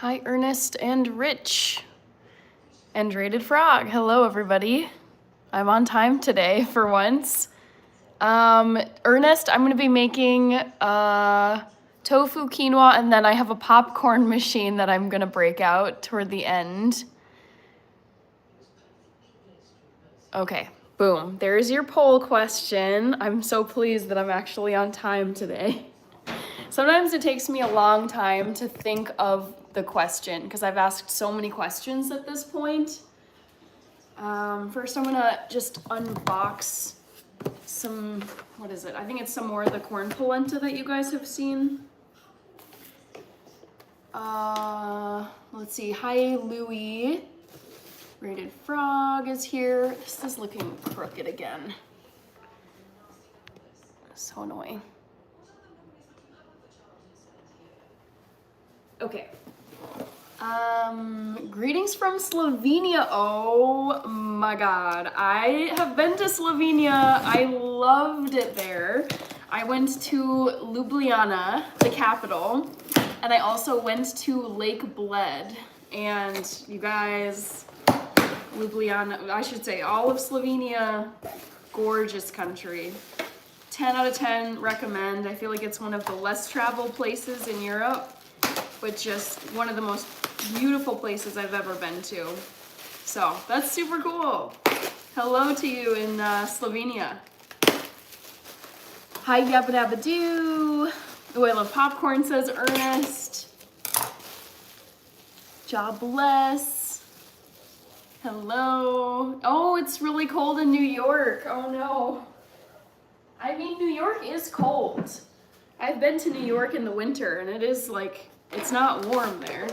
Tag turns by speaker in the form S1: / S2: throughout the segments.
S1: Hi, Ernest and Rich and Rated Frog. Hello, everybody. I'm on time today for once. Ernest, I'm gonna be making tofu quinoa, and then I have a popcorn machine that I'm gonna break out toward the end. Okay, boom. There's your poll question. I'm so pleased that I'm actually on time today. Sometimes it takes me a long time to think of the question because I've asked so many questions at this point. First I'm gonna just unbox some, what is it? I think it's some more of the corn polenta that you guys have seen. Let's see, hi Louie. Rated Frog is here. This is looking crooked again. So annoying. Okay. Greetings from Slovenia. Oh my God. I have been to Slovenia. I loved it there. I went to Ljubljana, the capital, and I also went to Lake Bled. And you guys, Ljubljana, I should say all of Slovenia, gorgeous country. 10 out of 10 recommend. I feel like it's one of the less traveled places in Europe, but just one of the most beautiful places I've ever been to. So that's super cool. Hello to you in Slovenia. Hi Yabba Dabba Doo. Oh, I love popcorn, says Ernest. God bless. Hello. Oh, it's really cold in New York. Oh no. I mean, New York is cold. I've been to New York in the winter and it is like, it's not warm there.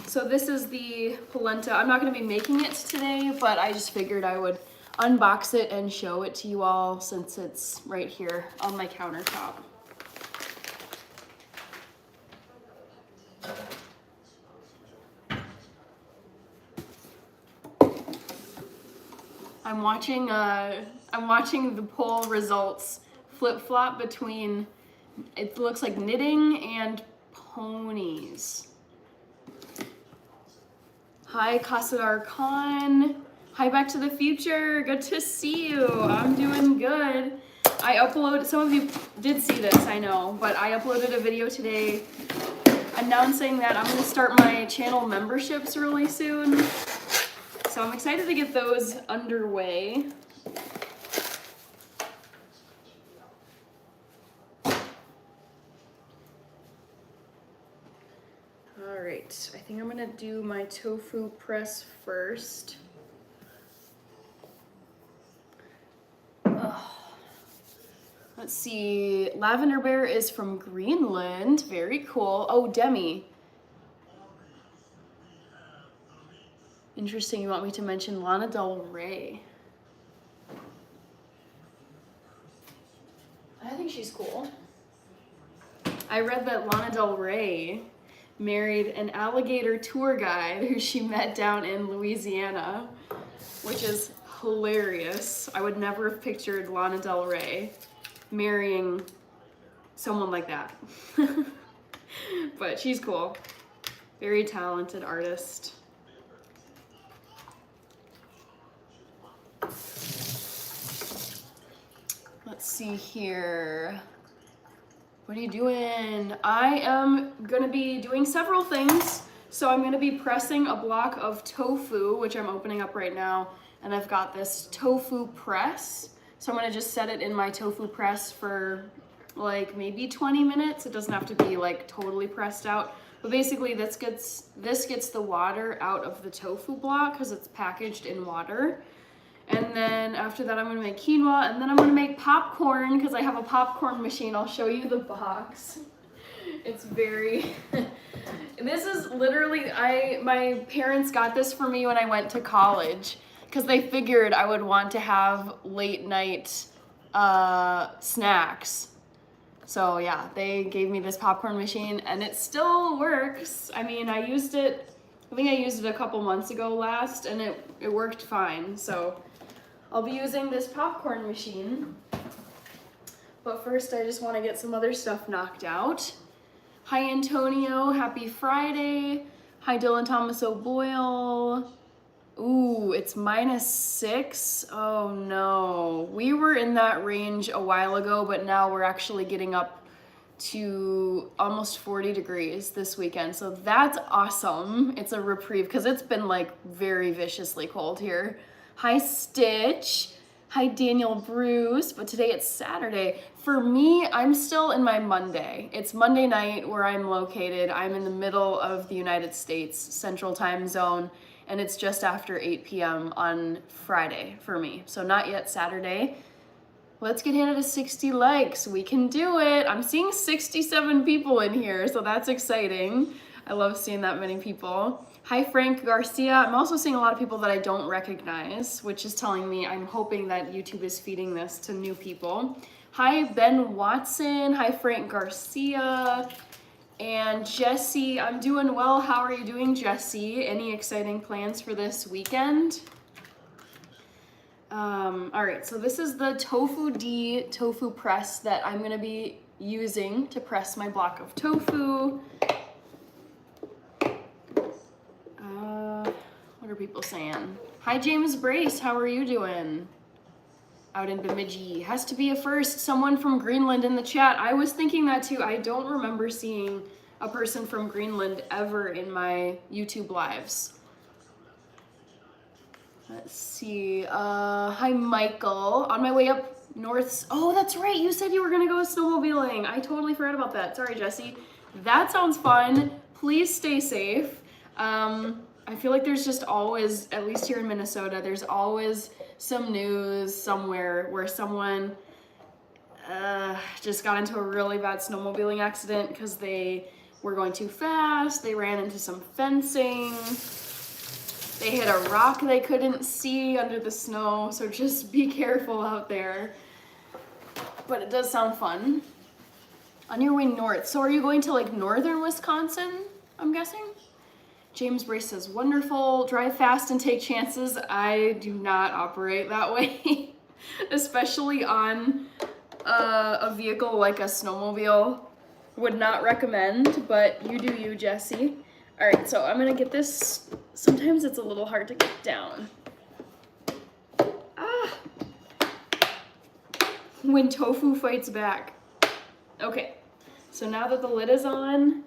S1: So this is the polenta. I'm not gonna be making it today, but I just figured I would unbox it and show it to you all since it's right here on my countertop. I'm watching the poll results flip-flop between, it looks like knitting and ponies. Hi, Kasadar Khan. Hi, Back to the Future. Good to see you. I'm doing good. Some of you did see this, I know, but I uploaded a video today announcing that I'm gonna start my channel memberships really soon. So I'm excited to get those underway. All right, I think I'm gonna do my tofu press first. Ugh. Let's see, Lavender Bear is from Greenland, very cool. Oh, Demi. Interesting, you want me to mention Lana Del Rey. I think she's cool. I read that Lana Del Rey married an alligator tour guide who she met down in Louisiana, which is hilarious. I would never have pictured Lana Del Rey marrying someone like that. But she's cool. Very talented artist. Let's see here. What are you doing? I am gonna be doing several things. So I'm gonna be pressing a block of tofu, which I'm opening up right now. And I've got this tofu press. So I'm gonna just set it in my tofu press for like maybe 20 minutes. It doesn't have to be like totally pressed out. But basically this gets the water out of the tofu block because it's packaged in water. And then after that, I'm gonna make quinoa, and then I'm gonna make popcorn because I have a popcorn machine. I'll show you the box. It's very, this is literally, my parents got this for me when I went to college because they figured I would want to have late night snacks. So yeah, they gave me this popcorn machine and it still works. I mean, I think I used it a couple months ago last and it worked fine. So I'll be using this popcorn machine, but first I just want to get some other stuff knocked out. Hi Antonio, happy Friday. Hi Dylan Thomas O'Boyle. Ooh, it's -6. Oh no. We were in that range a while ago, but now we're actually getting up to almost 40 degrees this weekend. So that's awesome. It's a reprieve because it's been like very viciously cold here. Hi Stitch. Hi Daniel Bruce. But today it's Saturday. For me, I'm still in my Monday. It's Monday night where I'm located. I'm in the middle of the United States Central Time Zone, and it's just after 8 p.m. on Friday for me. So not yet Saturday. Let's get Hannah to 60 likes. We can do it. I'm seeing 67 people in here, so that's exciting. I love seeing that many people. Hi, Frank Garcia. I'm also seeing a lot of people that I don't recognize, which is telling me I'm hoping that YouTube is feeding this to new people. Hi, Ben Watson. Hi, Frank Garcia. And Jesse, I'm doing well. How are you doing, Jesse? Any exciting plans for this weekend? All right, so this is the Tofu D tofu press that I'm gonna be using to press my block of tofu. What are people saying? Hi, James Brace, how are you doing? Out in Bemidji. Has to be a first. Someone from Greenland in the chat. I was thinking that too. I don't remember seeing a person from Greenland ever in my YouTube lives. Let's see. Hi, Michael. On my way up north. Oh, that's right. You said you were going to go snowmobiling. I totally forgot about that. Sorry, Jesse. That sounds fun. Please stay safe. I feel like there's just always, at least here in Minnesota, there's always some news somewhere where someone just got into a really bad snowmobiling accident because they were going too fast. They ran into some fencing. They hit a rock they couldn't see under the snow, so just be careful out there. But it does sound fun. On your way north. So are you going to like northern Wisconsin, I'm guessing? James Brace says, wonderful, drive fast and take chances. I do not operate that way, especially on a vehicle like a snowmobile. Would not recommend, but you do you, Jesse. All right, so I'm gonna get this. Sometimes it's a little hard to get down. When tofu fights back. Okay, so now that the lid is on,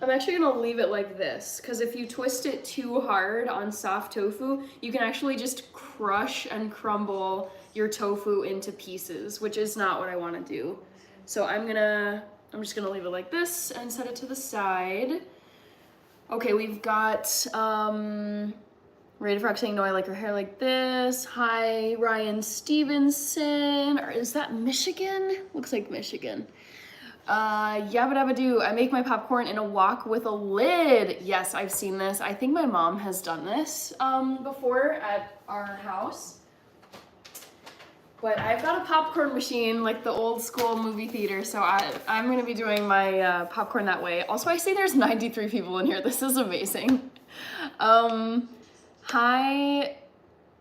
S1: I'm actually gonna leave it like this, because if you twist it too hard on soft tofu, you can actually just crush and crumble your tofu into pieces, which is not what I wanna do. So I'm just gonna leave it like this and set it to the side. Okay, we've got Rita Frog saying, no, I like her hair like this. Hi, Ryan Stevenson. Or is that Michigan? Looks like Michigan. Yabba dabba doo. I make my popcorn in a wok with a lid. Yes, I've seen this. I think my mom has done this before at our house. But I've got a popcorn machine like the old school movie theater, so I'm gonna be doing my popcorn that way. Also, I see there's 93 people in here. This is amazing. Hi.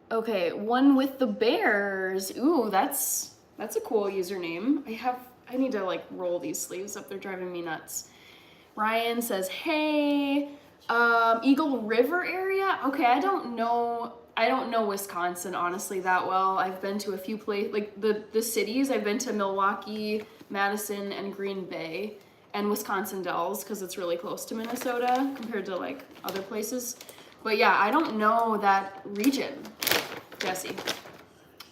S1: Okay, one with the bears. Ooh, that's a cool username. I need to like roll these sleeves up. They're driving me nuts. Ryan says, hey, Eagle River area. Okay, I don't know Wisconsin honestly that well. I've been to a few places, like the cities. I've been to Milwaukee, Madison, and Green Bay, and Wisconsin Dells because it's really close to Minnesota compared to like other places. But yeah, I don't know that region, Jesse.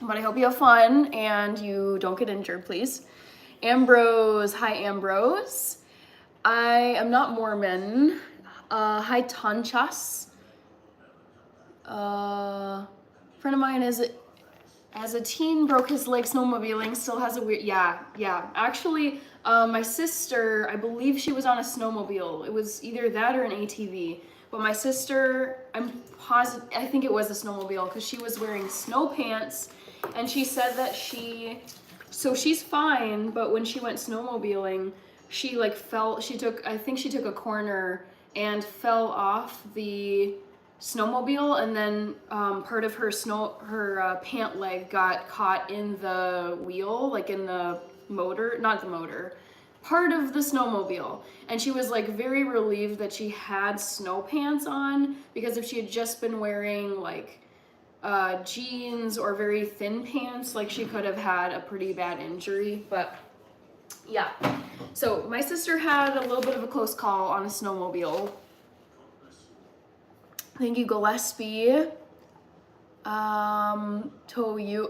S1: But I hope you have fun and you don't get injured, please. Ambrose, hi Ambrose. I am not Mormon. Hi Tanchas. Friend of mine is, as a teen, broke his leg snowmobiling, still has a weird, yeah. Actually, my sister, I believe she was on a snowmobile. It was either that or an ATV. But my sister, I'm positive, I think it was a snowmobile because she was wearing snow pants and she said that so she's fine, but when she went snowmobiling, she like I think she took a corner and fell off the snowmobile, and then part of her pant leg got caught in the wheel, like in the motor, not the motor, part of the snowmobile. And she was like very relieved that she had snow pants on, because if she had just been wearing like jeans or very thin pants, like she could have had a pretty bad injury. But yeah, so my sister had a little bit of a close call on a snowmobile. Thank you, Gillespie. Toyu.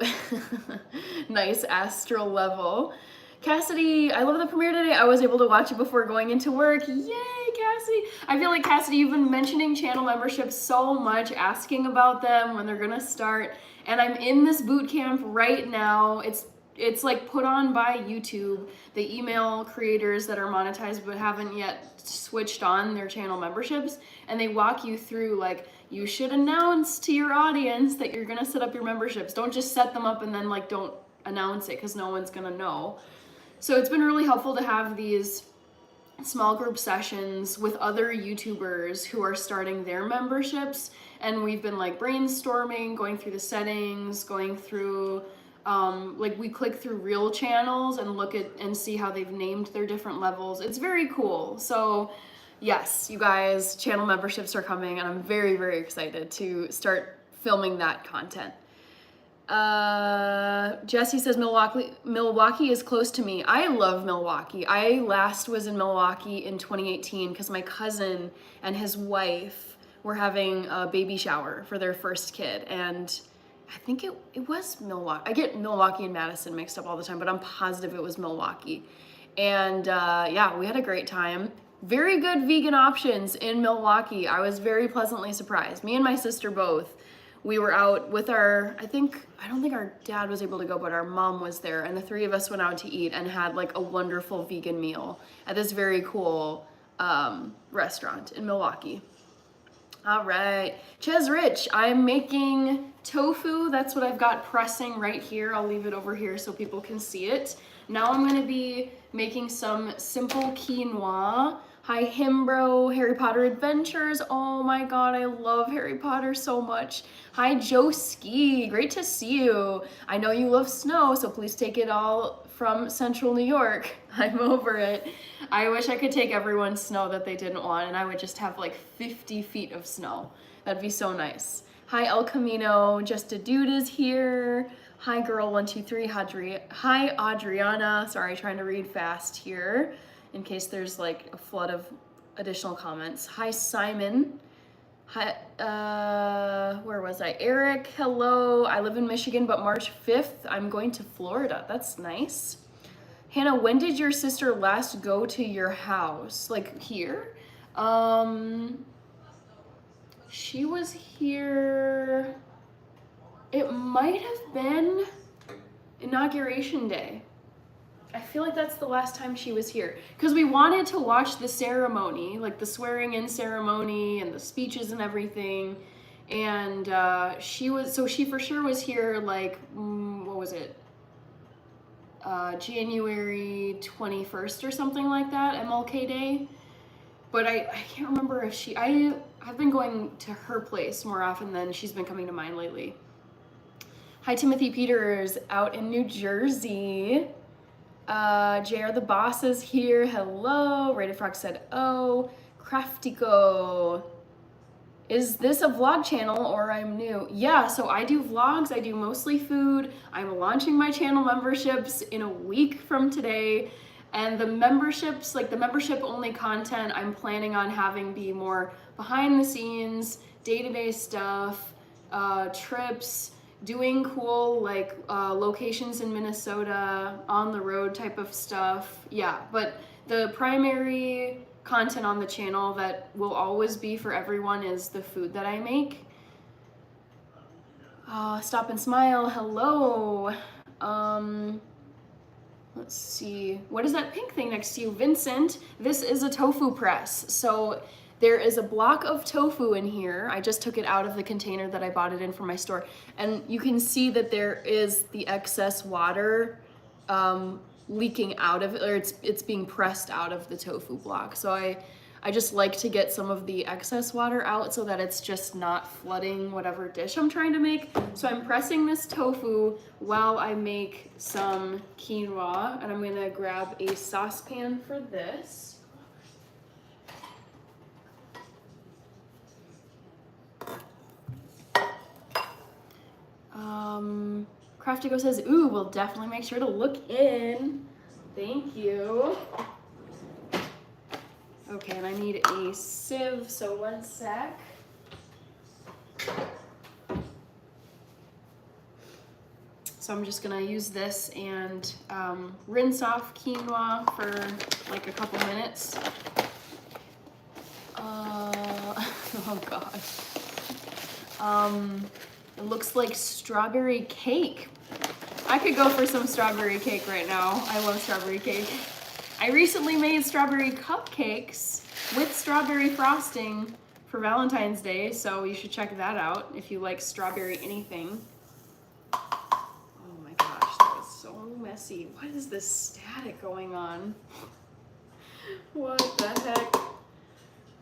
S1: Nice astral level. Cassidy, I love the premiere today. I was able to watch it before going into work. Yay, Cassidy. I feel like, Cassidy, you've been mentioning channel memberships so much, asking about them, when they're gonna start. And I'm in this boot camp right now. It's like put on by YouTube. They email creators that are monetized but haven't yet switched on their channel memberships, and they walk you through like, you should announce to your audience that you're gonna set up your memberships. Don't just set them up and then like don't announce it, because no one's gonna know. So it's been really helpful to have these small group sessions with other YouTubers who are starting their memberships, and we've been like brainstorming, going through the settings, going through like we click through real channels and look at and see how they've named their different levels. It's very cool. So yes, you guys, channel memberships are coming, and I'm very, very excited to start filming that content. Jesse says Milwaukee is close to me. I love Milwaukee. I last was in Milwaukee in 2018 because my cousin and his wife were having a baby shower for their first kid, and I think it was Milwaukee. I get Milwaukee and Madison mixed up all the time, but I'm positive it was Milwaukee. And yeah, we had a great time. Very good vegan options in Milwaukee. I was very pleasantly surprised. Me and my sister both. We were out with I don't think our dad was able to go, but our mom was there, and the three of us went out to eat and had like a wonderful vegan meal at this very cool restaurant in Milwaukee. All right, Ches Rich, I'm making tofu. That's what I've got pressing right here. I'll leave it over here so people can see it. Now I'm gonna be making some simple quinoa. Hi, Himbro, Harry Potter Adventures. Oh my God, I love Harry Potter so much. Hi, Joe Ski, great to see you. I know you love snow, so please take it all from Central New York. I'm over it. I wish I could take everyone's snow that they didn't want, and I would just have like 50 feet of snow. That'd be so nice. Hi, El Camino, Just a Dude is here. Hi, Girl123. Hi, Adriana. Sorry, trying to read fast here in case there's like a flood of additional comments. Hi, Simon. Hi, where was I? Eric, hello. I live in Michigan, but March 5th, I'm going to Florida. That's nice. Hannah, when did your sister last go to your house? Like here? She was here, it might have been Inauguration Day. I feel like that's the last time she was here, because we wanted to watch the ceremony, like the swearing in ceremony and the speeches and everything. And she for sure was here like, what was it? January 21st or something like that, MLK Day. But I can't remember if I've been going to her place more often than she's been coming to mine lately. Hi, Timothy Peters out in New Jersey. JR the Boss is here. Hello. Rated Frog said, oh. Craftico. Is this a vlog channel or I'm new? Yeah, so I do vlogs. I do mostly food. I'm launching my channel memberships in a week from today. And the memberships, like the membership only content, I'm planning on having be more behind the scenes, day-to-day stuff, trips, doing cool like locations in Minnesota, on the road type of stuff. Yeah, but the primary content on the channel that will always be for everyone is the food that I make. Stop and Smile, hello. Let's see, what is that pink thing next to you? Vincent, this is a tofu press. So there is a block of tofu in here. I just took it out of the container that I bought it in from my store. And you can see that there is the excess water leaking out of it, or it's being pressed out of the tofu block. So I just like to get some of the excess water out so that it's just not flooding whatever dish I'm trying to make. So I'm pressing this tofu while I make some quinoa, and I'm gonna grab a saucepan for this. Craftigo says, ooh, we'll definitely make sure to look in. Thank you. Okay, and I need a sieve, so 1 sec. So I'm just gonna use this and rinse off quinoa for like a couple minutes. Oh gosh. It looks like strawberry cake. I could go for some strawberry cake right now. I love strawberry cake. I recently made strawberry cupcakes with strawberry frosting for Valentine's Day, so you should check that out if you like strawberry anything. Oh my gosh, that was so messy. What is this static going on? What the heck?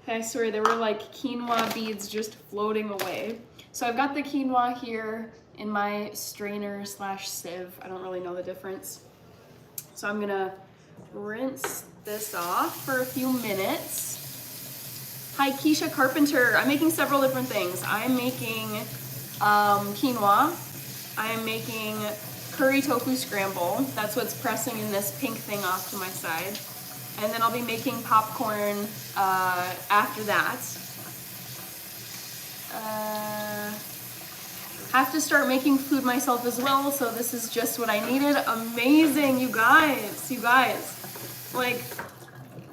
S1: I swear there were like quinoa beads just floating away. So I've got the quinoa here in my strainer slash sieve. I don't really know the difference. So I'm gonna rinse this off for a few minutes. Hi, Keisha Carpenter. I'm making several different things. I'm making quinoa. I'm making curry tofu scramble. That's what's pressing in this pink thing off to my side. And then I'll be making popcorn after that. Have to start making food myself as well, so this is just what I needed. Amazing, you guys. Like,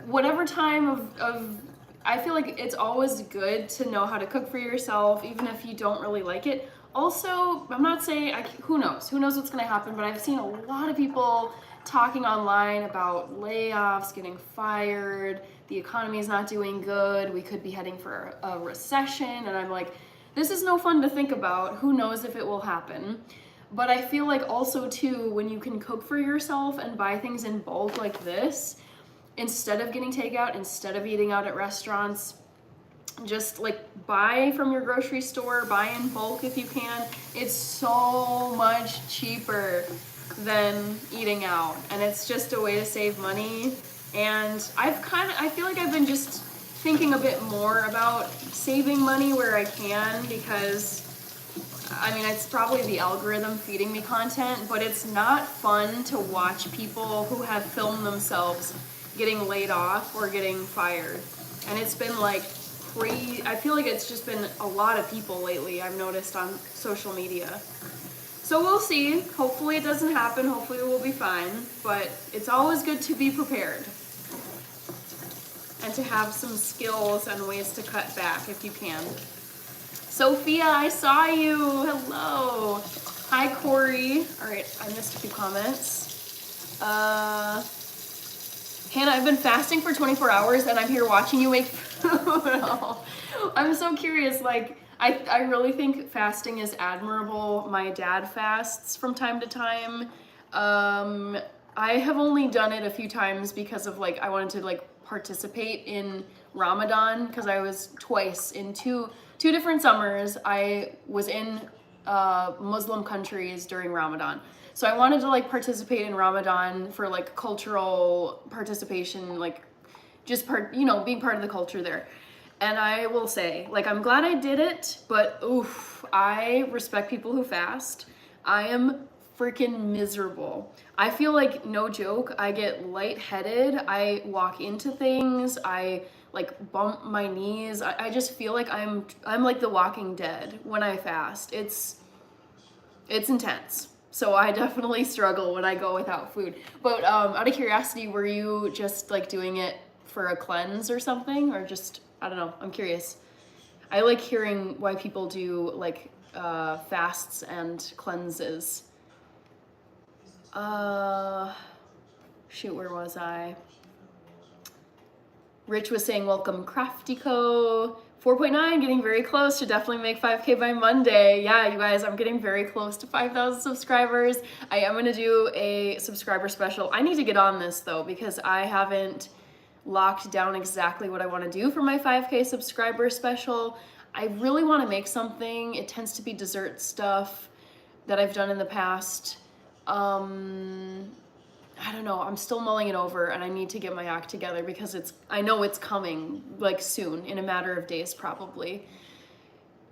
S1: whatever time of I feel like it's always good to know how to cook for yourself, even if you don't really like it. Also, I'm not saying, who knows what's gonna happen, but I've seen a lot of people talking online about layoffs, getting fired, the economy is not doing good, we could be heading for a recession, and I'm like, this is no fun to think about. Who knows if it will happen? But I feel like also too, when you can cook for yourself and buy things in bulk like this, instead of getting takeout, instead of eating out at restaurants, just like buy from your grocery store, buy in bulk if you can. It's so much cheaper than eating out, and it's just a way to save money. And I feel like I've been just thinking a bit more about saving money where I can, because I mean, it's probably the algorithm feeding me content, but it's not fun to watch people who have filmed themselves getting laid off or getting fired. And it's been like I feel like it's just been a lot of people lately, I've noticed on social media. So we'll see. Hopefully it doesn't happen. Hopefully we'll be fine. But it's always good to be prepared and to have some skills and ways to cut back if you can. Sophia, I saw you. Hello. Hi, Corey. All right, I missed a few comments. Hannah, I've been fasting for 24 hours and I'm here watching you make food. I'm so curious. Like, I really think fasting is admirable. My dad fasts from time to time. I have only done it a few times because of like, I wanted to like participate in Ramadan, because I was twice in two different summers. I was in Muslim countries during Ramadan. So I wanted to like participate in Ramadan for like cultural participation, like just being part of the culture there. And I will say, like, I'm glad I did it, but oof, I respect people who fast. I am freaking miserable. I feel like, no joke, I get lightheaded. I walk into things. I like bump my knees. I just feel like I'm like the Walking Dead when I fast. It's intense. So I definitely struggle when I go without food. But out of curiosity, were you just like doing it for a cleanse or something, or just, I don't know, I'm curious. I like hearing why people do like fasts and cleanses. Shoot, where was I? Rich was saying, welcome Craftico. 4.9, getting very close to definitely make 5K by Monday. Yeah, you guys, I'm getting very close to 5,000 subscribers. I am gonna do a subscriber special. I need to get on this though, because I haven't locked down exactly what I want to do for my 5K subscriber special. I really want to make something. It tends to be dessert stuff that I've done in the past. I don't know, I'm still mulling it over, and I need to get my act together because I know it's coming like soon, in a matter of days probably.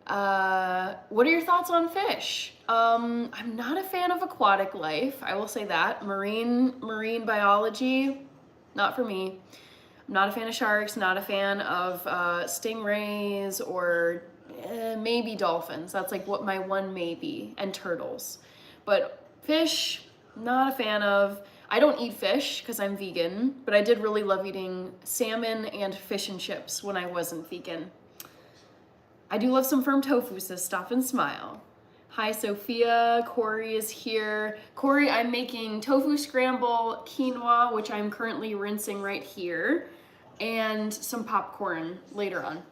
S1: What are your thoughts on fish? I'm not a fan of aquatic life, I will say that. Marine biology, not for me. I'm not a fan of sharks, not a fan of stingrays, or maybe dolphins. That's like what my one maybe, and turtles. But fish, not a fan of. I don't eat fish because I'm vegan, but I did really love eating salmon and fish and chips when I wasn't vegan. I do love some firm tofu, says Stop and Smile. Hi, Sophia. Corey is here. Corey, I'm making tofu scramble, quinoa, which I'm currently rinsing right here, and some popcorn later on.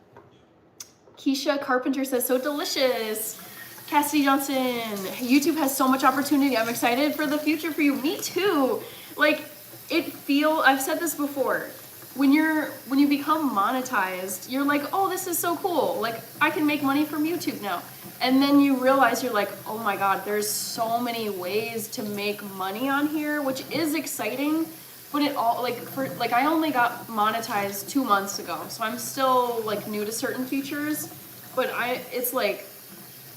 S1: Keisha Carpenter says, so delicious. Cassidy Johnson, YouTube has so much opportunity. I'm excited for the future for you. Me too. Like, I've said this before. When you become monetized, you're like, oh, this is so cool. Like, I can make money from YouTube now. And then you realize you're like, oh my God, there's so many ways to make money on here, which is exciting. But it all, I only got monetized 2 months ago. So I'm still like new to certain features, but it's like,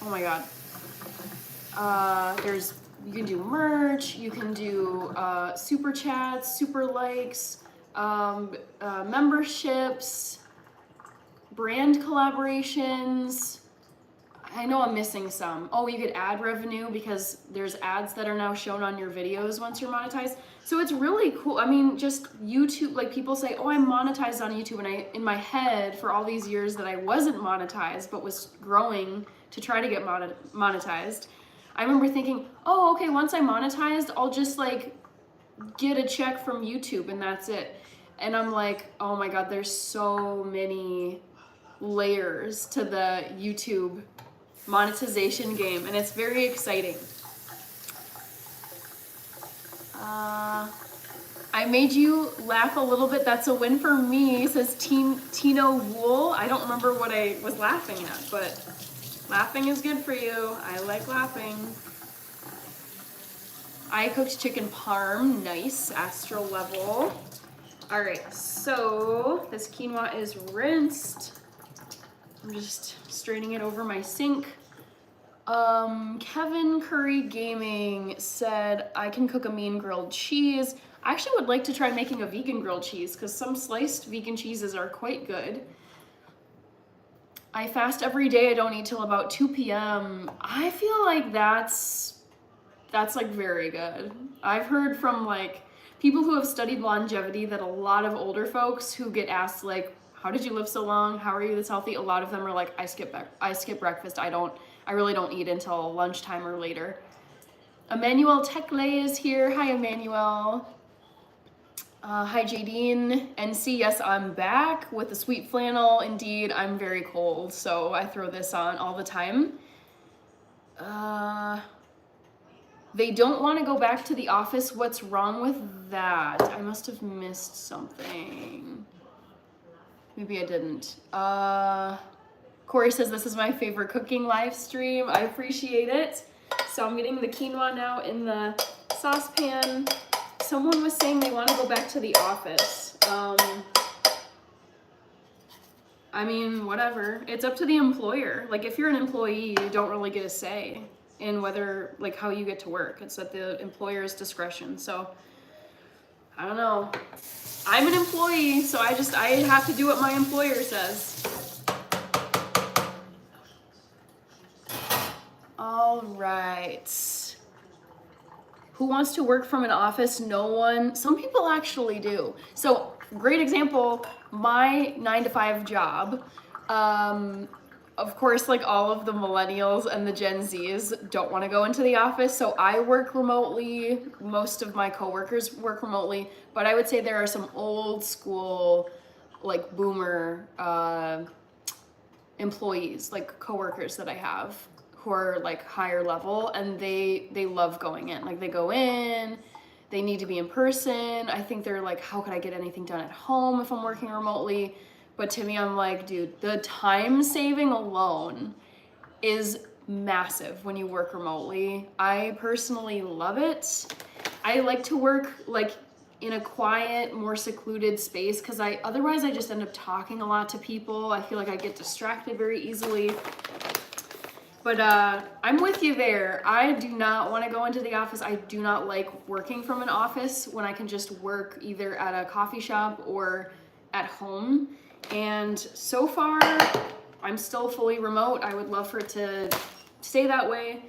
S1: oh my God. You can do merch, you can do super chats, super likes, memberships, brand collaborations. I know I'm missing some. Oh, you get ad revenue because there's ads that are now shown on your videos once you're monetized. So it's really cool. I mean, just YouTube, like people say, oh, I'm monetized on YouTube. And in my head, for all these years that I wasn't monetized, but was growing to try to get monetized, I remember thinking, oh, okay, once I'm monetized, I'll just like get a check from YouTube and that's it. And I'm like, oh my God, there's so many layers to the YouTube monetization game, and it's very exciting. I made you laugh a little bit. That's a win for me, says Tino Wool. I don't remember what I was laughing at, but laughing is good for you. I like laughing. I cooked chicken parm. Nice. Astral level. All right, so this quinoa is rinsed. I'm just straining it over my sink. Kevin Curry Gaming said, I can cook a mean grilled cheese. I actually would like to try making a vegan grilled cheese because some sliced vegan cheeses are quite good. I fast every day. I don't eat till about 2 p.m. I feel like that's like very good. I've heard from like people who have studied longevity that a lot of older folks who get asked like, how did you live so long? How are you this healthy? A lot of them are like, I skip breakfast. I really don't eat until lunchtime or later. Emmanuel Tekle is here. Hi, Emmanuel. Hi, Jadine. NC, yes, I'm back with the sweet flannel. Indeed, I'm very cold, so I throw this on all the time. They don't want to go back to the office. What's wrong with that? I must have missed something. Maybe I didn't. Corey says this is my favorite cooking live stream. I appreciate it. So I'm getting the quinoa now in the saucepan. Someone was saying they want to go back to the office. I mean, whatever. It's up to the employer. Like if you're an employee, you don't really get a say in whether, like how you get to work. It's at the employer's discretion. So I don't know. I'm an employee, so I have to do what my employer says. All right. Who wants to work from an office? No one. Some people actually do. So, great example, my 9-to-5 job. Of course, like all of the millennials and the Gen Zs don't want to go into the office, so I work remotely. Most of my coworkers work remotely, but I would say there are some old school, like boomer employees, like coworkers that I have who are like higher level, and they love going in. Like they go in, they need to be in person. I think they're like, how could I get anything done at home if I'm working remotely? But to me, I'm like, dude, the time saving alone is massive when you work remotely. I personally love it. I like to work like in a quiet, more secluded space because otherwise I just end up talking a lot to people. I feel like I get distracted very easily. But I'm with you there. I do not want to go into the office. I do not like working from an office when I can just work either at a coffee shop or at home. And so far, I'm still fully remote. I would love for it to stay that way.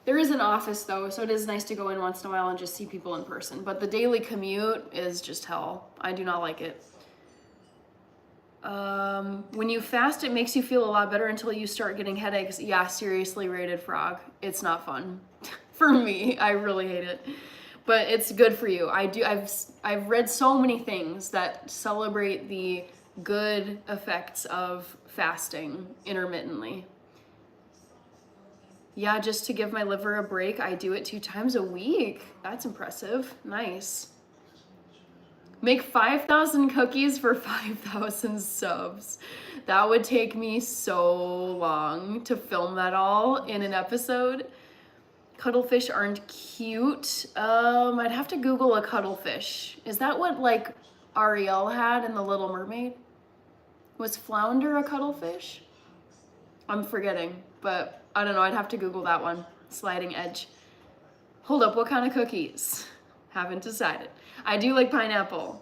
S1: There is an office though, so it is nice to go in once in a while and just see people in person. But the daily commute is just hell. I do not like it. When you fast, it makes you feel a lot better until you start getting headaches. Yeah, seriously, Rated Frog. It's not fun. For me, I really hate it. But it's good for you. I've read so many things that celebrate the good effects of fasting intermittently. Yeah, just to give my liver a break, I do it 2 times a week. That's impressive. Nice. Make 5,000 cookies for 5,000 subs. That would take me so long to film that all in an episode. Cuttlefish aren't cute. I'd have to Google a cuttlefish. Is that what like Ariel had in The Little Mermaid? Was flounder a cuttlefish? I'm forgetting, but I don't know. I'd have to Google that one. Sliding edge. Hold up, what kind of cookies? Haven't decided. I do like pineapple.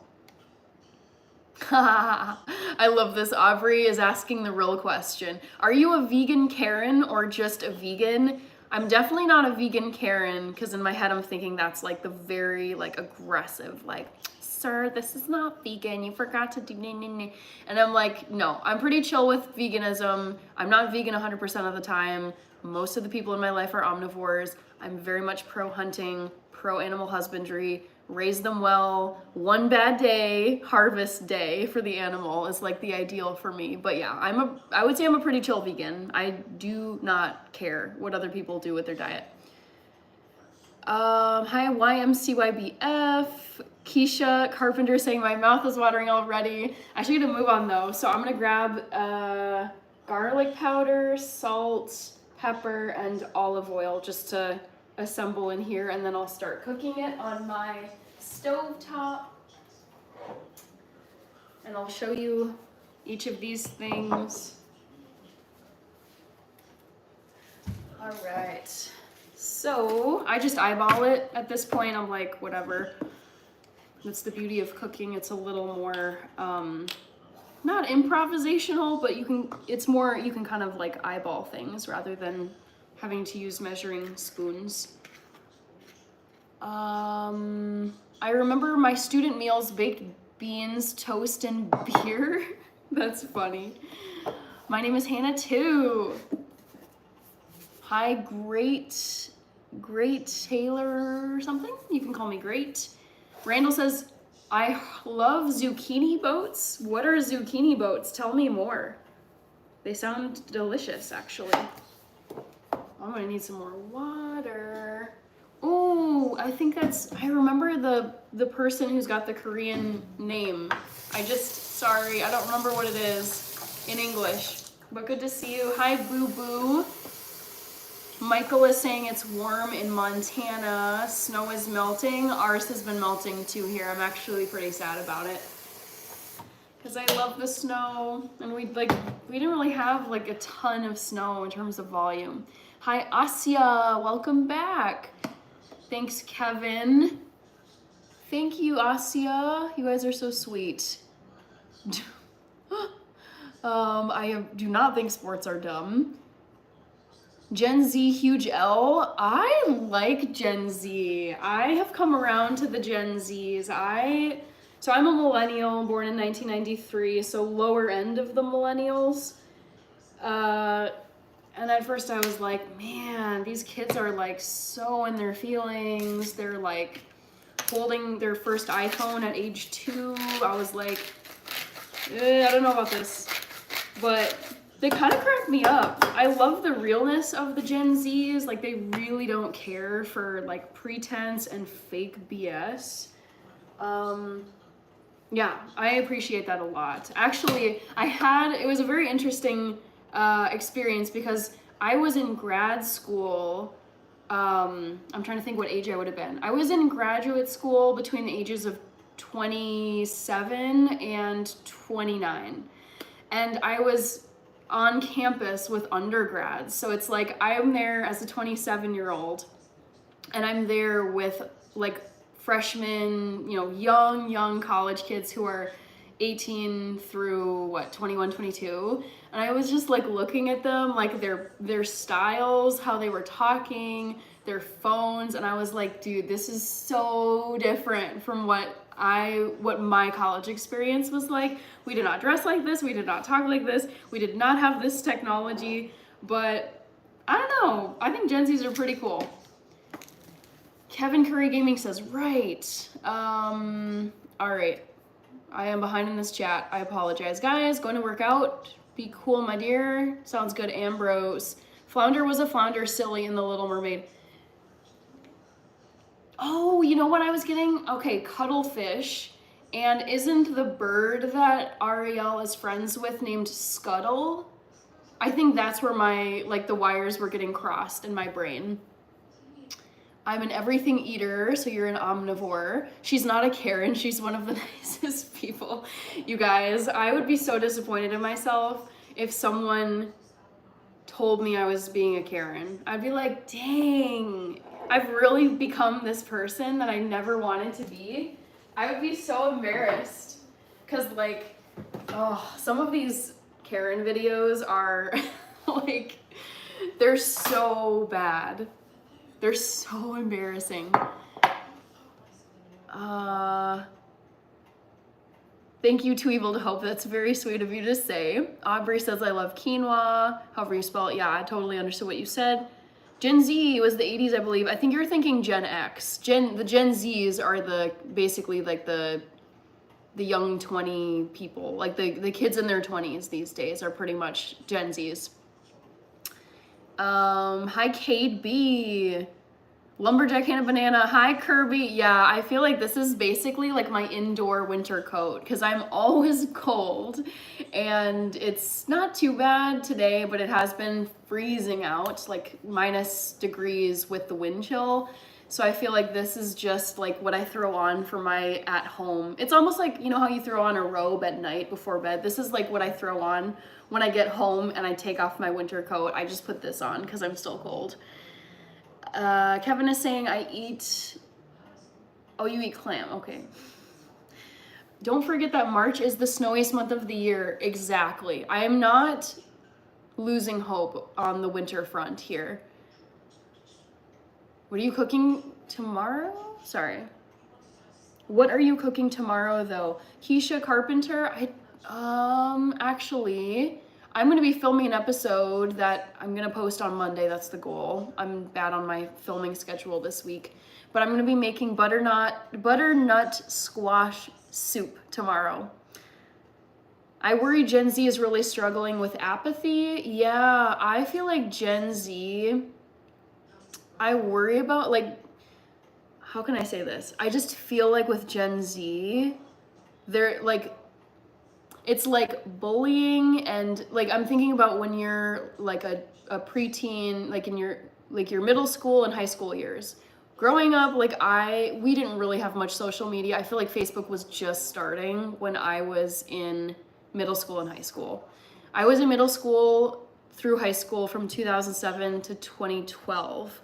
S1: I love this. Aubrey is asking the real question. Are you a vegan Karen or just a vegan? I'm definitely not a vegan Karen because in my head I'm thinking that's like the very like aggressive, like, sir, this is not vegan. You forgot to do. And I'm like, no, I'm pretty chill with veganism. I'm not vegan 100% of the time. Most of the people in my life are omnivores. I'm very much pro hunting, pro animal husbandry. Raise them well. One bad day, harvest day for the animal is like the ideal for me. But yeah, I would say I'm a pretty chill vegan. I do not care what other people do with their diet. Hi, YMCYBF. Keisha Carpenter saying my mouth is watering already. I should get a move on though. So I'm gonna grab garlic powder, salt, pepper, and olive oil just to assemble in here, and then I'll start cooking it on my stove top. And I'll show you each of these things. All right. So I just eyeball it at this point. I'm like, whatever. That's the beauty of cooking. It's a little more, not improvisational, but it's more, you can kind of like eyeball things rather than having to use measuring spoons. I remember my student meals, baked beans, toast, and beer. That's funny. My name is Hannah too. Hi, Great Taylor or something. You can call me Great. Randall says, I love zucchini boats. What are zucchini boats? Tell me more. They sound delicious, actually. I'm gonna need some more water. Oh, I remember the person who's got the Korean name. Sorry, I don't remember what it is in English, but good to see you. Hi, Boo Boo. Michael is saying it's warm in Montana. Snow is melting. Ours has been melting too here. I'm actually pretty sad about it because I love the snow, and we didn't really have like a ton of snow in terms of volume. Hi, Asya, welcome back. Thanks, Kevin. Thank you, Asya. You guys are so sweet. I do not think sports are dumb. Gen Z Huge L. I like Gen Z. I have come around to the Gen Zs. So I'm a millennial, born in 1993, so lower end of the millennials. And at first I was like, man, these kids are like so in their feelings. They're like holding their first iPhone at age 2. I was like, I don't know about this. But they kind of cracked me up. I I love the realness of the Gen Zs. Like, they really don't care for like pretense and fake BS. Yeah, I appreciate that a lot. Actually, it was a very interesting experience because I was in grad school. I'm trying to think what age I would have been. I was in graduate school between the ages of 27 and 29. And I was on campus with undergrads. So it's like I'm there as a 27-year-old and I'm there with like freshmen, young college kids who are 18 through 21, 22. And I was just like looking at them, like their styles, how they were talking, their phones, and I was like, dude, this is so different from what my college experience was like. We did not dress like this, we did not talk like this, we did not have this technology, but I don't know, I think Gen Zs are pretty cool. Kevin Curry Gaming says, right. All right. I am behind in this chat. I apologize. Guys, going to work out. Be cool, my dear. Sounds good, Ambrose. Flounder was a flounder, silly in The Little Mermaid. Oh, you know what I was getting? Okay, cuttlefish. And isn't the bird that Ariel is friends with named Scuttle? I think that's where the wires were getting crossed in my brain. I'm an everything eater, so you're an omnivore. She's not a Karen, she's one of the nicest people. You guys, I would be so disappointed in myself if someone told me I was being a Karen. I'd be like, dang, I've really become this person that I never wanted to be. I would be so embarrassed. Cause some of these Karen videos are like, they're so bad. They're so embarrassing. Thank you, Too Evil to Hope. That's very sweet of you to say. Aubrey says, I love quinoa. However you spell it. Yeah, I totally understood what you said. Gen Z was the 80s, I believe. I think you're thinking Gen X. The Gen Zs are basically the young 20 people. Like the kids in their 20s these days are pretty much Gen Zs. Hi, Cade B. Lumberjack Hannah Banana. Hi, Kirby. Yeah, I feel like this is basically like my indoor winter coat because I'm always cold and it's not too bad today, but it has been freezing out, like -degrees with the wind chill. So I feel like this is just like what I throw on for my at home. It's almost like, you know how you throw on a robe at night before bed? This is like what I throw on when I get home and I take off my winter coat. I just put this on because I'm still cold. Kevin is saying oh, you eat clam, okay. Don't forget that March is the snowiest month of the year. Exactly. I am not losing hope on the winter front here. What are you cooking tomorrow? Sorry. What are you cooking tomorrow though? Keisha Carpenter, actually, I'm gonna be filming an episode that I'm gonna post on Monday, that's the goal. I'm bad on my filming schedule this week. But I'm gonna be making butternut squash soup tomorrow. I worry Gen Z is really struggling with apathy. Yeah, I feel like Gen Z, I worry about, how can I say this? I just feel like with Gen Z, they're it's like bullying and I'm thinking about when you're like a preteen, like in your middle school and high school years. Growing up, we didn't really have much social media. I feel like Facebook was just starting when I was in middle school and high school. I was in middle school through high school from 2007 to 2012.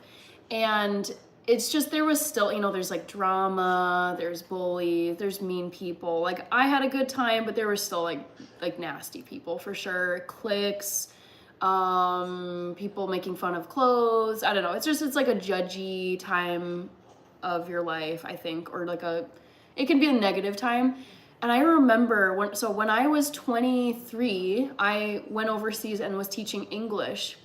S1: And it's just, there was still, there's drama, there's bullies, there's mean people. I had a good time, but there were still like nasty people for sure. Cliques, people making fun of clothes. I don't know. It's like a judgy time of your life, I think, or it can be a negative time. And I remember when I was 23, I went overseas and was teaching English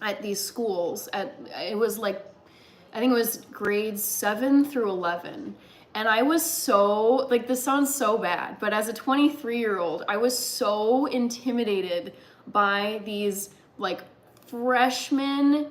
S1: at these schools. I think it was grades 7 through 11. And I was so, this sounds so bad, but as a 23-year-old, I was so intimidated by these freshmen,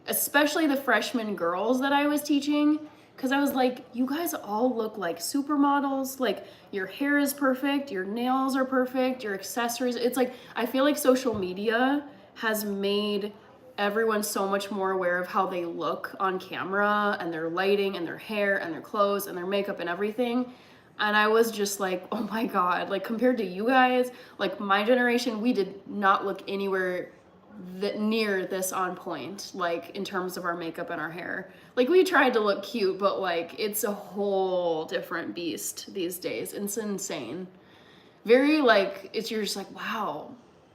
S1: especially the freshman girls that I was teaching, because I was like, you guys all look like supermodels. Like, your hair is perfect, your nails are perfect, your accessories. It's like, I feel like social media has made everyone so much more aware of how they look on camera and their lighting and their hair and their clothes and their makeup and everything. And I was just like, oh my God, like compared to you guys, like my generation, we did not look anywhere near this on point, like in terms of our makeup and our hair. Like we tried to look cute, but like it's a whole different beast these days. It's insane. Very like, you're just like, wow,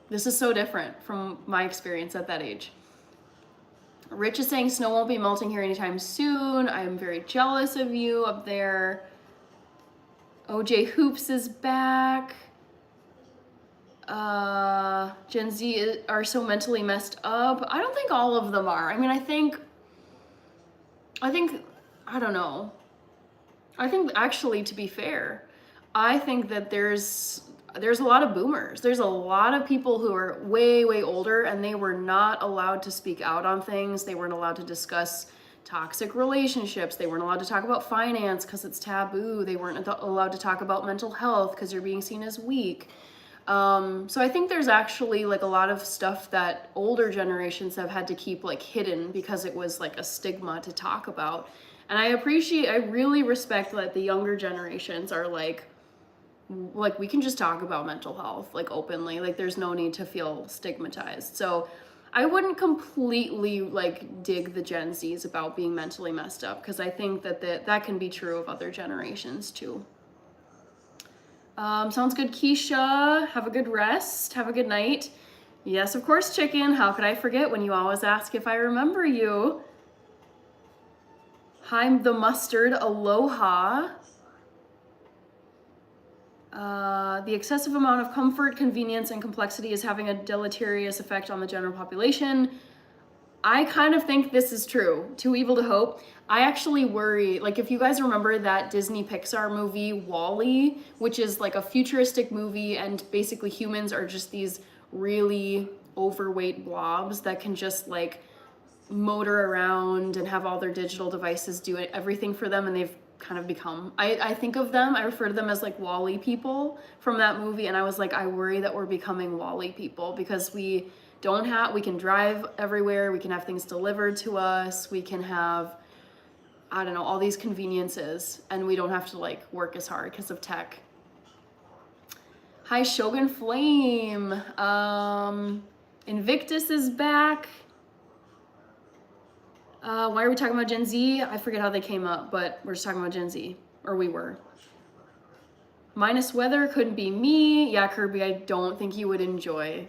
S1: this is so different from my experience at that age. Rich is saying snow won't be melting here anytime soon. I'm very jealous of you up there. OJ Hoops is back. Gen Z are so mentally messed up. I don't think all of them are. I mean, I think, I don't know. I think actually, to be fair, I think that there's a lot of boomers. There's a lot of people who are way, way older and they were not allowed to speak out on things. They weren't allowed to discuss toxic relationships. They weren't allowed to talk about finance because it's taboo. They weren't allowed to talk about mental health because you're being seen as weak. So I think there's actually like a lot of stuff that older generations have had to keep like hidden because it was like a stigma to talk about. And I really respect that the younger generations are like we can just talk about mental health like openly. Like there's no need to feel stigmatized. So I wouldn't completely like dig the Gen Zs about being mentally messed up because I think that can be true of other generations too. Sounds good, Keisha. Have a good rest. Have a good night. Yes, of course, chicken. How could I forget when you always ask if I remember you? Hi, the mustard. Aloha. The excessive amount of comfort, convenience, and complexity is having a deleterious effect on the general population. I kind of think this is true. Too evil to hope. I actually worry, like if you guys remember that Disney Pixar movie, WALL-E, which is like a futuristic movie and basically humans are just these really overweight blobs that can just like motor around and have all their digital devices do everything for them, and they've kind of become, I think of them, I refer to them as like WALL-E people from that movie, and I was like, I worry that we're becoming WALL-E people because we can drive everywhere, we can have things delivered to us, we can have, I don't know, all these conveniences, and we don't have to like work as hard because of tech. Hi, Shogun Flame. Invictus is back. Why are we talking about Gen Z? I forget how they came up, but we're just talking about Gen Z, or we were. Minus weather couldn't be me. Yeah, Kirby, I don't think you would enjoy.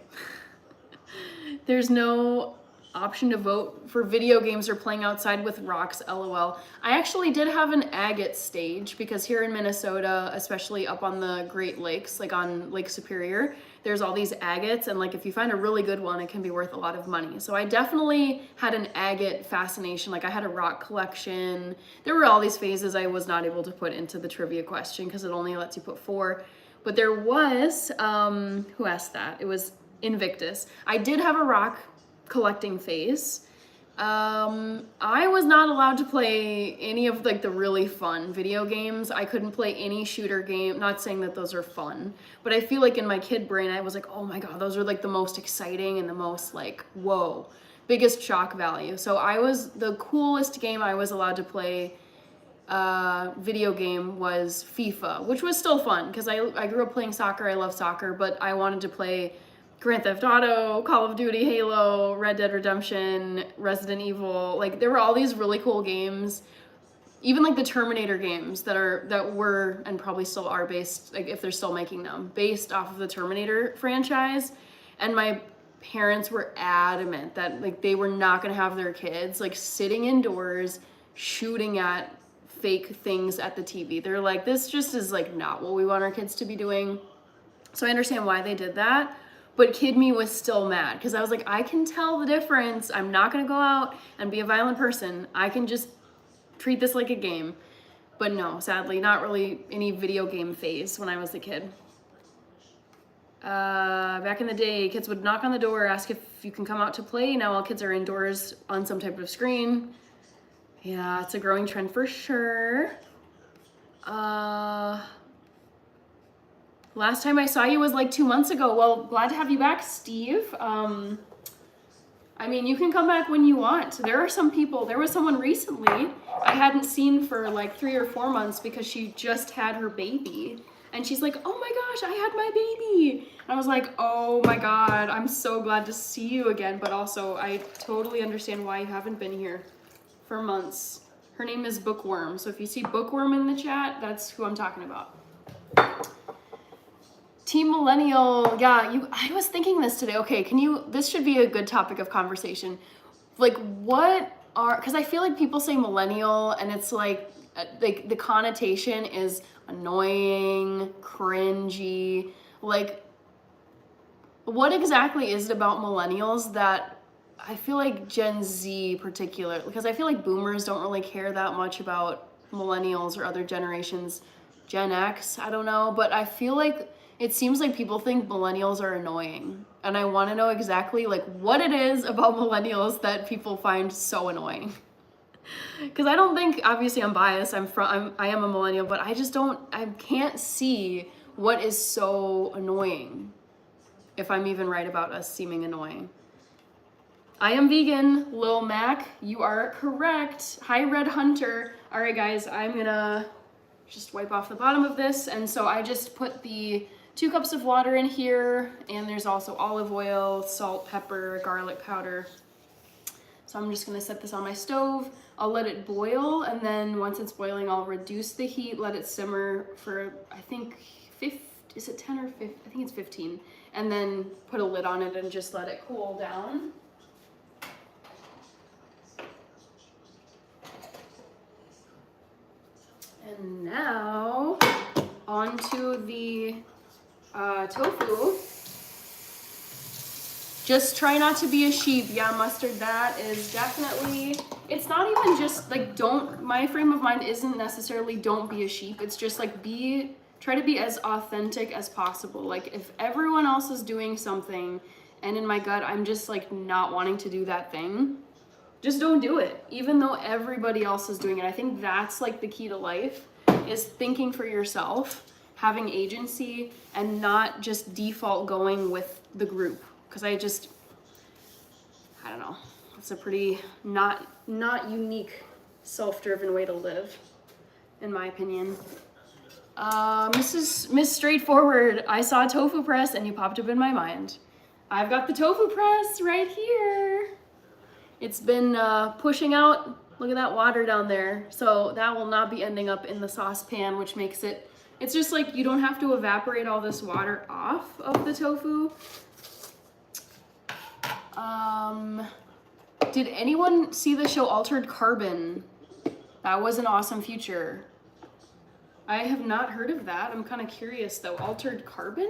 S1: There's no option to vote for video games or playing outside with rocks, LOL. I actually did have an agate stage because here in Minnesota, especially up on the Great Lakes, like on Lake Superior, there's all these agates, and like if you find a really good one, it can be worth a lot of money. So I definitely had an agate fascination. Like I had a rock collection. There were all these phases I was not able to put into the trivia question because it only lets you put 4. But there was, who asked that? It was Invictus. I did have a rock collecting phase. I was not allowed to play any of like the really fun video games. I couldn't play any shooter game. Not saying that those are fun, but I feel like in my kid brain, I was like, oh my God, those are like the most exciting and the most like, whoa, biggest shock value. So the coolest game I was allowed to play video game was FIFA, which was still fun because I grew up playing soccer. I love soccer, but I wanted to play Grand Theft Auto, Call of Duty, Halo, Red Dead Redemption, Resident Evil. Like there were all these really cool games. Even like the Terminator games that were and probably still are based, like if they're still making them, based off of the Terminator franchise. And my parents were adamant that like they were not gonna have their kids like sitting indoors shooting at fake things at the TV. They're like, this just is like not what we want our kids to be doing. So I understand why they did that. But kid me was still mad because I was like, I can tell the difference. I'm not going to go out and be a violent person. I can just treat this like a game. But no, sadly, not really any video game phase when I was a kid. Back in the day, kids would knock on the door, ask if you can come out to play. Now all kids are indoors on some type of screen. Yeah, it's a growing trend for sure. Last time I saw you was like 2 months ago. Well, glad to have you back, Steve. I mean, you can come back when you want. There are some people, there was someone recently I hadn't seen for like 3 or 4 months because she just had her baby. And she's like, oh my gosh, I had my baby. And I was like, oh my God, I'm so glad to see you again. But also, I totally understand why you haven't been here for months. Her name is Bookworm. So if you see Bookworm in the chat, that's who I'm talking about. Team Millennial, yeah, I was thinking this today. Okay, this should be a good topic of conversation. Like, because I feel like people say millennial and it's like the connotation is annoying, cringy. Like, what exactly is it about millennials that I feel like Gen Z particular, because I feel like boomers don't really care that much about millennials or other generations. Gen X, I don't know, but I feel like it seems like people think millennials are annoying. And I want to know exactly like what it is about millennials that people find so annoying. Because I don't think, obviously I'm biased, I am a millennial, but I can't see what is so annoying, if I'm even right about us seeming annoying. I am vegan, Lil Mac, you are correct. Hi, Red Hunter. All right, guys, I'm gonna just wipe off the bottom of this. And so I just put the 2 cups of water in here, and there's also olive oil, salt, pepper, garlic powder. So I'm just gonna set this on my stove. I'll let it boil, and then once it's boiling, I'll reduce the heat, let it simmer for, I think, is it 10 or 15? I think it's 15. And then put a lid on it and just let it cool down. And now, onto the tofu. Just try not to be a sheep. Yeah, Mustard, that is definitely, it's not even just like, my frame of mind isn't necessarily don't be a sheep. It's just like try to be as authentic as possible. Like if everyone else is doing something and in my gut, I'm just like not wanting to do that thing, just don't do it, even though everybody else is doing it. I think that's like the key to life, is thinking for yourself, having agency, and not just default going with the group. Because I don't know, it's a pretty not unique, self-driven way to live, in my opinion. Miss Straightforward, I saw a tofu press and you popped up in my mind. I've got the tofu press right here. It's been pushing out, look at that water down there. So that will not be ending up in the saucepan, which makes it's just like you don't have to evaporate all this water off of the tofu. Did anyone see the show Altered Carbon? That was an awesome future. I have not heard of that. I'm kind of curious though. Altered Carbon?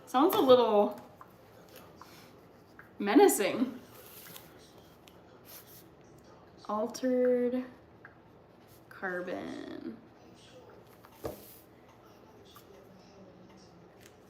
S1: Sounds a little menacing. Altered Carbon.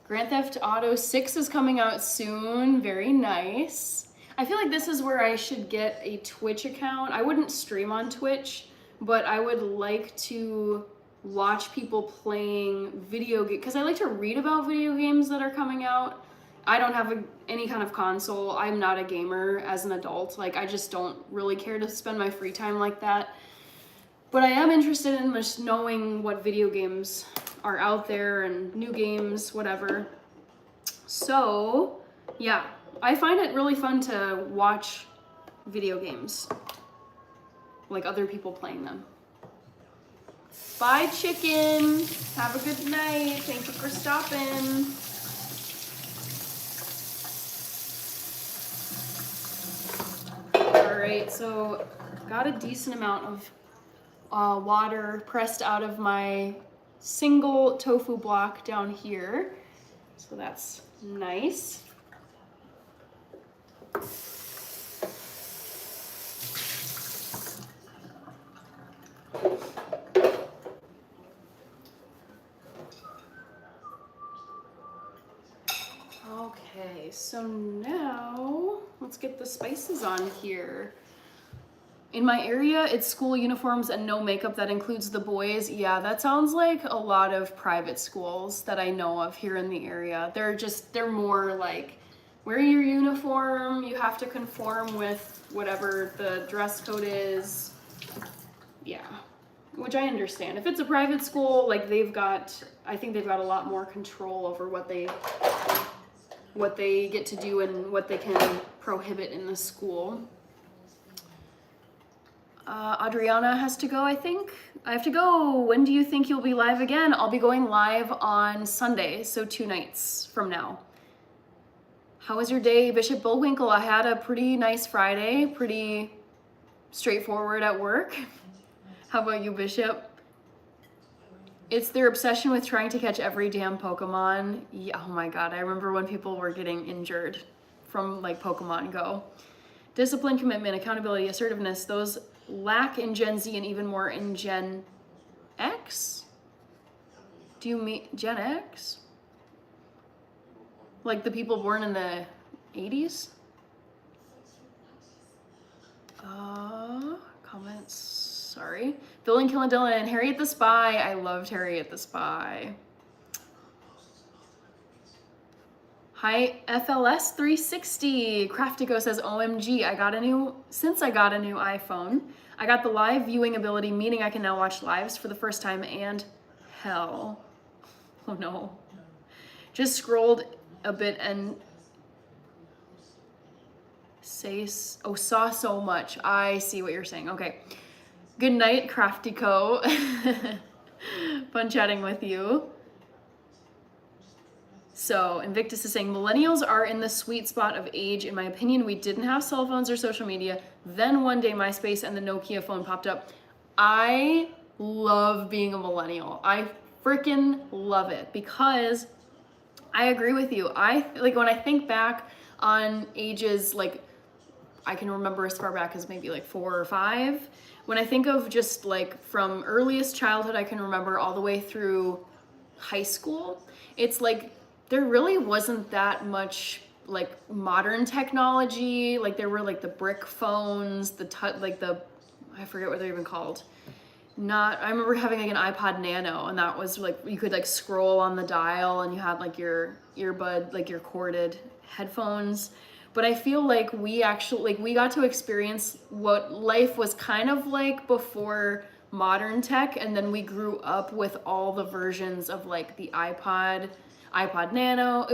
S1: Grand Theft Auto 6 is coming out soon. Very nice. I feel like this is where I should get a Twitch account. I wouldn't stream on Twitch, but I would like to watch people playing video games, because I like to read about video games that are coming out. I don't have any kind of console. I'm not a gamer as an adult. Like, I just don't really care to spend my free time like that. But I am interested in just knowing what video games are out there and new games, whatever. So, yeah, I find it really fun to watch video games, like other people playing them. Bye, chicken. Have a good night. Thank you for stopping. All right, so got a decent amount of water pressed out of my single tofu block down here. So that's nice. So now let's get the spices on here. In my area, it's school uniforms and no makeup. That includes the boys. Yeah, that sounds like a lot of private schools that I know of here in the area. They're more like, wear your uniform, you have to conform with whatever the dress code is. Yeah, which I understand. If it's a private school, like I think they've got a lot more control over what they get to do and what they can prohibit in the school. Adriana has to go, I think. I have to go. When do you think you'll be live again? I'll be going live on Sunday, so 2 nights from now. How was your day, Bishop Bullwinkle? I had a pretty nice Friday, pretty straightforward at work. How about you, Bishop? It's their obsession with trying to catch every damn Pokemon. Yeah, oh my God, I remember when people were getting injured from like Pokemon Go. Discipline, commitment, accountability, assertiveness, those lack in Gen Z and even more in Gen X? Do you mean Gen X? Like the people born in the 80s? Comments, sorry. Bill and Killen Harriet the Spy. I loved Harriet the Spy. Hi, FLS 360. Craftico says, OMG, since I got a new iPhone, I got the live viewing ability, meaning I can now watch lives for the first time, and hell. Oh no. Just scrolled a bit and saw so much. I see what you're saying. Okay. Good night, Craftico. Fun chatting with you. So Invictus is saying, millennials are in the sweet spot of age. In my opinion, we didn't have cell phones or social media. Then one day MySpace and the Nokia phone popped up. I love being a millennial. I freaking love it because I agree with you. When I think back on ages, like I can remember as far back as maybe like 4 or 5. When I think of just like from earliest childhood, I can remember all the way through high school, it's like there really wasn't that much like modern technology. Like there were like the brick phones, I forget what they're even called. I remember having like an iPod Nano, and that was like, you could like scroll on the dial and you had like your earbud, like your corded headphones. But I feel like we got to experience what life was kind of like before modern tech, and then we grew up with all the versions of like the iPod Nano.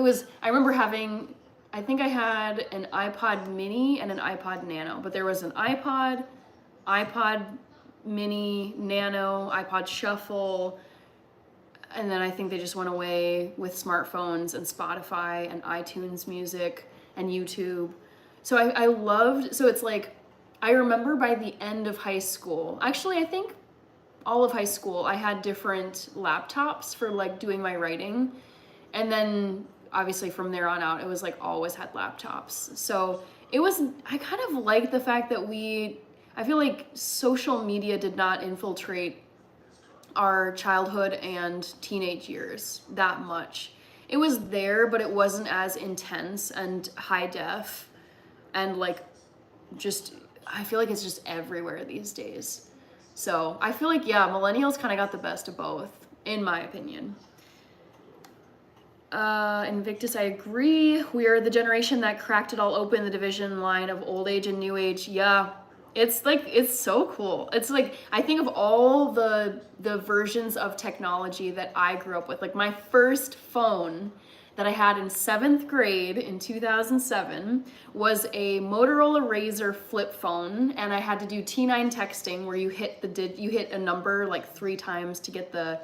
S1: I remember I think I had an iPod mini and an iPod Nano, but there was an iPod mini, Nano, iPod Shuffle, and then I think they just went away with smartphones and Spotify and iTunes Music and YouTube. So it's like, I remember by the end of high school, actually I think all of high school, I had different laptops for like doing my writing. And then obviously from there on out, it was like always had laptops. So I kind of like the fact that I feel like social media did not infiltrate our childhood and teenage years that much. It was there, but it wasn't as intense and high def and like I feel like it's just everywhere these days. So I feel like, yeah, millennials kind of got the best of both, in my opinion. Invictus, I agree. We are the generation that cracked it all open, the division line of old age and new age. Yeah, it's so cool. It's like, I think of all the versions of technology that I grew up with. Like my first phone that I had in 7th grade in 2007 was a Motorola Razr flip phone, and I had to do T9 texting where you hit a number like 3 times to get the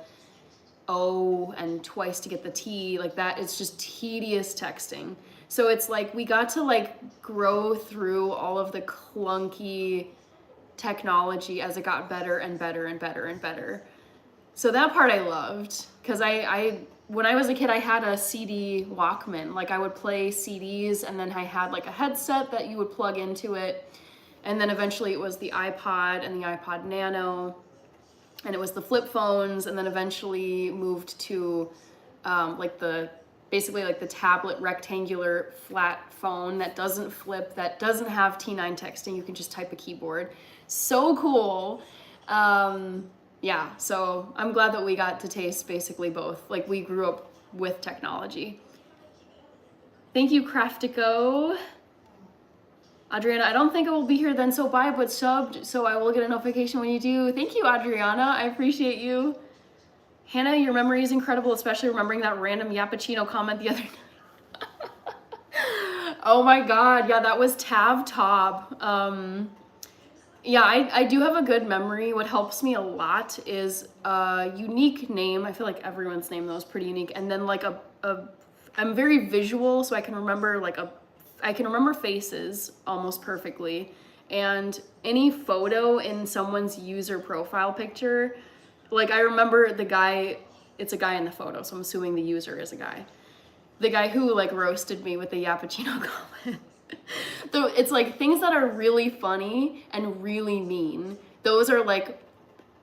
S1: O and twice to get the T, like that. It's just tedious texting. So it's like we got to like grow through all of the clunky technology as it got better and better and better and better. So that part I loved, because when I was a kid, I had a CD Walkman. Like I would play CDs, and then I had like a headset that you would plug into it. And then eventually it was the iPod and the iPod Nano, and it was the flip phones, and then eventually moved to like the basically like the tablet rectangular flat phone that doesn't flip, that doesn't have T9 texting. You can just type a keyboard. So cool. Yeah, so I'm glad that we got to taste basically both. Like, we grew up with technology. Thank you, Craftico. Adriana, I don't think I will be here then, so bye, but subbed, so I will get a notification when you do. Thank you, Adriana. I appreciate you. Hannah, your memory is incredible, especially remembering that random Yappuccino comment the other night. Oh my god, yeah, that was Tav Tob. Yeah, I do have a good memory. What helps me a lot is a unique name. I feel like everyone's name though is pretty unique. And then like I'm very visual, so I can remember I can remember faces almost perfectly. And any photo in someone's user profile picture, like I remember the guy, it's a guy in the photo, so I'm assuming the user is a guy. The guy who like roasted me with the Yappuccino comment. Though it's like things that are really funny and really mean. Those are like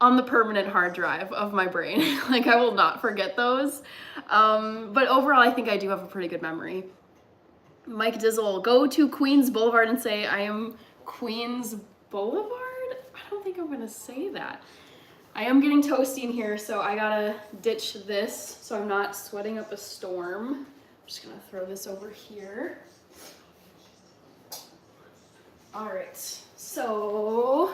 S1: on the permanent hard drive of my brain. Like I will not forget those. But overall, I think I do have a pretty good memory. Mike Dizzle, go to Queens Boulevard and say, I am Queens Boulevard? I don't think I'm gonna say that. I am getting toasty in here, so I gotta ditch this so I'm not sweating up a storm. I'm just gonna throw this over here. All right, so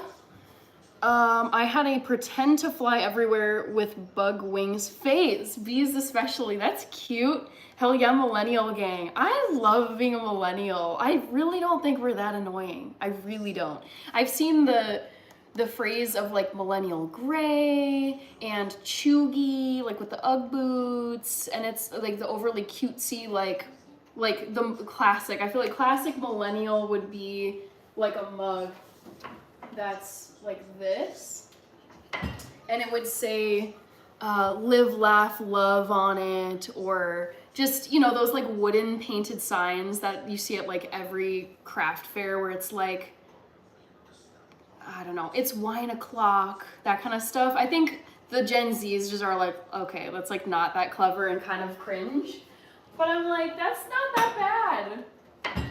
S1: I had a pretend to fly everywhere with bug wings phase. Bees especially, that's cute. Hell yeah, millennial gang. I love being a millennial. I really don't think we're that annoying. I really don't. I've seen the phrase of like millennial gray and chuggy, like with the Ugg boots, and it's like the overly cutesy, like the classic. I feel like classic millennial would be like a mug that's like this, and it would say live, laugh, love on it, or just, you know, those like wooden painted signs that you see at like every craft fair where it's like, I don't know, it's wine o'clock, that kind of stuff. I think the Gen Zs just are like, okay, that's like not that clever and kind of cringe. But I'm like, that's not that bad.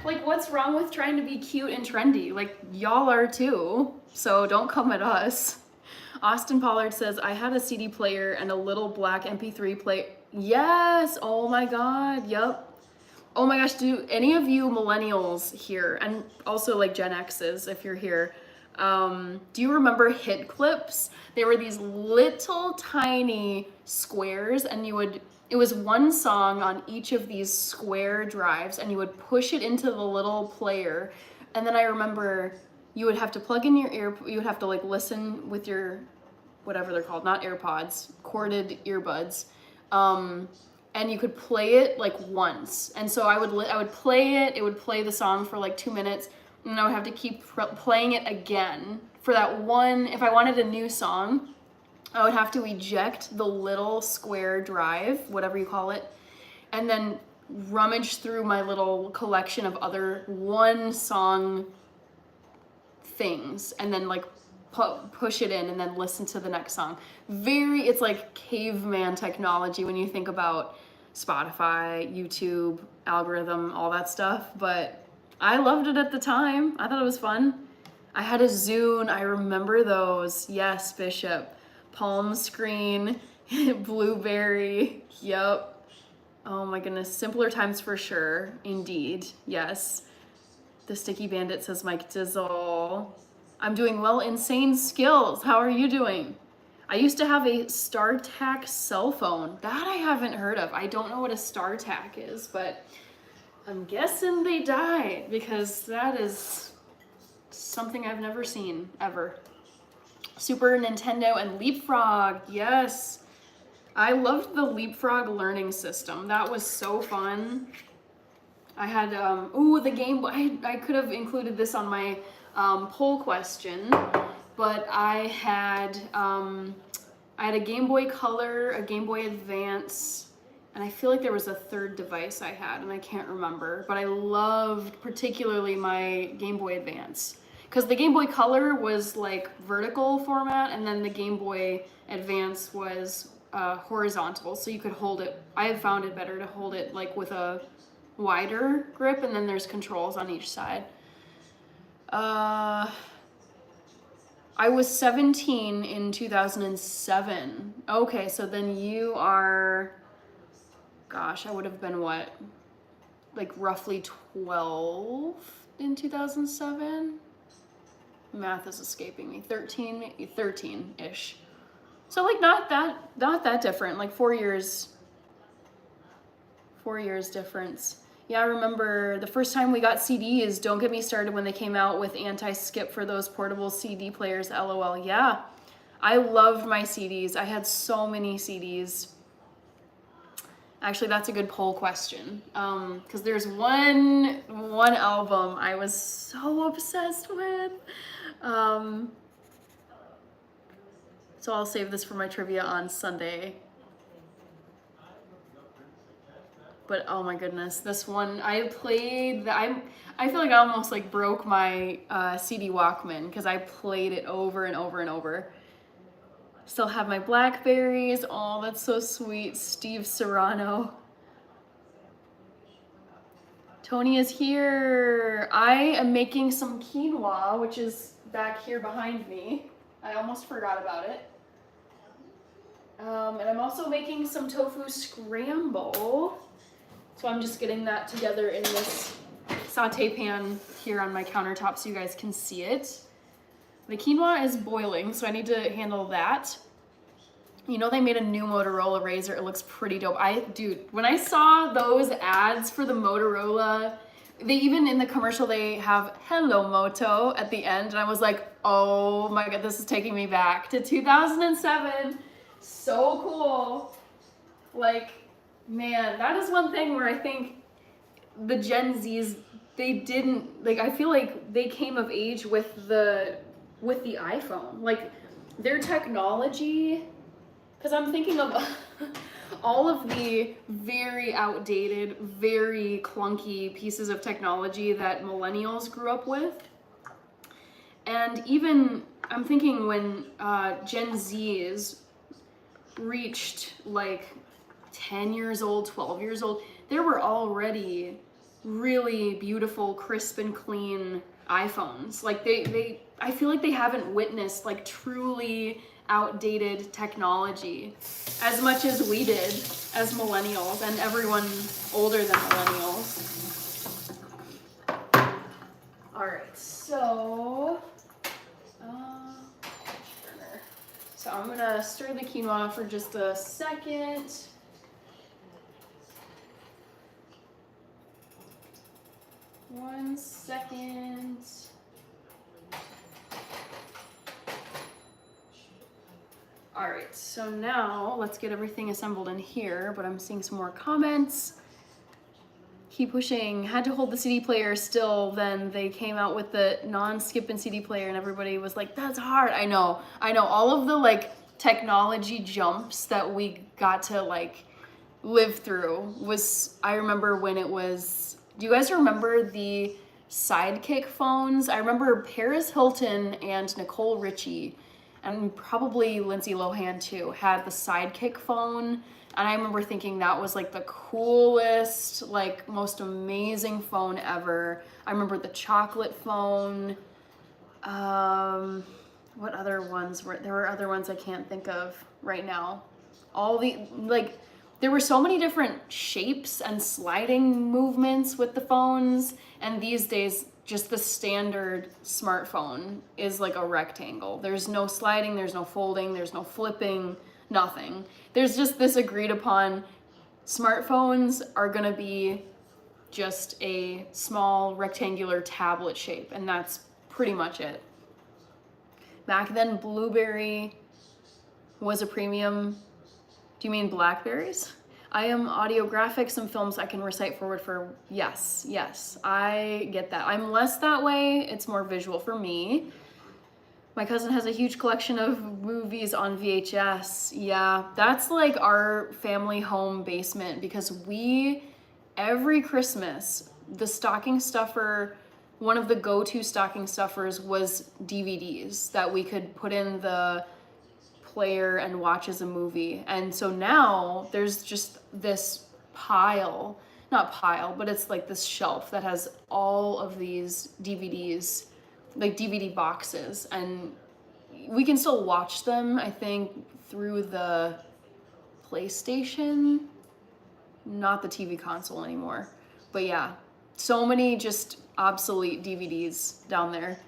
S1: Like, what's wrong with trying to be cute and trendy? Like, y'all are too, so don't come at us. Austin Pollard says, I had a CD player and a little black MP3 player. Yes, oh my god, yep. Oh my gosh, do any of you millennials here, and also like Gen X's if you're here, do you remember hit clips? They were these little tiny squares, and it was one song on each of these square drives, and you would push it into the little player. And then I remember you would have to plug in you would have to like listen with your, whatever they're called, not AirPods, corded earbuds. And you could play it like once. And so I would play it would play the song for like 2 minutes, and I would have to keep playing it again for that one. If I wanted a new song, I would have to eject the little square drive, whatever you call it, and then rummage through my little collection of other one song things, and then like push it in and then listen to the next song. It's like caveman technology when you think about Spotify, YouTube, algorithm, all that stuff, but I loved it at the time. I thought it was fun. I had a Zune, I remember those. Yes, Bishop. Palm Screen, Blueberry, yep. Oh my goodness, simpler times for sure, indeed, yes. The Sticky Bandit says, Mike Dizzle. I'm doing well, insane skills. How are you doing? I used to have a StarTAC cell phone. That I haven't heard of. I don't know what a StarTAC is, but I'm guessing they died because that is something I've never seen, ever. Super Nintendo and Leapfrog, yes. I loved the Leapfrog learning system. That was so fun. I had, the Game Boy. I could have included this on my poll question, but I had a Game Boy Color, a Game Boy Advance, and I feel like there was a third device I had, and I can't remember, but I loved particularly my Game Boy Advance. Because the Game Boy Color was like vertical format, and then the Game Boy Advance was horizontal, so you could hold it. I have found it better to hold it like with a wider grip, and then there's controls on each side. I was 17 in 2007. Okay, so then you are, gosh, I would have been what? Like roughly 12 in 2007? Math is escaping me. 13-ish. So like not that different, like 4 years difference. Yeah, I remember the first time we got CDs, don't get me started when they came out with anti-skip for those portable CD players, LOL. Yeah, I loved my CDs. I had so many CDs. Actually, that's a good poll question. Because there's one album I was so obsessed with. So I'll save this for my trivia on Sunday. But oh my goodness, this one I played. I feel like I almost like broke my CD Walkman because I played it over and over and over. Still have my Blackberries. Oh, that's so sweet. Steve Serrano. Tony is here. I am making some quinoa, which is back here behind me. I almost forgot about it. And I'm also making some tofu scramble. So I'm just getting that together in this saute pan here on my countertop so you guys can see it. The quinoa is boiling, so I need to handle that. You know, they made a new Motorola Razr. It looks pretty dope. Dude, when I saw those ads for the Motorola, they even in the commercial, they have Hello Moto at the end. And I was like, oh my God, this is taking me back to 2007. So cool. Like, man, that is one thing where I think the Gen Zs, they didn't, like, I feel like they came of age with the iPhone. Like, their technology, because I'm thinking of all of the very outdated, very clunky pieces of technology that millennials grew up with. And even, I'm thinking when Gen Zs reached like 10 years old, 12 years old, there were already really beautiful, crisp and clean iPhones. Like I feel like they haven't witnessed like truly outdated technology as much as we did as millennials and everyone older than millennials. All right, so I'm gonna stir the quinoa for just a second. One second. All right, so now let's get everything assembled in here, but I'm seeing some more comments. Keep pushing, had to hold the CD player still, then they came out with the non-skip and CD player and everybody was like, that's hard. I know, all of the like technology jumps that we got to like live through was, I remember when it was, do you guys remember the Sidekick phones? I remember Paris Hilton and Nicole Richie, and probably Lindsay Lohan too, had the Sidekick phone. And I remember thinking that was like the coolest, like most amazing phone ever. I remember the chocolate phone. What other ones were, there were other ones I can't think of right now. All the, like, there were so many different shapes and sliding movements with the phones. And these days, just the standard smartphone is like a rectangle. There's no sliding, there's no folding, there's no flipping, nothing. There's just this agreed upon smartphones are gonna be just a small rectangular tablet shape, and that's pretty much it. Back then, Blueberry was a premium. Do you mean Blackberries? I am audiographic, some films I can recite forward for, yes, I get that. I'm less that way, it's more visual for me. My cousin has a huge collection of movies on VHS. Yeah, that's like our family home basement because every Christmas, the stocking stuffer, one of the go-to stocking stuffers was DVDs that we could put in the player and watches a movie. And so now there's just this pile, not pile, but it's like this shelf that has all of these DVDs, like DVD boxes, and we can still watch them, I think, through the PlayStation, not the TV console anymore. But yeah, so many just obsolete DVDs down there.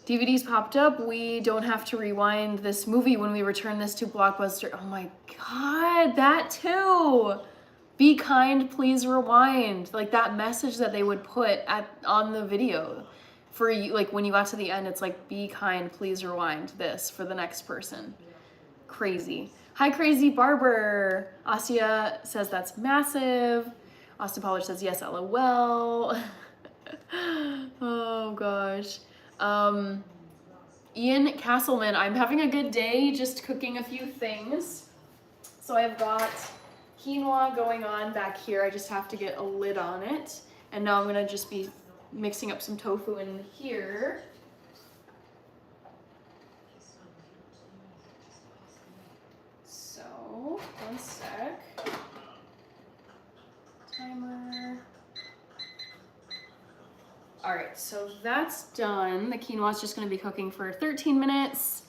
S1: DVDs popped up. We don't have to rewind this movie when we return this to Blockbuster. Oh my God, that too. Be kind, please rewind. Like that message that they would put on the video for you, like when you got to the end, it's like, be kind, please rewind this for the next person. Crazy. Hi, Crazy Barber. Asya says that's massive. Austin Pollard says yes, LOL. Oh gosh. Ian Castleman, I'm having a good day, just cooking a few things. So I've got quinoa going on back here. I just have to get a lid on it. And now I'm gonna just be mixing up some tofu in here. So, one sec. Timer. All right, so that's done. The quinoa is just gonna be cooking for 13 minutes.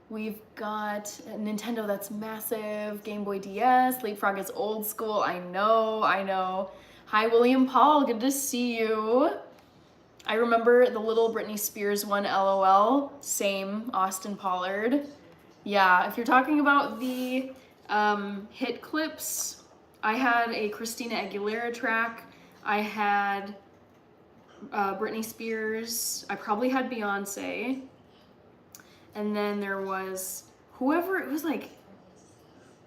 S1: We've got a Nintendo that's massive, Game Boy DS, Leapfrog is old school, I know. Hi, William Paul, good to see you. I remember the little Britney Spears one, LOL, same, Austin Pollard. Yeah, if you're talking about the hit clips, I had a Christina Aguilera track, I had Britney Spears, I probably had Beyonce, and then there was whoever, it was like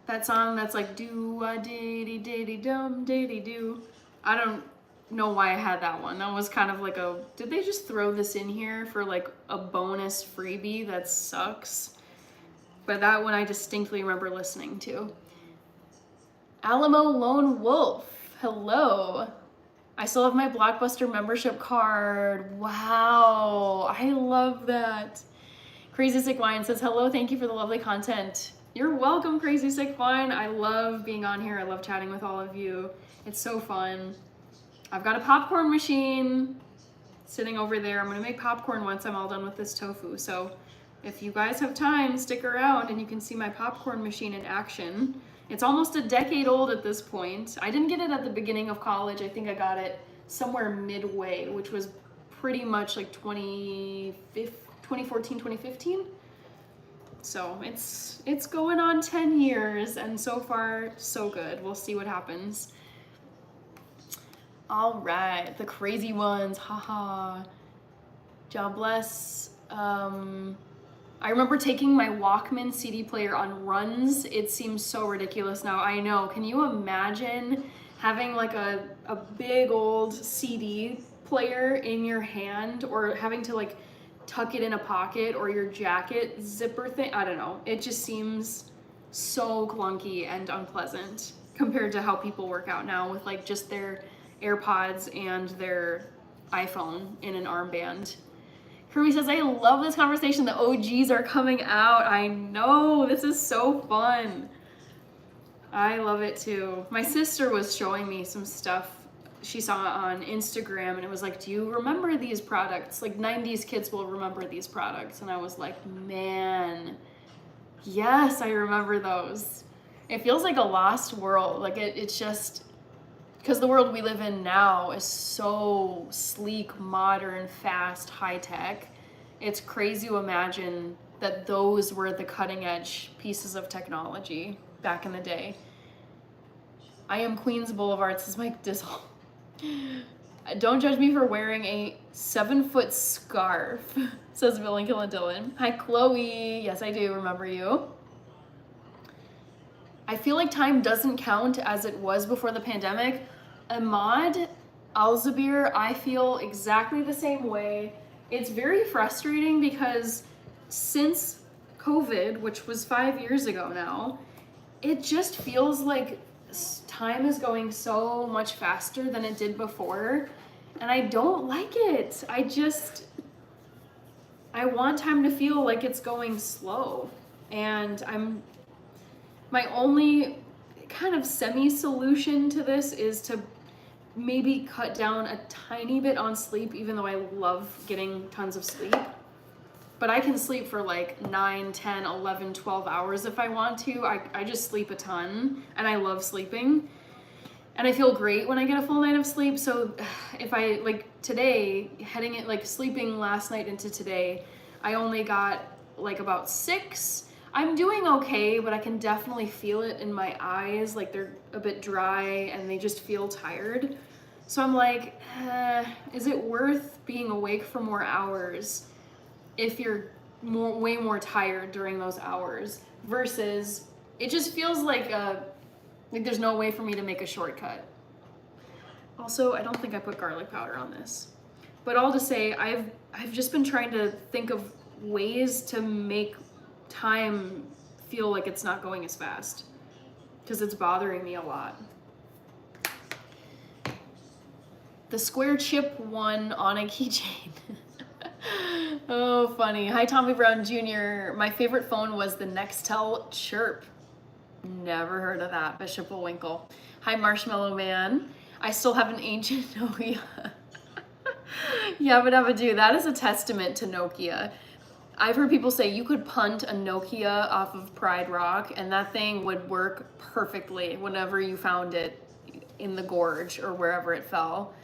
S1: that song that's like do-a-diddy-diddy-dum-diddy-do. I don't know why I had that one. That was kind of like a, did they just throw this in here for like a bonus freebie? That sucks. But that one I distinctly remember listening to. Alamo Lone Wolf, hello. I still have my Blockbuster membership card. Wow, I love that. Crazy Sick Wine says, hello, thank you for the lovely content. You're welcome, Crazy Sick Wine. I love being on here. I love chatting with all of you. It's so fun. I've got a popcorn machine sitting over there. I'm gonna make popcorn once I'm all done with this tofu. So if you guys have time, stick around and you can see my popcorn machine in action. It's almost a decade old at this point. I didn't get it at the beginning of college. I think I got it somewhere midway, which was pretty much like 2014, 2015. So it's going on 10 years and so far so good. We'll see what happens. All right, the crazy ones, haha. God bless. I remember taking my Walkman CD player on runs. It seems so ridiculous now, I know. Can you imagine having like a big old CD player in your hand, or having to like tuck it in a pocket or your jacket zipper thing? I don't know. It just seems so clunky and unpleasant compared to how people work out now with like just their AirPods and their iPhone in an armband. Kirby says, I love this conversation. The OGs are coming out. I know, this is so fun. I love it too. My sister was showing me some stuff she saw on Instagram and it was like, do you remember these products? Like 90s kids will remember these products. And I was like, man, yes, I remember those. It feels like a lost world. Like it's just, because the world we live in now is so sleek, modern, fast, high tech. It's crazy to imagine that those were the cutting edge pieces of technology back in the day. I am Queens Boulevard, says Mike Dizzle. Don't judge me for wearing a 7-foot scarf, says Bill and Dylan. Hi, Chloe. Yes, I do remember you. I feel like time doesn't count as it was before the pandemic. Ahmad Al-Zabir, I feel exactly the same way. It's very frustrating because since COVID, which was 5 years ago now, it just feels like time is going so much faster than it did before, and I don't like it. I I want time to feel like it's going slow. And my only kind of semi-solution to this is to maybe cut down a tiny bit on sleep, even though I love getting tons of sleep. But I can sleep for like 9, 10, 11, 12 hours if I want to. I just sleep a ton, and I love sleeping. And I feel great when I get a full night of sleep. So if I, like today, sleeping last night into today, I only got like about 6. I'm doing okay, but I can definitely feel it in my eyes. Like they're a bit dry and they just feel tired. So I'm like, is it worth being awake for more hours if you're way more tired during those hours, versus it just feels like there's no way for me to make a shortcut. Also, I don't think I put garlic powder on this, but all to say, I've just been trying to think of ways to make time feel like it's not going as fast, because it's bothering me a lot. The square chip one on a keychain. Oh, funny. Hi, Tommy Brown Jr. My favorite phone was the Nextel Chirp. Never heard of that, Bishop Winkle. Hi, Marshmallow Man. I still have an ancient Nokia. Yabba dabba do. That is a testament to Nokia. I've heard people say you could punt a Nokia off of Pride Rock and that thing would work perfectly whenever you found it in the gorge or wherever it fell.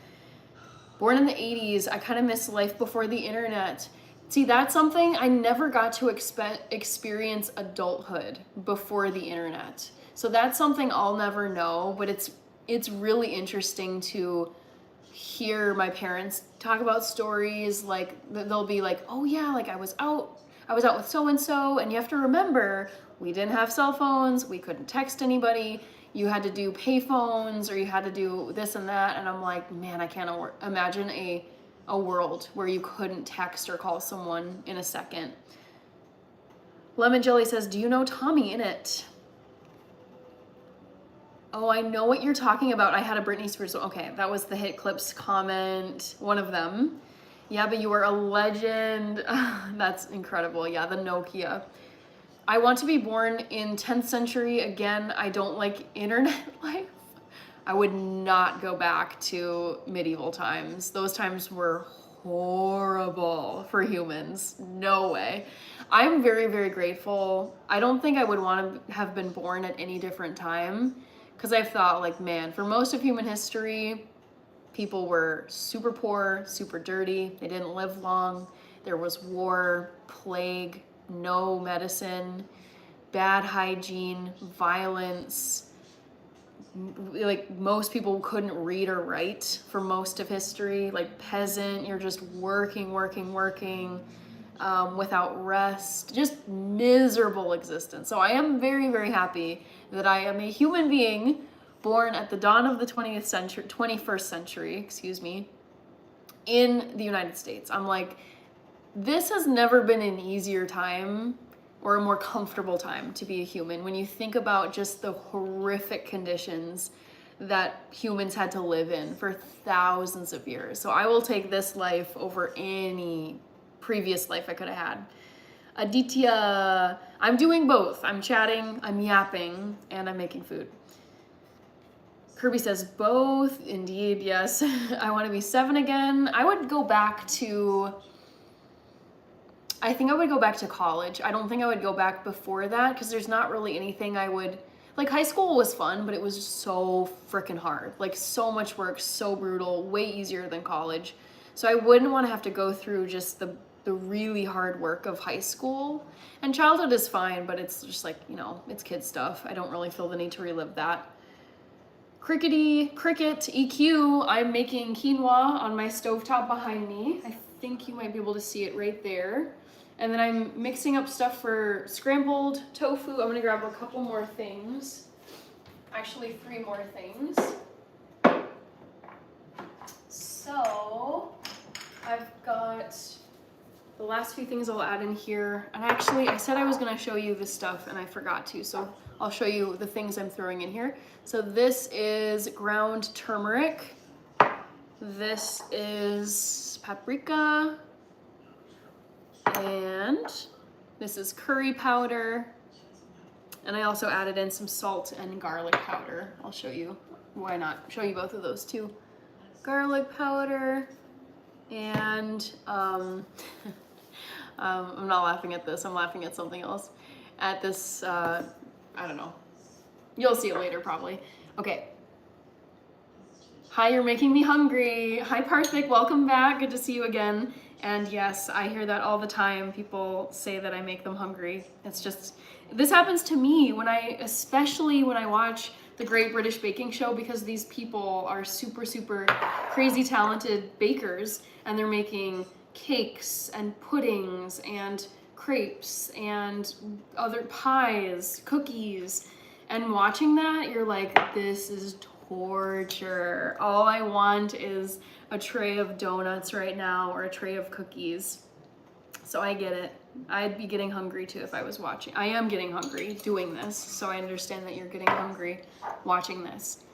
S1: Born in the 80s, I kind of miss life before the internet. See, that's something I never got to experience adulthood before the internet. So that's something I'll never know, but it's really interesting to hear my parents talk about stories. Like they'll be like, oh yeah, like I was out with so-and-so, and you have to remember, we didn't have cell phones, we couldn't text anybody, you had to do pay phones, or you had to do this and that, and I'm like, man, I can't imagine a world where you couldn't text or call someone in a second. Lemon Jelly says, do you know Tommy Innit? Oh, I know what you're talking about. I had a Britney Spears. Okay, that was the Hit Clips comment, one of them. Yeah, but you are a legend. That's incredible. Yeah, the Nokia. I want to be born in 10th century. Again, I don't like internet life. I would not go back to medieval times. Those times were horrible for humans. No way. I'm very, very grateful. I don't think I would want to have been born at any different time, because I've thought, like, man, for most of human history, people were super poor, super dirty. They didn't live long. There was war, plague, no medicine, bad hygiene, violence. Like, most people couldn't read or write for most of history. Like, peasant, you're just working without rest. Just miserable existence. So I am very, very happy that I am a human being born at the dawn of the 21st century, in the United States. I'm like, this has never been an easier time or a more comfortable time to be a human when you think about just the horrific conditions that humans had to live in for thousands of years. So I will take this life over any previous life I could have had. Aditya, I'm doing both. I'm chatting, I'm yapping, and I'm making food. Kirby says both. Indeed, yes. I want to be 7 again. I think I would go back to college. I don't think I would go back before that, because there's not really anything like, high school was fun, but it was so freaking hard. Like, so much work, so brutal, way easier than college. So I wouldn't want to have to go through just the really hard work of high school. And childhood is fine, but it's just like, it's kid stuff. I don't really feel the need to relive that. Cricket EQ, I'm making quinoa on my stovetop behind me. I think you might be able to see it right there. And then I'm mixing up stuff for scrambled tofu. I'm gonna grab a couple more things. Actually, 3 more things. So, I've got the last few things I'll add in here. And actually, I said I was gonna show you this stuff and I forgot to, so I'll show you the things I'm throwing in here. So this is ground turmeric. This is paprika. And this is curry powder. And I also added in some salt and garlic powder. I'll show you, why not? Show you both of those too. Garlic powder and I'm not laughing at this, I'm laughing at something else. At this, I don't know. You'll see it later probably. Okay. Hi, you're making me hungry. Hi Parthik, welcome back. Good to see you again. And yes, I hear that all the time. People say that I make them hungry. It's just, this happens to me especially when I watch the Great British Baking Show, because these people are super, super crazy talented bakers, and they're making cakes and puddings and crepes and other pies, cookies. And watching that, you're like, this is torture. All I want is a tray of donuts right now or a tray of cookies. So I get it. I'd be getting hungry too if I was watching. I am getting hungry doing this, so I understand that you're getting hungry watching this.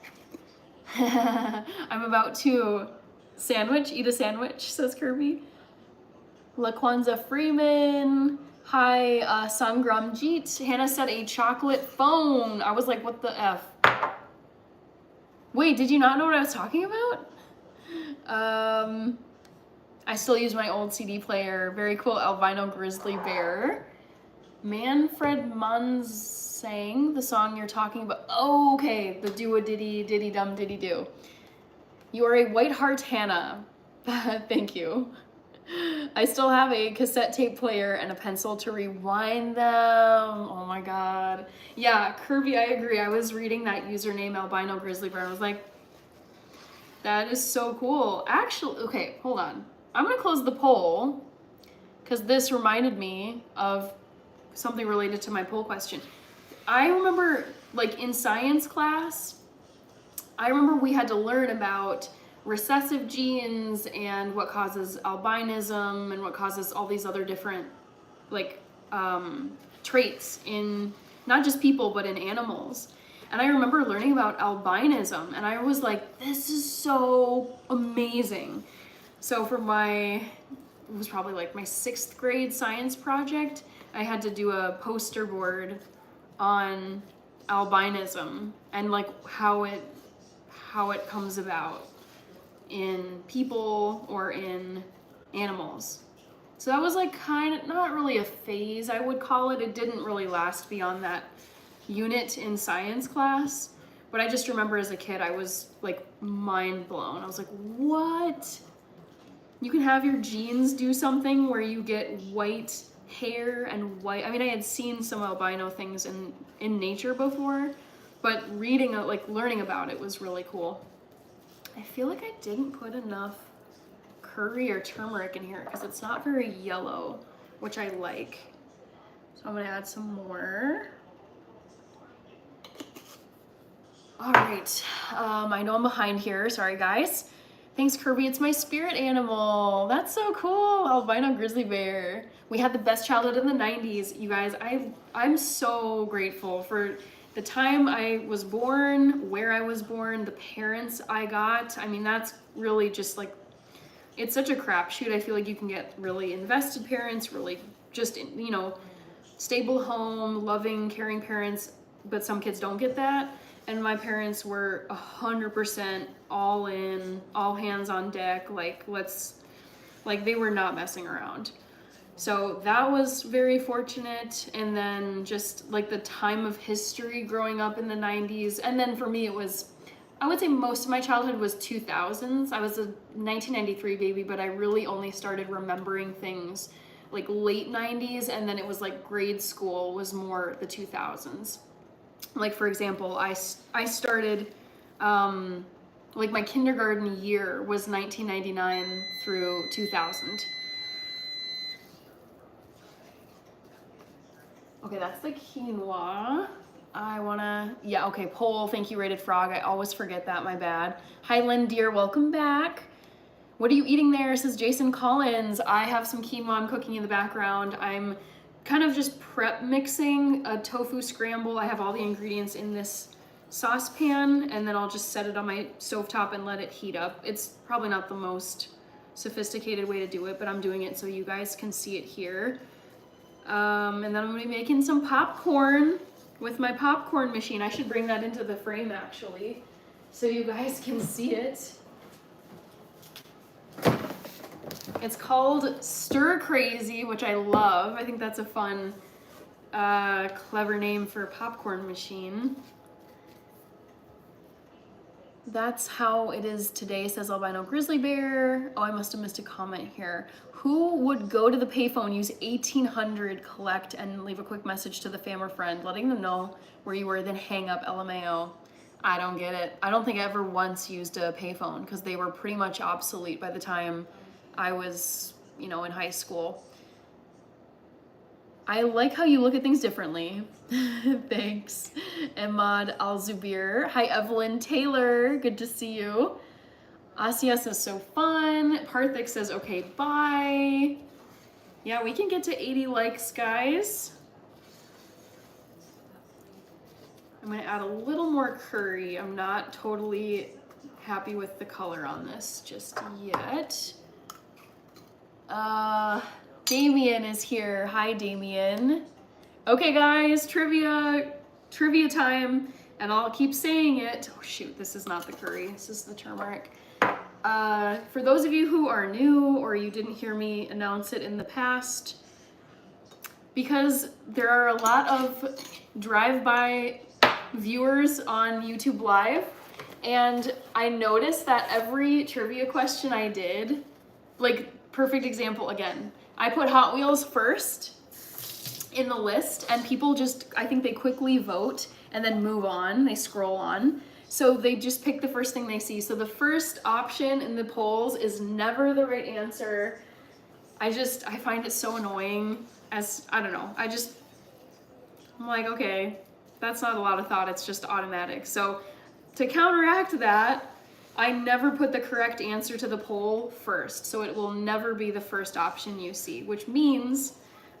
S1: I'm about to eat a sandwich, says Kirby. LaQuanza Freeman. Hi, Sangramjeet. Hannah said a chocolate phone. I was like, what the F? Wait, did you not know what I was talking about? I still use my old CD player. Very cool albino grizzly bear. Manfred Munz sang the song you're talking about. Oh, okay. The do-a-diddy, diddy-dum, diddy-do. You are a white heart, Hannah. Thank you. I still have a cassette tape player and a pencil to rewind them. Oh my god. Yeah, Kirby, I agree. I was reading that username, albino grizzly bear, and I was like, that is so cool. Actually, okay, hold on. I'm gonna close the poll because this reminded me of something related to my poll question. I remember, like in science class, I remember we had to learn about recessive genes and what causes albinism and what causes all these other different like traits in not just people but in animals. And I remember learning about albinism, and I was like, this is so amazing. So for it was probably like my 6th grade science project, I had to do a poster board on albinism and like how it comes about in people or in animals. So that was like kind of, not really a phase, I would call it. It didn't really last beyond that unit in science class, but I just remember as a kid I was like mind blown. I was like, what? You can have your genes do something where you get white hair and white, I mean, I had seen some albino things in nature before, but learning about it was really cool. I feel like I didn't put enough curry or turmeric in here because it's not very yellow, which I like. So I'm gonna add some more. All right, I know I'm behind here, sorry guys. Thanks Kirby, it's my spirit animal. That's so cool, albino grizzly bear. We had the best childhood in the 90s, you guys. I'm so grateful for the time I was born, where I was born, the parents I got. I mean, that's really just like, it's such a crapshoot. I feel like you can get really invested parents, really just, you know, stable home, loving, caring parents, but some kids don't get that. And my parents were 100% all in, all hands on deck. Like they were not messing around. So that was very fortunate. And then just like the time of history growing up in the 90s. And then for me, it was, I would say most of my childhood was 2000s. I was a 1993 baby, but I really only started remembering things like late 90s. And then it was like grade school was more the 2000s. Like for example, I started, like my kindergarten year was 1999 through 2000. Okay, that's the quinoa. Yeah, okay, poll, thank you, Rated Frog. I always forget that, my bad. Hi, Lynn Deer, welcome back. What are you eating there, says Jason Collins. I have some quinoa I'm cooking in the background. I'm kind of just prep mixing a tofu scramble. I have all the ingredients in this saucepan, and then I'll just set it on my stovetop and let it heat up. It's probably not the most sophisticated way to do it, but I'm doing it so you guys can see it here. And then I'm gonna be making some popcorn with my popcorn machine. I should bring that into the frame actually, so you guys can see it. It's called Stir Crazy, which I love. I think that's a fun, clever name for a popcorn machine. That's how it is today, says Albino Grizzly Bear. Oh, I must have missed a comment here. Who would go to the payphone, use 1800, collect, and leave a quick message to the fam or friend, letting them know where you were, then hang up, LMAO? I don't get it. I don't think I ever once used a payphone because they were pretty much obsolete by the time I was, in high school. I like how you look at things differently. Thanks. Ahmad Al-Zubir. Hi, Evelyn Taylor. Good to see you. Asia says, so fun. Parthik says, okay, bye. Yeah, we can get to 80 likes, guys. I'm gonna add a little more curry. I'm not totally happy with the color on this just yet. Damien is here. Hi, Damien. Okay, guys, trivia time, and I'll keep saying it. Oh shoot, this is not the curry. This is the turmeric. For those of you who are new or you didn't hear me announce it in the past, because there are a lot of drive-by viewers on YouTube Live, and I noticed that every trivia question I did, like, perfect example again, I put Hot Wheels first in the list, and people just, I think they quickly vote and then move on, they scroll on. So they just pick the first thing they see. So the first option in the polls is never the right answer. I find it so annoying. I don't know, I'm like, okay, that's not a lot of thought, it's just automatic. So to counteract that, I never put the correct answer to the poll first. So it will never be the first option you see, which means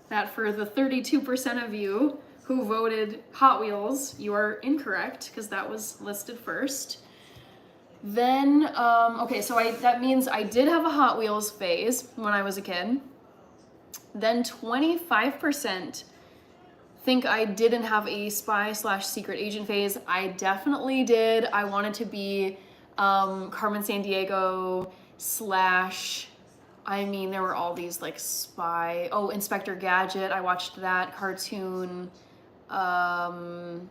S1: that for the 32% of you who voted Hot Wheels, you are incorrect because that was listed first. Then, okay, so that means I did have a Hot Wheels phase when I was a kid. Then 25% think I didn't have a spy/secret agent phase. I definitely did. I wanted to be Carmen Sandiego / there were all these like spy. Oh, Inspector Gadget. I watched that cartoon. I'm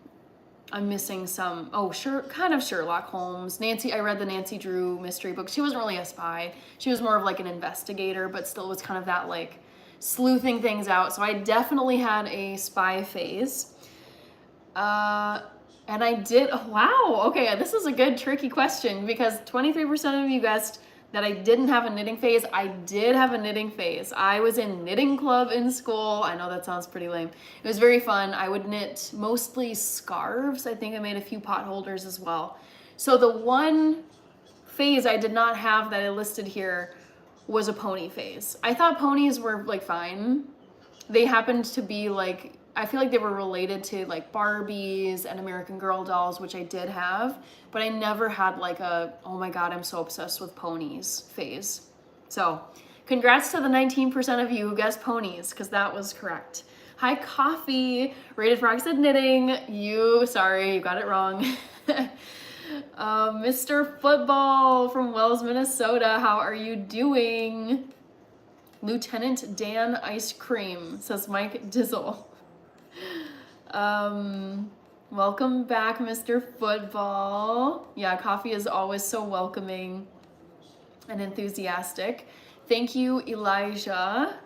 S1: missing some. Oh, sure, kind of Sherlock Holmes. I read the Nancy Drew mystery book. She wasn't really a spy. She was more of like an investigator, but still was kind of that like sleuthing things out. So I definitely had a spy phase. And I did, wow, okay, this is a good tricky question because 23% of you guessed that I didn't have a knitting phase. I did have a knitting phase. I was in knitting club in school. I know that sounds pretty lame. It was very fun. I would knit mostly scarves. I think I made a few pot holders as well. So the one phase I did not have that I listed here was a pony phase. I thought ponies were like fine. They happened to be like, I feel like they were related to like Barbies and American Girl dolls, which I did have, but I never had like a, oh my God, I'm so obsessed with ponies phase. So congrats to the 19% of you who guessed ponies, because that was correct. Hi, Coffee, Rated Frog said knitting. Sorry, you got it wrong. Mr. Football from Wells, Minnesota, how are you doing? Lieutenant Dan Ice Cream, says Mike Dizzle. Welcome back, Mr. Football. Yeah, Coffee is always so welcoming and enthusiastic. Thank you, Elijah.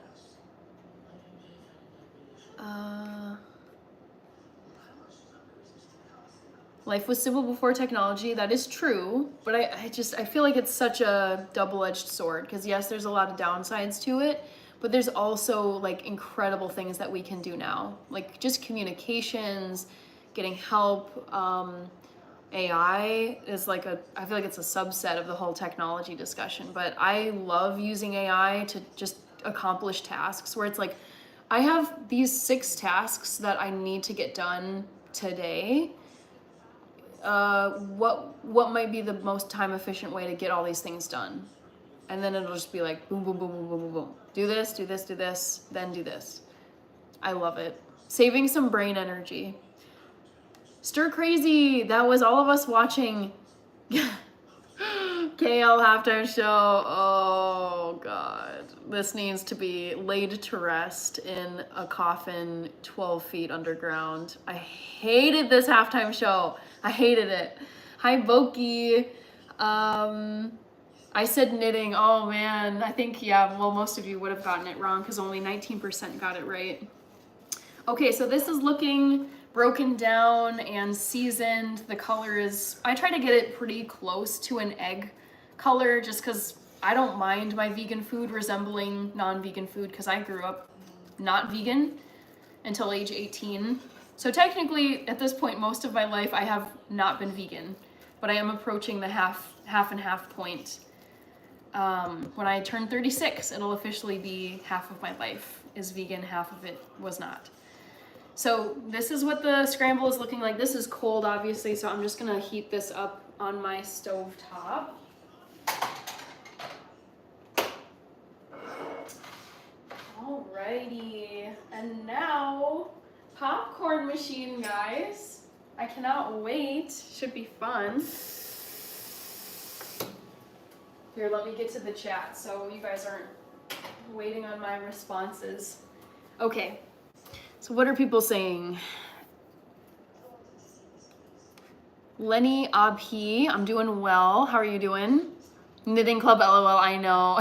S1: Life was simple before technology. That is true, but I feel like it's such a double-edged sword because yes, there's a lot of downsides to it, but there's also like incredible things that we can do now, like just communications, getting help. AI is like I feel like it's a subset of the whole technology discussion, but I love using AI to just accomplish tasks where it's like, I have these 6 tasks that I need to get done today. What might be the most time efficient way to get all these things done? And then it'll just be like boom, boom, boom, boom, boom, boom, boom. Do this, do this, do this, then do this. I love it. Saving some brain energy. Stir Crazy, that was all of us watching KL halftime show. Oh God, this needs to be laid to rest in a coffin 12 feet underground. I hated this halftime show. I hated it. Hi Boki. I said knitting. Oh man, I think, yeah, well, most of you would have gotten it wrong because only 19% got it right. Okay, so this is looking broken down and seasoned. The color is, I try to get it pretty close to an egg color just because I don't mind my vegan food resembling non-vegan food because I grew up not vegan until age 18. So technically at this point, most of my life I have not been vegan, but I am approaching the half and half point. When I turn 36, it'll officially be half of my life is vegan, half of it was not. So this is what the scramble is looking like. This is cold, obviously, so I'm just gonna heat this up on my stove top. Alrighty, and now popcorn machine, guys. I cannot wait. Should be fun. Here, let me get to the chat so you guys aren't waiting on my responses. Okay. So what are people saying? Lenny Abhi, I'm doing well. How are you doing? Knitting Club LOL, I know.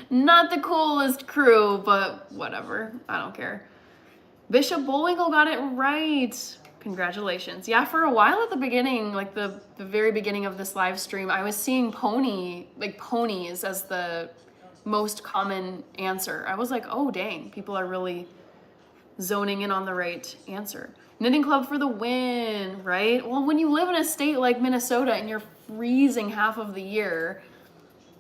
S1: Not the coolest crew, but whatever. I don't care. Bishop Bullwinkle got it right. Congratulations. Yeah, for a while at the beginning, like the very beginning of this live stream, I was seeing ponies as the most common answer. I was like, oh dang, people are really zoning in on the right answer. Knitting Club for the win, right? Well, when you live in a state like Minnesota and you're freezing half of the year,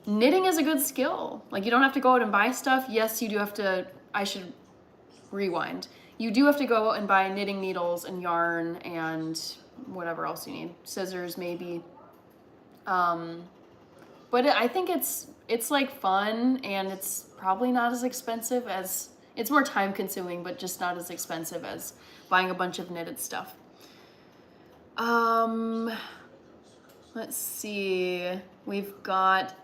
S1: knitting is a good skill. Like you don't have to go out and buy stuff. Yes, you do have to, I should rewind. You do have to go out and buy knitting needles and yarn and whatever else you need. Scissors maybe. But I think it's like fun and it's probably not as expensive as, it's more time consuming, but just not as expensive as buying a bunch of knitted stuff. Let's see. We've got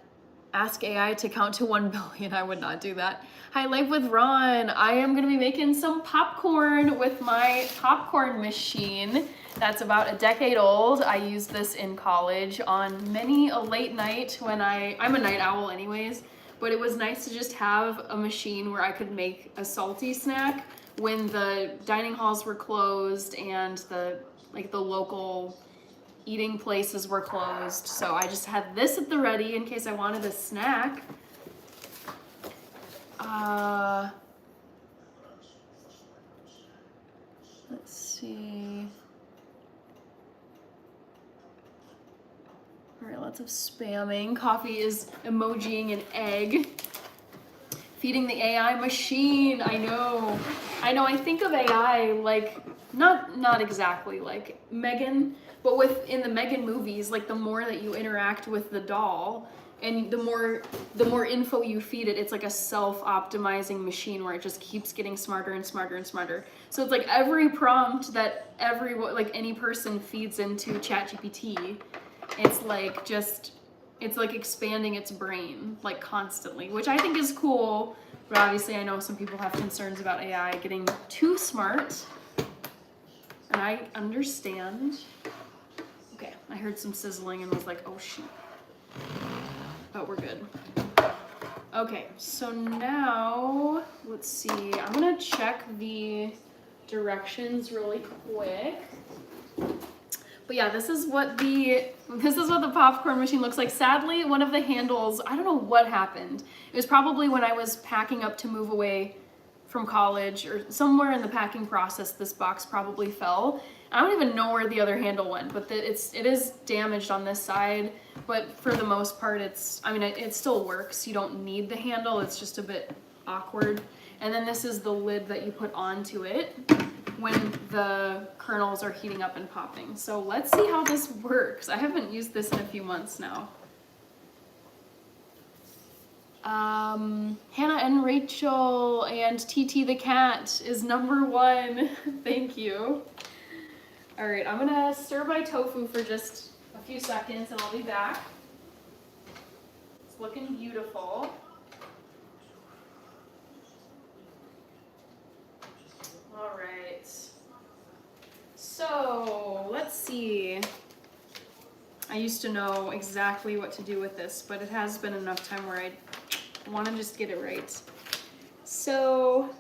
S1: ask AI to count to 1 billion. I would not do that. Hi, Life with Ron. I am going to be making some popcorn with my popcorn machine. That's about a decade old. I used this in college on many a late night when I'm a night owl anyways, but it was nice to just have a machine where I could make a salty snack when the dining halls were closed and the local eating places were closed. So I just had this at the ready in case I wanted a snack. Let's see. All right, lots of spamming. Coffee is emojiing an egg. Feeding the AI machine. I know. I think of AI like not exactly like Megan, but in the Megan movies, like the more that you interact with the doll and the more info you feed it, it's like a self-optimizing machine where it just keeps getting smarter and smarter and smarter. So it's like every prompt that any person feeds into ChatGPT, it's like expanding its brain like constantly, which I think is cool. But obviously I know some people have concerns about AI getting too smart, and I understand. Okay, I heard some sizzling and was like, oh shoot. But we're good. Okay, so now let's see. I'm gonna check the directions really quick. But yeah, this is what the popcorn machine looks like. Sadly, one of the handles, I don't know what happened. It was probably when I was packing up to move away from college or somewhere in the packing process, this box probably fell. I don't even know where the other handle went, but it is damaged on this side. But for the most part, it still works. You don't need the handle. It's just a bit awkward. And then this is the lid that you put onto it when the kernels are heating up and popping. So let's see how this works. I haven't used this in a few months now. Hannah and Rachel and TT the cat is #1. Thank you. All right, I'm gonna stir my tofu for just a few seconds and I'll be back. It's looking beautiful. All right. So let's see. I used to know exactly what to do with this, but it has been enough time where I want to just get it right. So,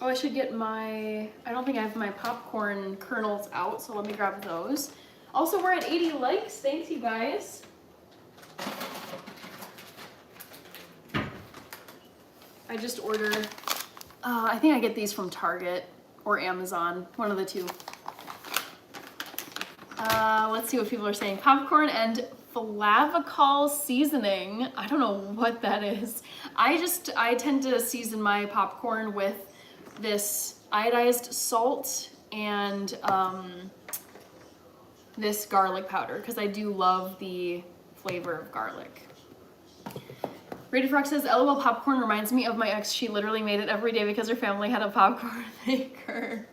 S1: oh, I should get my, I don't think I have my popcorn kernels out, so let me grab those. Also, we're at 80 likes. Thanks, you guys. I just ordered, I think I get these from Target or Amazon, one of the two. Let's see what people are saying. Popcorn and Flavacol seasoning. I don't know what that is. I tend to season my popcorn with this iodized salt and this garlic powder because I do love the flavor of garlic. Rated Frog says, LOL, popcorn reminds me of my ex. She literally made it every day because her family had a popcorn maker.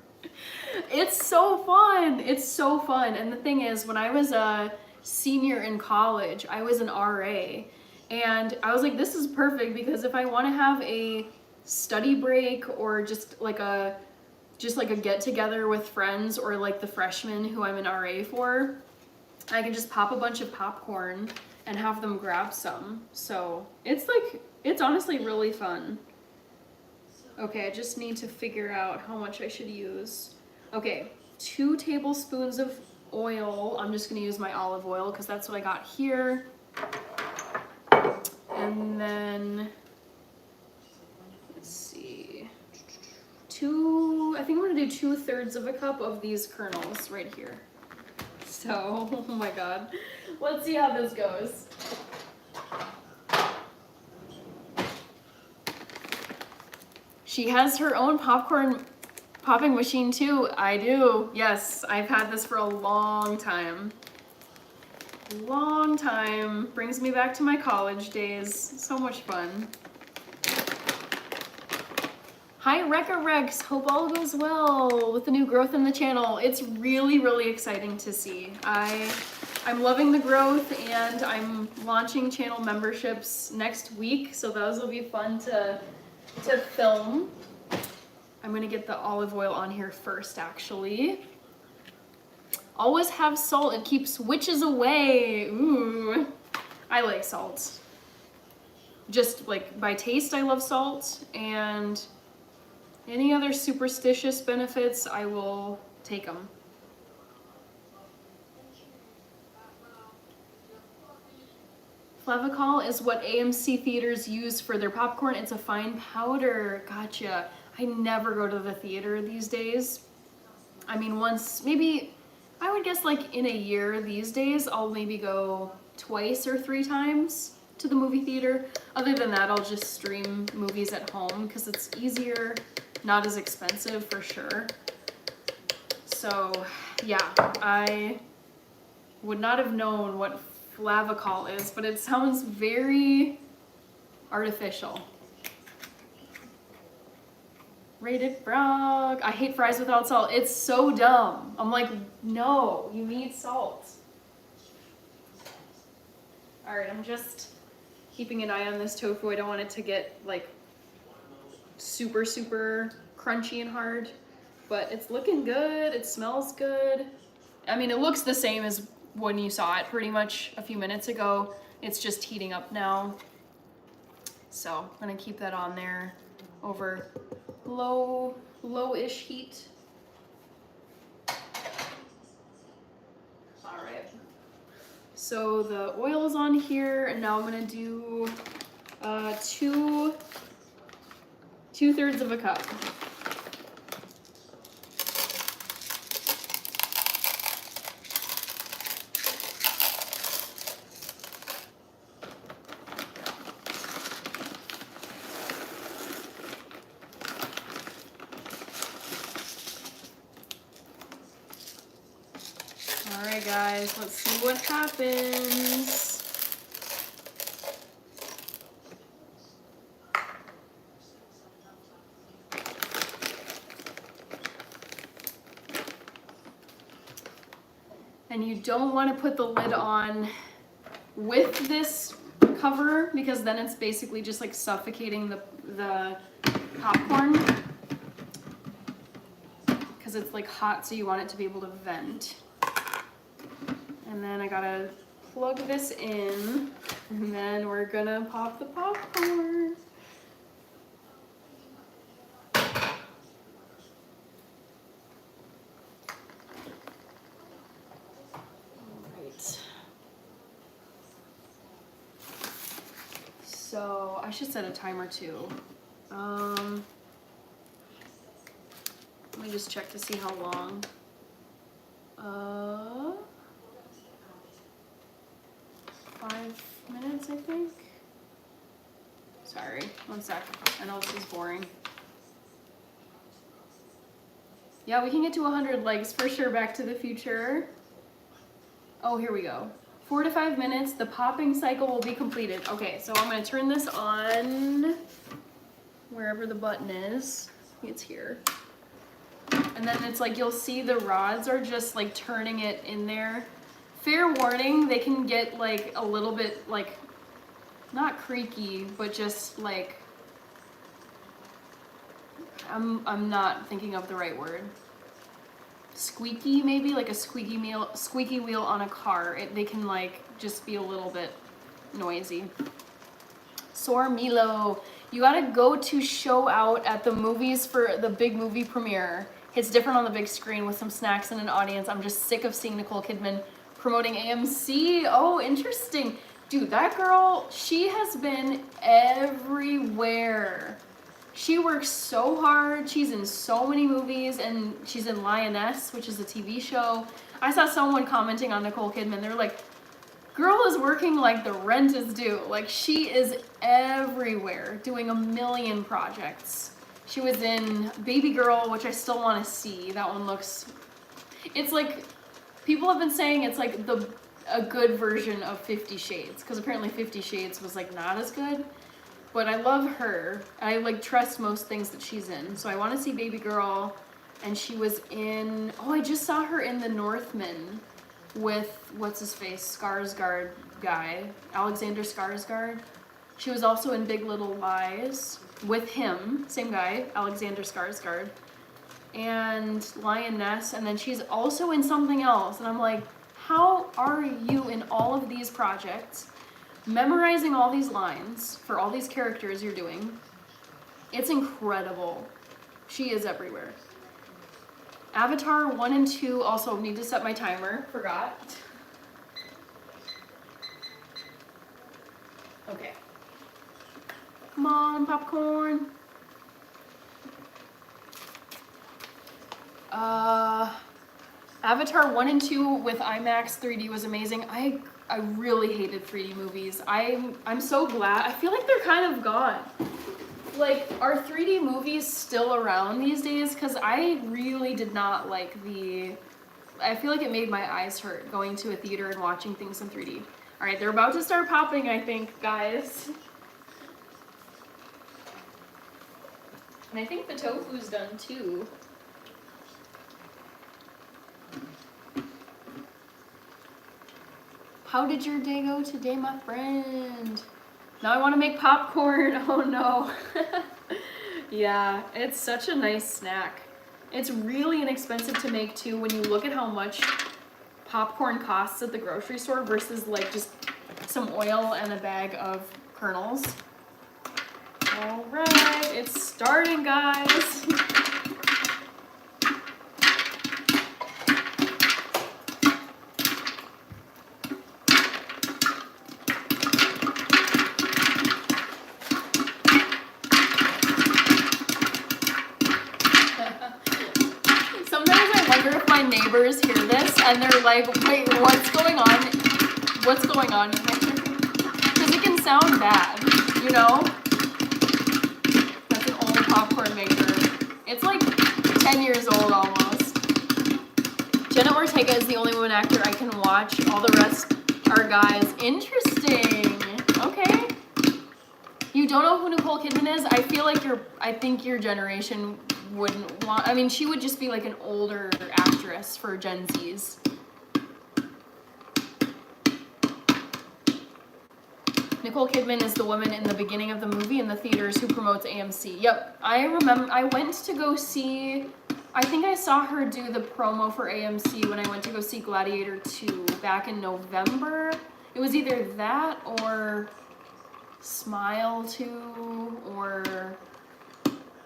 S1: It's so fun. It's so fun. And the thing is, when I was a senior in college, I was an RA. And I was like, this is perfect because if I want to have a study break or just like a get together with friends or like the freshmen who I'm an RA for, I can just pop a bunch of popcorn and have them grab some. So it's honestly really fun. Okay, I just need to figure out how much I should use. Okay, 2 tablespoons of oil. I'm just gonna use my olive oil because that's what I got here. And then, let's see, I think I'm gonna do 2/3 of a cup of these kernels right here. So, oh my God. Let's see how this goes. She has her own popcorn popping machine too. I do. Yes, I've had this for a long time. Long time. Brings me back to my college days. So much fun. Hi Rekka Rex, hope all goes well with the new growth in the channel. It's really, really exciting to see. I'm loving the growth and I'm launching channel memberships next week, so those will be fun to film. I'm gonna get the olive oil on here first, actually. Always have salt, it keeps witches away. Ooh, I like salt. Just like by taste, I love salt, and any other superstitious benefits, I will take them. Flavacol is what AMC theaters use for their popcorn. It's a fine powder. Gotcha. I never go to the theater these days. I mean, once, maybe, I would guess like in a year these days, I'll maybe go twice or 3 times to the movie theater. Other than that, I'll just stream movies at home because it's easier, not as expensive for sure. So yeah, I would not have known what Flavacol is, but it sounds very artificial. Rated Frog. I hate fries without salt. It's so dumb. I'm like, no, you need salt. All right, I'm just keeping an eye on this tofu. I don't want it to get like super, super crunchy and hard, but it's looking good. It smells good. I mean, it looks the same as when you saw it pretty much a few minutes ago. It's just heating up now. So I'm gonna keep that on there over low-ish heat. All right. So the oil is on here, and now I'm gonna do 2/3 of a cup. All right, guys, let's see what happens. And you don't want to put the lid on with this cover because then it's basically just like suffocating the popcorn. Because it's like hot, so you want it to be able to vent. And then I gotta plug this in, and then we're gonna pop the popcorn. So I should set a timer too. Let me just check to see how long. 5 minutes, I think. Sorry, 1 sec. I know this is boring. Yeah, we can get to 100 likes for sure. Back to the Future. Oh, here we go. 4 to 5 minutes, the popping cycle will be completed. Okay, so I'm gonna turn this on wherever the button is. I think it's here. And then it's like, you'll see the rods are just like turning it in there. Fair warning, they can get like a little bit like, not creaky, but just like, I'm not thinking of the right word. Squeaky, maybe like a squeaky wheel on a car. They can like just be a little bit noisy. Sor Milo, you gotta go to show out at the movies for the big movie premiere. It's different on the big screen with some snacks and an audience. I'm just sick of seeing Nicole Kidman promoting AMC. Oh, interesting. Dude, that girl, she has been everywhere. She works so hard. She's in so many movies, and she's in Lioness, which is a TV show. I saw someone commenting on Nicole Kidman. They were like, girl is working like the rent is due. Like, she is everywhere doing a million projects. She was in Baby Girl, which I still want to see. That one looks, it's like, people have been saying it's like a good version of 50 Shades, because apparently 50 Shades was like not as good. But I love her. I like trust most things that she's in. So I want to see Baby Girl. And she was in, oh, I just saw her in The Northman with, what's his face, Skarsgård guy, Alexander Skarsgård. She was also in Big Little Lies with him, same guy, Alexander Skarsgård. And Lioness, and then she's also in something else. And I'm like, how are you in all of these projects? Memorizing all these lines for all these characters you're doing. It's incredible. She is everywhere. Avatar 1 and 2, also need to set my timer, forgot. Okay. Come on, popcorn. Avatar 1 and 2 with IMAX 3D was amazing. I really hated 3D movies. I'm so glad. I feel like they're kind of gone. Like, are 3D movies still around these days? Because I really did not like I feel like it made my eyes hurt going to a theater and watching things in 3D. All right, they're about to start popping, I think, guys. And I think the tofu's done too. How did your day go today, my friend? Now I want to make popcorn. Oh no. Yeah, it's such a nice snack. It's really inexpensive to make too when you look at how much popcorn costs at the grocery store versus like just some oil and a bag of kernels. All right, it's starting, guys. Neighbors hear this and they're like, wait, what's going on? What's going on in there? Because it can sound bad, you know? That's an old popcorn maker. It's like 10 years old almost. Jenna Ortega is the only woman actor I can watch. All the rest are guys. Interesting. Okay. You don't know who Nicole Kidman is? I feel like I think your generation wouldn't want, I mean, she would just be like an older actress for Gen Zs. Nicole Kidman is the woman in the beginning of the movie in the theaters who promotes AMC. Yep, I remember. I went to go see. I think I saw her do the promo for AMC when I went to go see Gladiator 2 back in November. It was either that or Smile 2 or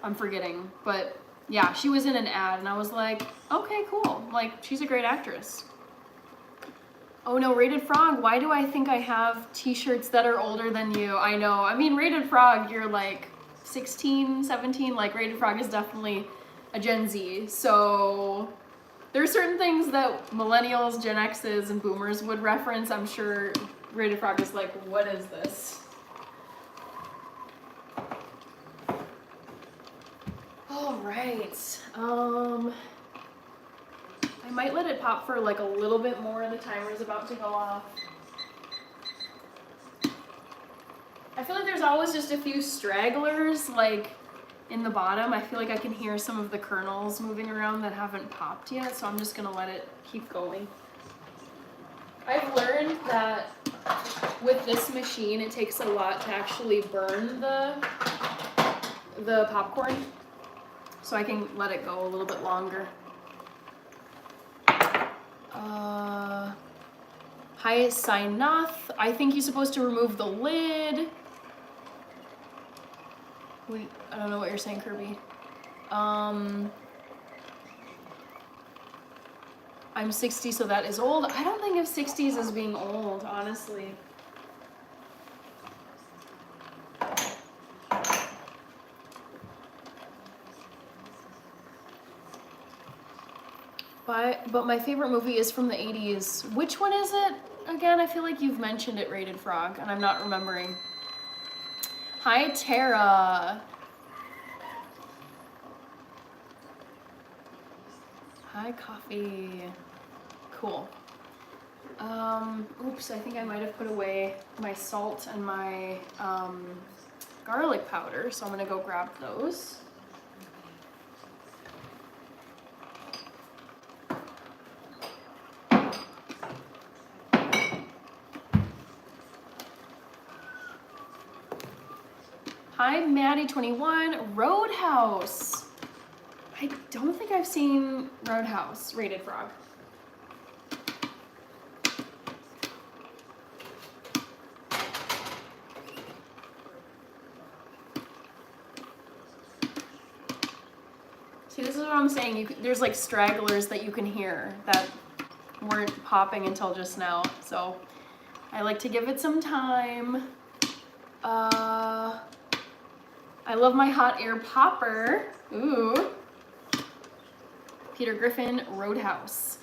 S1: I'm forgetting, but yeah, she was in an ad and I was like, okay, cool. Like, she's a great actress. Oh no, Rated Frog, why do I think I have t-shirts that are older than you? I know, I mean, Rated Frog, you're like 16, 17, like Rated Frog is definitely a Gen Z, so there are certain things that millennials, Gen X's, and boomers would reference. I'm sure Rated Frog is like, what is this? All right, I might let it pop for like a little bit more. The timer's about to go off. I feel like there's always just a few stragglers like in the bottom. I feel like I can hear some of the kernels moving around that haven't popped yet, so I'm just gonna let it keep going. I've learned that with this machine, it takes a lot to actually burn the popcorn, so I can let it go a little bit longer. Hi, Sainath. I think you're supposed to remove the lid. Wait, I don't know what you're saying, Kirby. I'm 60, so that is old. I don't think of 60s as being old, honestly. But my favorite movie is from the 80s. Which one is it? Again, I feel like you've mentioned it, Rated Frog, and I'm not remembering. Hi, Tara. Hi, Coffee. Cool. Oops, I think I might have put away my salt and my garlic powder, so I'm gonna go grab those. Hi, Maddie21. Roadhouse. I don't think I've seen Roadhouse, Rated Frog. See, this is what I'm saying. There's like stragglers that you can hear that weren't popping until just now. So I like to give it some time. I love my hot air popper. Ooh. Peter Griffin, Roadhouse.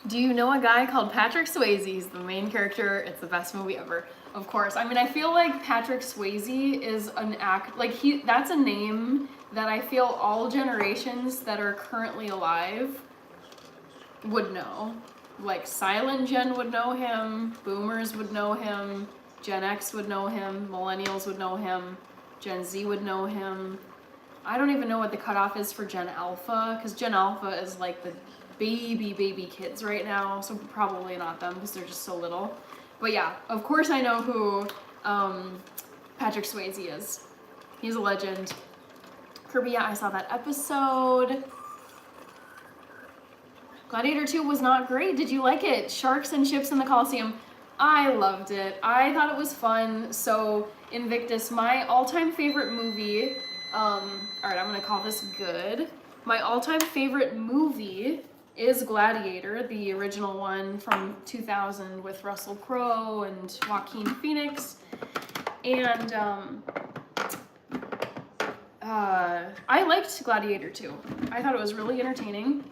S1: Do you know a guy called Patrick Swayze? He's the main character. It's the best movie ever. Of course. I mean, I feel like Patrick Swayze is an that's a name that I feel all generations that are currently alive would know. Like Silent Gen would know him, Boomers would know him, Gen X would know him, Millennials would know him, Gen Z would know him. I don't even know what the cutoff is for Gen Alpha, because Gen Alpha is like the baby kids right now, so probably not them because they're just so little. But yeah, of course I know who Patrick Swayze is. He's a legend. Kirby, yeah, I saw that episode. Gladiator 2 was not great. Did you like it? Sharks and ships in the Coliseum. I loved it. I thought it was fun. So Invictus, my all-time favorite movie. All right, I'm gonna call this good. My all-time favorite movie is Gladiator, the original one from 2000 with Russell Crowe and Joaquin Phoenix. And I liked Gladiator 2. I thought it was really entertaining.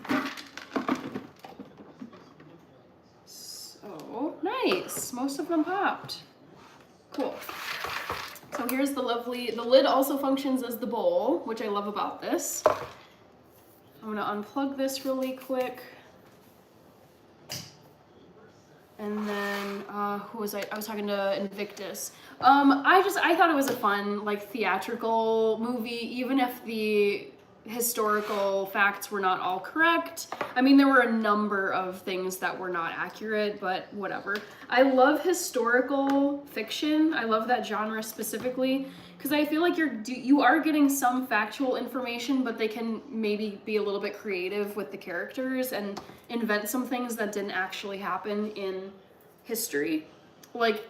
S1: So nice. Most of them popped. Cool. So here's the lid also functions as the bowl, which I love about this. I'm gonna unplug this really quick. And then who was I? I was talking to Invictus. I thought it was a fun, like, theatrical movie, even if the historical facts were not all correct. I mean, there were a number of things that were not accurate, but whatever. I love historical fiction. I love that genre specifically because I feel like you are getting some factual information, but they can maybe be a little bit creative with the characters and invent some things that didn't actually happen in history. Like,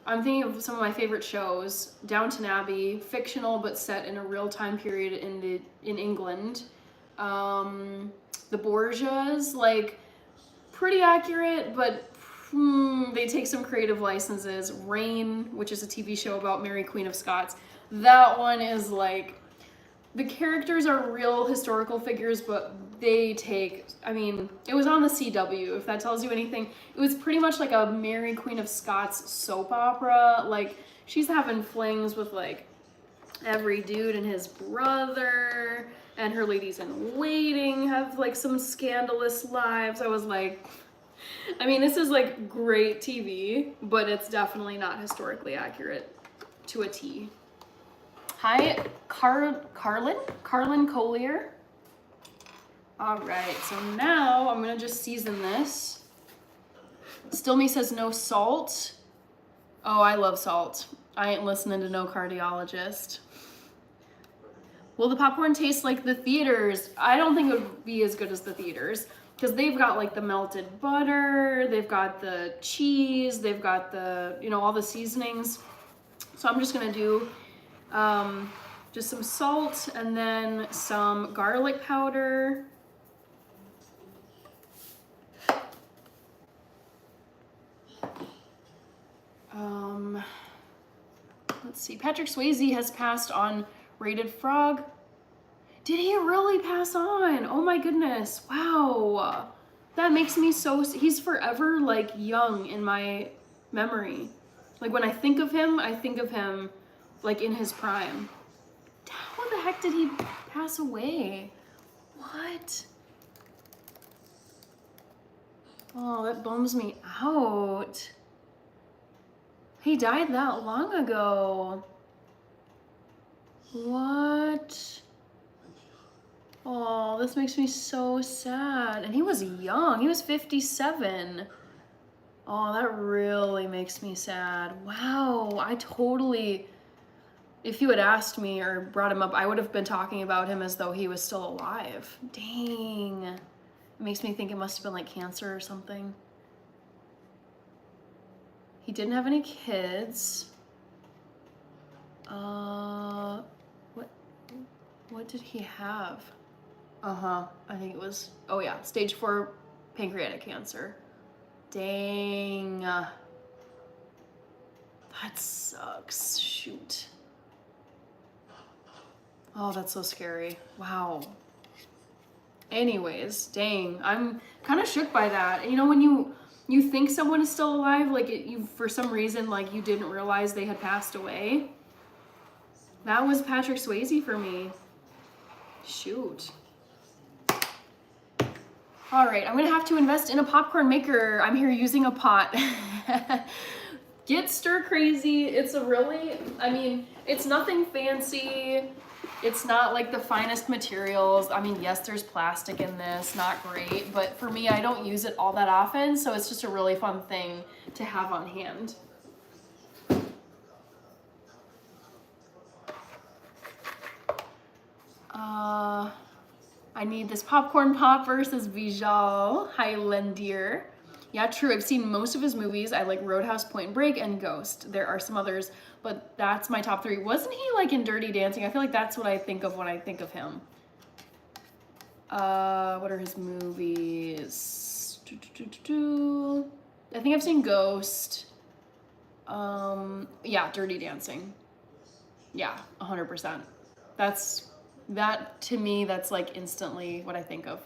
S1: I'm thinking of some of my favorite shows: Downton Abbey, fictional but set in a real time period in England. The Borgias, like, pretty accurate, but they take some creative licenses. Reign, which is a TV show about Mary Queen of Scots, that one is like, the characters are real historical figures, but they take, I mean, it was on the CW, if that tells you anything. It was pretty much like a Mary Queen of Scots soap opera. Like, she's having flings with, like, every dude and his brother, and her ladies in waiting have, like, some scandalous lives. I was like, I mean, this is, like, great TV, but it's definitely not historically accurate to a T. Hi, Carlin Collier. All right, so now I'm gonna just season this. Still Me says no salt. Oh, I love salt. I ain't listening to no cardiologist. Will the popcorn taste like the theaters? I don't think it would be as good as the theaters because they've got, like, the melted butter, they've got the cheese, they've got the, you know, all the seasonings. So I'm just gonna do just some salt and then some garlic powder. Let's see, Patrick Swayze has passed on Rated Frog. Did he really pass on? Oh my goodness, wow. That makes me so, he's forever, like, young in my memory. Like, when I think of him, like, in his prime. How the heck did he pass away? What? Oh, that bums me out. He died that long ago. What? Oh, this makes me so sad. And he was young. He was 57. Oh, that really makes me sad. Wow, I totally... If you had asked me or brought him up, I would have been talking about him as though he was still alive. Dang. It makes me think it must have been, like, cancer or something. He didn't have any kids. What did he have? I think it was, oh yeah, stage 4 pancreatic cancer. Dang. That sucks. Shoot. Oh, that's so scary. Wow. Anyways, dang, I'm kind of shook by that. You know, when you think someone is still alive, like, you for some reason, like, you didn't realize they had passed away. That was Patrick Swayze for me. Shoot. All right, I'm gonna have to invest in a popcorn maker. I'm here using a pot. Get stir crazy. It's a really, I mean, it's nothing fancy. It's not like the finest materials. I mean, yes, there's plastic in this, not great, but for me, I don't use it all that often, so it's just a really fun thing to have on hand. I need this popcorn pop versus Vijal Highlandier. Yeah, true. I've seen most of his movies. I like Roadhouse, Point Break, and Ghost. There are some others, but that's my top 3. Wasn't he, like, in Dirty Dancing? I feel like that's what I think of when I think of him. What are his movies? I think I've seen Ghost. Yeah, Dirty Dancing. Yeah, 100%. That to me, that's, like, instantly what I think of.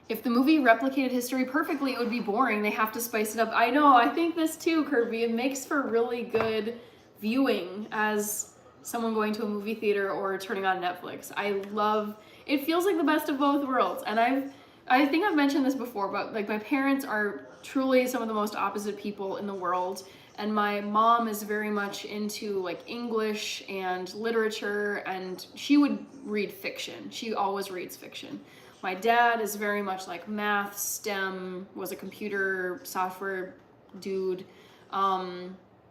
S1: If the movie replicated history perfectly, it would be boring. They have to spice it up. I know, I think this too, Kirby. It makes for really good viewing as someone going to a movie theater or turning on Netflix. I love, it feels like the best of both worlds. And I think I've mentioned this before, but like my parents are truly some of the most opposite people in the world. And my mom is very much into like English and literature, and she would read fiction. She always reads fiction. My dad is very much like math, STEM, was a computer software dude.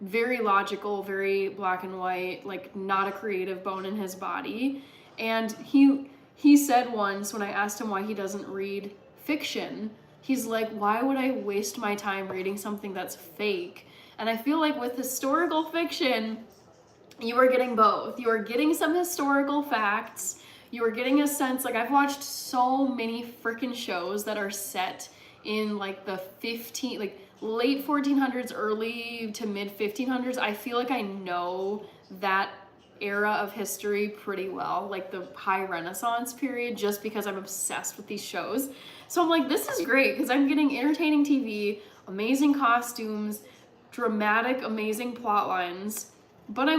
S1: Very logical, very black and white, like not a creative bone in his body. And he said once when I asked him why he doesn't read fiction, he's like, why would I waste my time reading something that's fake? And I feel like with historical fiction, you are getting both. You are getting some historical facts. You are getting a sense, like I've watched so many freaking shows that are set in like the late 1400s, early to mid 1500s. I feel like I know that era of history pretty well, like the high Renaissance period, just because I'm obsessed with these shows. So I'm like, this is great because I'm getting entertaining TV, amazing costumes, dramatic, amazing plot lines, but I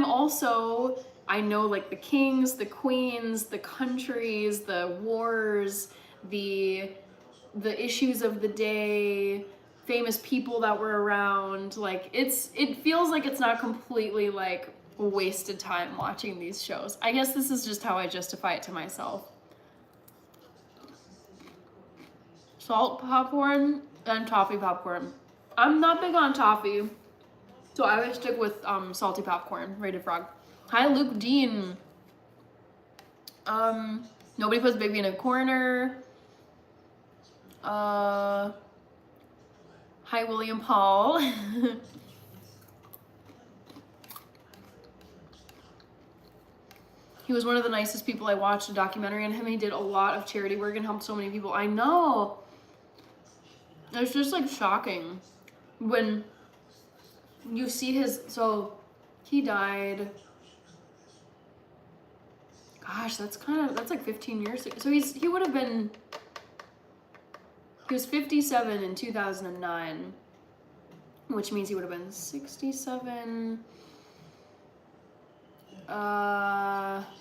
S1: know like the kings, the queens, the countries, the wars, the issues of the day, famous people that were around. Like it feels like it's not completely like wasted time watching these shows. I guess this is just how I justify it to myself. Salt popcorn and toffee popcorn. I'm not big on toffee, so I would stick with salty popcorn. Rated Frog. Hi, Luke Dean. Nobody puts baby in a corner. Hi, William Paul. He was one of the nicest people. I watched a documentary on him. He did a lot of charity work and helped so many people. I know. It's just like shocking when you see so he died. Gosh, that's like 15 years ago. So he was 57 in 2009, which means he would have been 67,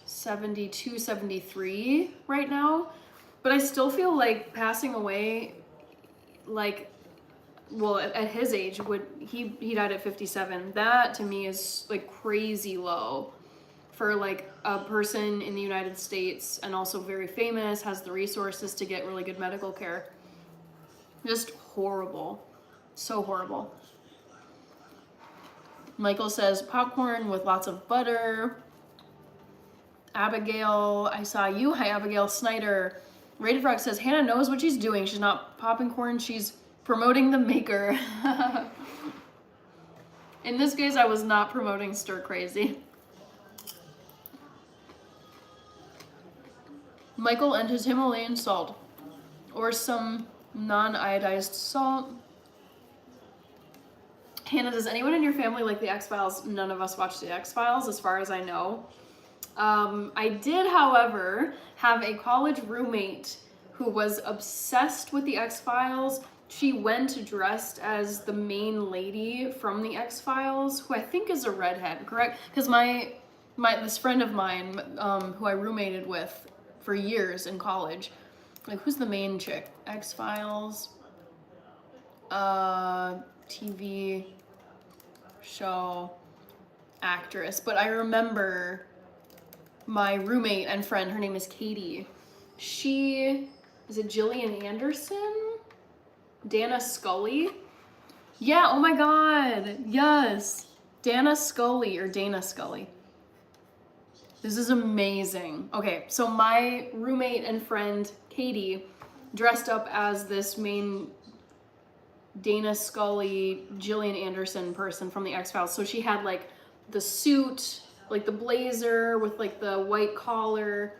S1: 72, 73 right now. But I still feel like passing away, like, well, at his age, he died at 57. That to me is like crazy low for like a person in the United States, and also very famous, has the resources to get really good medical care. Just horrible. So horrible. Michael says popcorn with lots of butter. Abigail, I saw you. Hi, Abigail Snyder. Rated Frog says Hannah knows what she's doing. She's not popping corn. She's promoting the maker. In this case, I was not promoting Stir Crazy. Michael and his Himalayan salt, or some non-iodized salt. Hannah, does anyone in your family like the X-Files? None of us watch the X-Files, as far as I know. I did, however, have a college roommate who was obsessed with the X-Files. She went dressed as the main lady from the X-Files, who I think is a redhead, correct? Because this friend of mine, who I roommated with for years in college, like, who's the main chick? X-Files, TV show actress. But I remember my roommate and friend, her name is Katie. Is it Gillian Anderson? Dana Scully? Yeah, oh my god, yes. Dana Scully. This is amazing. Okay, so my roommate and friend, Katie, dressed up as this main Dana Scully, Gillian Anderson person from the X-Files. So she had like the suit, like the blazer with like the white collar,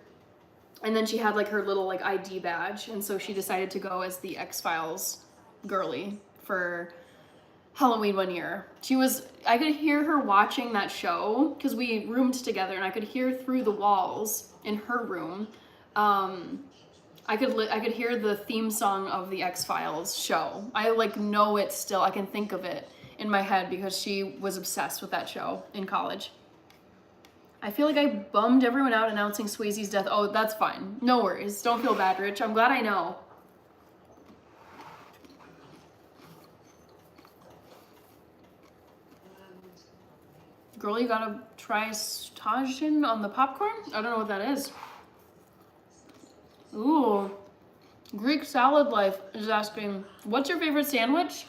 S1: and then she had like her little like ID badge. And so she decided to go as the X-Files girly for Halloween one year. I could hear her watching that show because we roomed together, and I could hear through the walls in her room. I could hear the theme song of the X-Files show. I like know it still. I can think of it in my head because she was obsessed with that show in college. I feel like I bummed everyone out announcing Swayze's death. Oh, that's fine. No worries. Don't feel bad, Rich. I'm glad I know. Girl, you gotta try Tajin on the popcorn? I don't know what that is. Ooh. Greek Salad Life is asking, what's your favorite sandwich?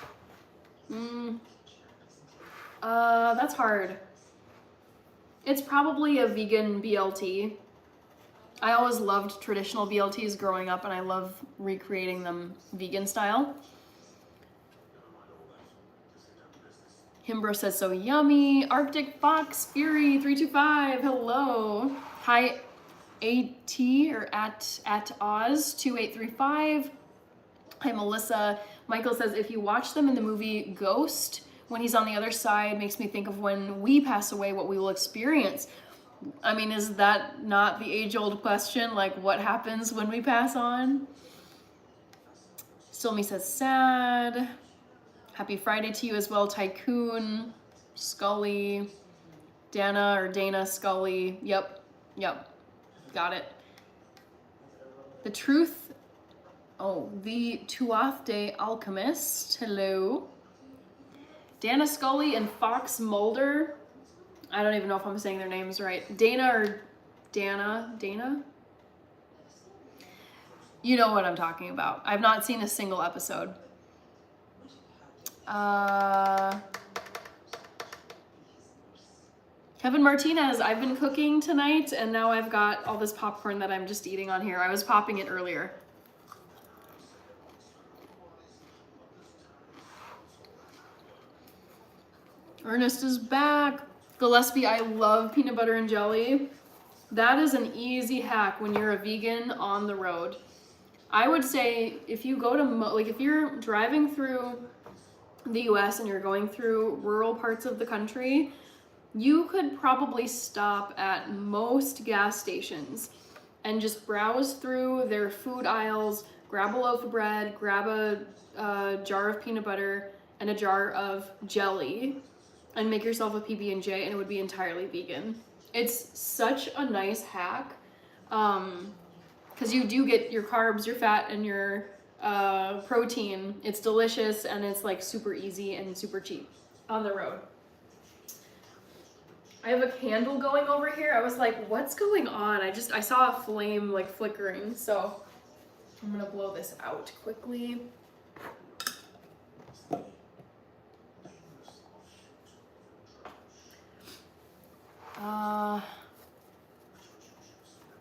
S1: That's hard. It's probably a vegan BLT. I always loved traditional BLTs growing up, and I love recreating them vegan style. Himbro says, so yummy. Arctic Fox Fury 325, hello. Hi, AT or at Oz 2835. Hi, Melissa. Michael says, if you watch them in the movie Ghost, when he's on the other side, makes me think of when we pass away, what we will experience. I mean, is that not the age-old question? Like, what happens when we pass on? Stillme says, sad. Happy Friday to you as well, Tycoon, Scully, Dana Scully. Yep, got it. The Truth, the Tuatha Alchemist, hello. Dana Scully and Fox Mulder. I don't even know if I'm saying their names right. Dana or Dana? You know what I'm talking about. I've not seen a single episode. Kevin Martinez, I've been cooking tonight and now I've got all this popcorn that I'm just eating on here. I was popping it earlier. Ernest is back. Gillespie, I love peanut butter and jelly. That is an easy hack when you're a vegan on the road. I would say if you go to, if you're driving through the US and you're going through rural parts of the country, you could probably stop at most gas stations and just browse through their food aisles, grab a loaf of bread, grab a jar of peanut butter and a jar of jelly, and make yourself a PB&J, and it would be entirely vegan. It's such a nice hack, because you do get your carbs, your fat, and your protein. It's delicious, and it's like super easy and super cheap on the road. I have a candle going over here. I was like, what's going on? I saw a flame like flickering, so I'm gonna blow this out quickly.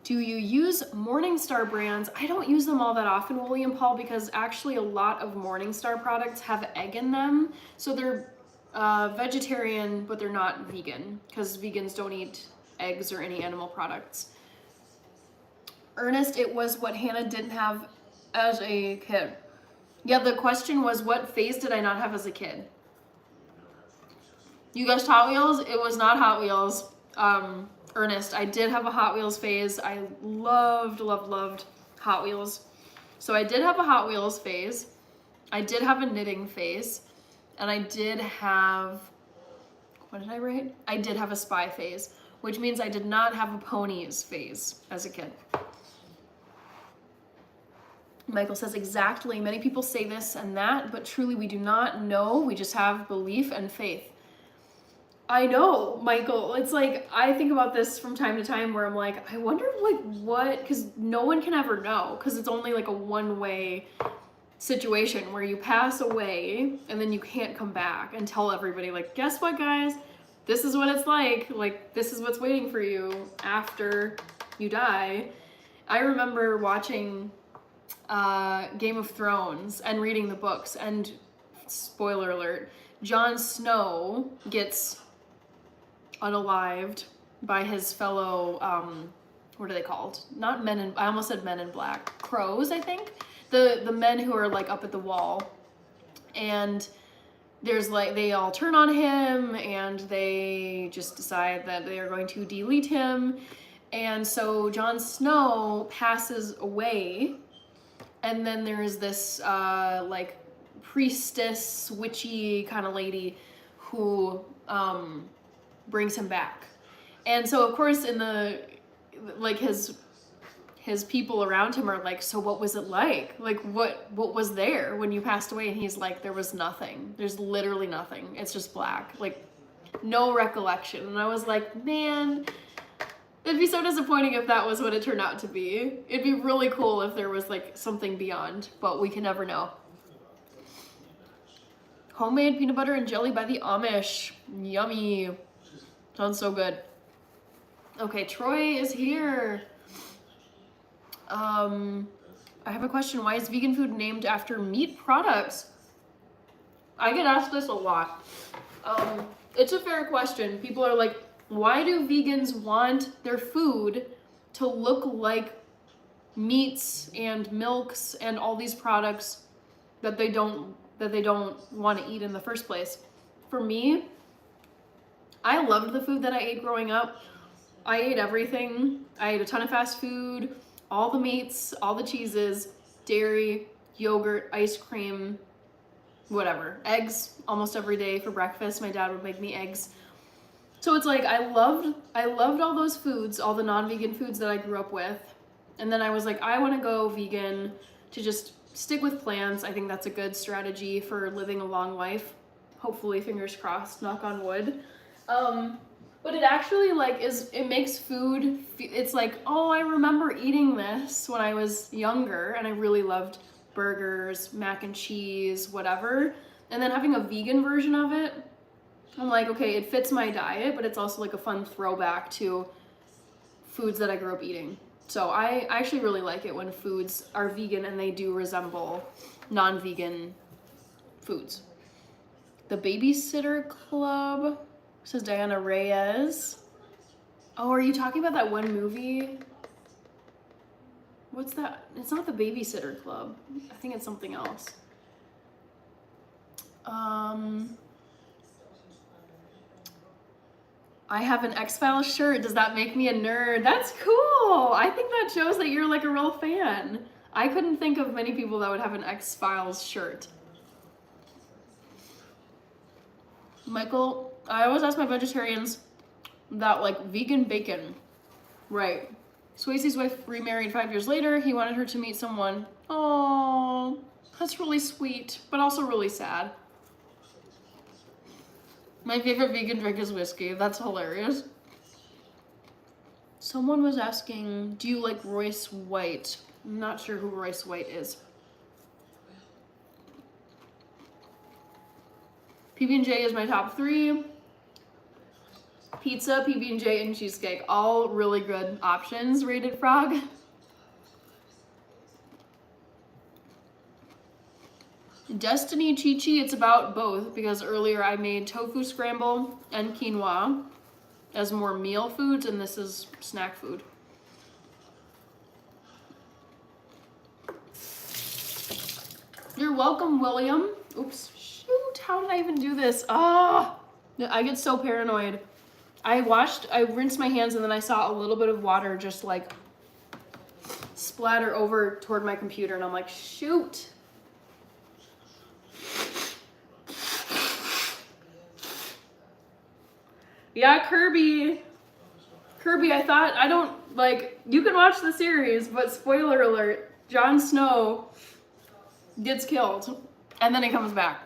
S1: Do you use Morningstar brands? I don't use them all that often, William Paul, because actually a lot of Morningstar products have egg in them. So they're vegetarian, but they're not vegan, because vegans don't eat eggs or any animal products. Ernest, it was what Hannah didn't have as a kid. Yeah, the question was, what phase did I not have as a kid? You guessed Hot Wheels? It was not Hot Wheels. Ernest, I did have a Hot Wheels phase. I loved Hot Wheels. So I did have a Hot Wheels phase. I did have a knitting phase. And I did have, what did I write? I did have a spy phase, which means I did not have a ponies phase as a kid. Michael says, exactly. Many people say this and that, but truly we do not know. We just have belief and faith. I know, Michael. It's like, I think about this from time to time where I'm like, I wonder like what, because no one can ever know, because it's only like a one-way situation where you pass away and then you can't come back and tell everybody like, guess what, guys? This is what it's like this is what's waiting for you after you die. I remember watching Game of Thrones and reading the books, and spoiler alert, Jon Snow gets unalived by his fellow, what are they called? Not men in, I almost said men in black. Crows, I think? The men who are like up at the wall. And there's like, they all turn on him and they just decide that they are going to delete him. And so Jon Snow passes away. And then there's this like priestess, witchy kind of lady who brings him back. And so of course in the, like his people around him are like, so what was it like? Like what was there when you passed away? And he's like, there was nothing. There's literally nothing. It's just black. Like No recollection. And I was like, man, it'd be so disappointing if that was what it turned out to be. It'd be really cool if there was like something beyond, but we can never know. Homemade peanut butter and jelly by the Amish. Yummy. Sounds so good. Okay, Troy is here. I have a question. Why is vegan food named after meat products? I get asked this a lot. It's a fair question. People are like, why do vegans want their food to look like meats and milks and all these products that they don't want to eat in the first place? For me, I loved the food that I ate growing up. I ate everything. I ate a ton of fast food, all the meats, all the cheeses, dairy, yogurt, ice cream, whatever. Eggs almost every day for breakfast. My dad would make me eggs. So it's like I loved all those foods, all the non-vegan foods that I grew up with. And then I was like, I want to go vegan to just stick with plants. I think that's a good strategy for living a long life. Hopefully, fingers crossed, knock on wood. But it actually it makes food, it's like, oh, I remember eating this when I was younger and I really loved burgers, mac and cheese, whatever. And then having a vegan version of it, I'm like, okay, it fits my diet, but it's also like a fun throwback to foods that I grew up eating. So I actually really like it when foods are vegan and they do resemble non-vegan foods. The Babysitter Club, says Diana Reyes. Oh, are you talking about that one movie? What's that? It's not the Babysitter Club. I think it's something else. I have an X-Files shirt. Does that make me a nerd? That's cool. I think that shows that you're like a real fan. I couldn't think of many people that would have an X-Files shirt. Michael, I always ask my vegetarians that like vegan bacon. Right. Swayze's wife remarried 5 years later. He wanted her to meet someone. Oh, that's really sweet, but also really sad. My favorite vegan drink is whiskey. That's hilarious. Someone was asking, do you like Royce White? I'm not sure who Royce White is. PB&J is my top 3. Pizza, PB&J, and cheesecake. All really good options, Rated Frog. Destiny Chi-Chi, it's about both because earlier I made tofu scramble and quinoa as more meal foods, and this is snack food. You're welcome, William. Oops, shoot, how did I even do this? Ah, I get so paranoid. I rinsed my hands and then I saw a little bit of water just like splatter over toward my computer and I'm like, shoot. Yeah, Kirby, you can watch the series, but spoiler alert, Jon Snow gets killed and then he comes back,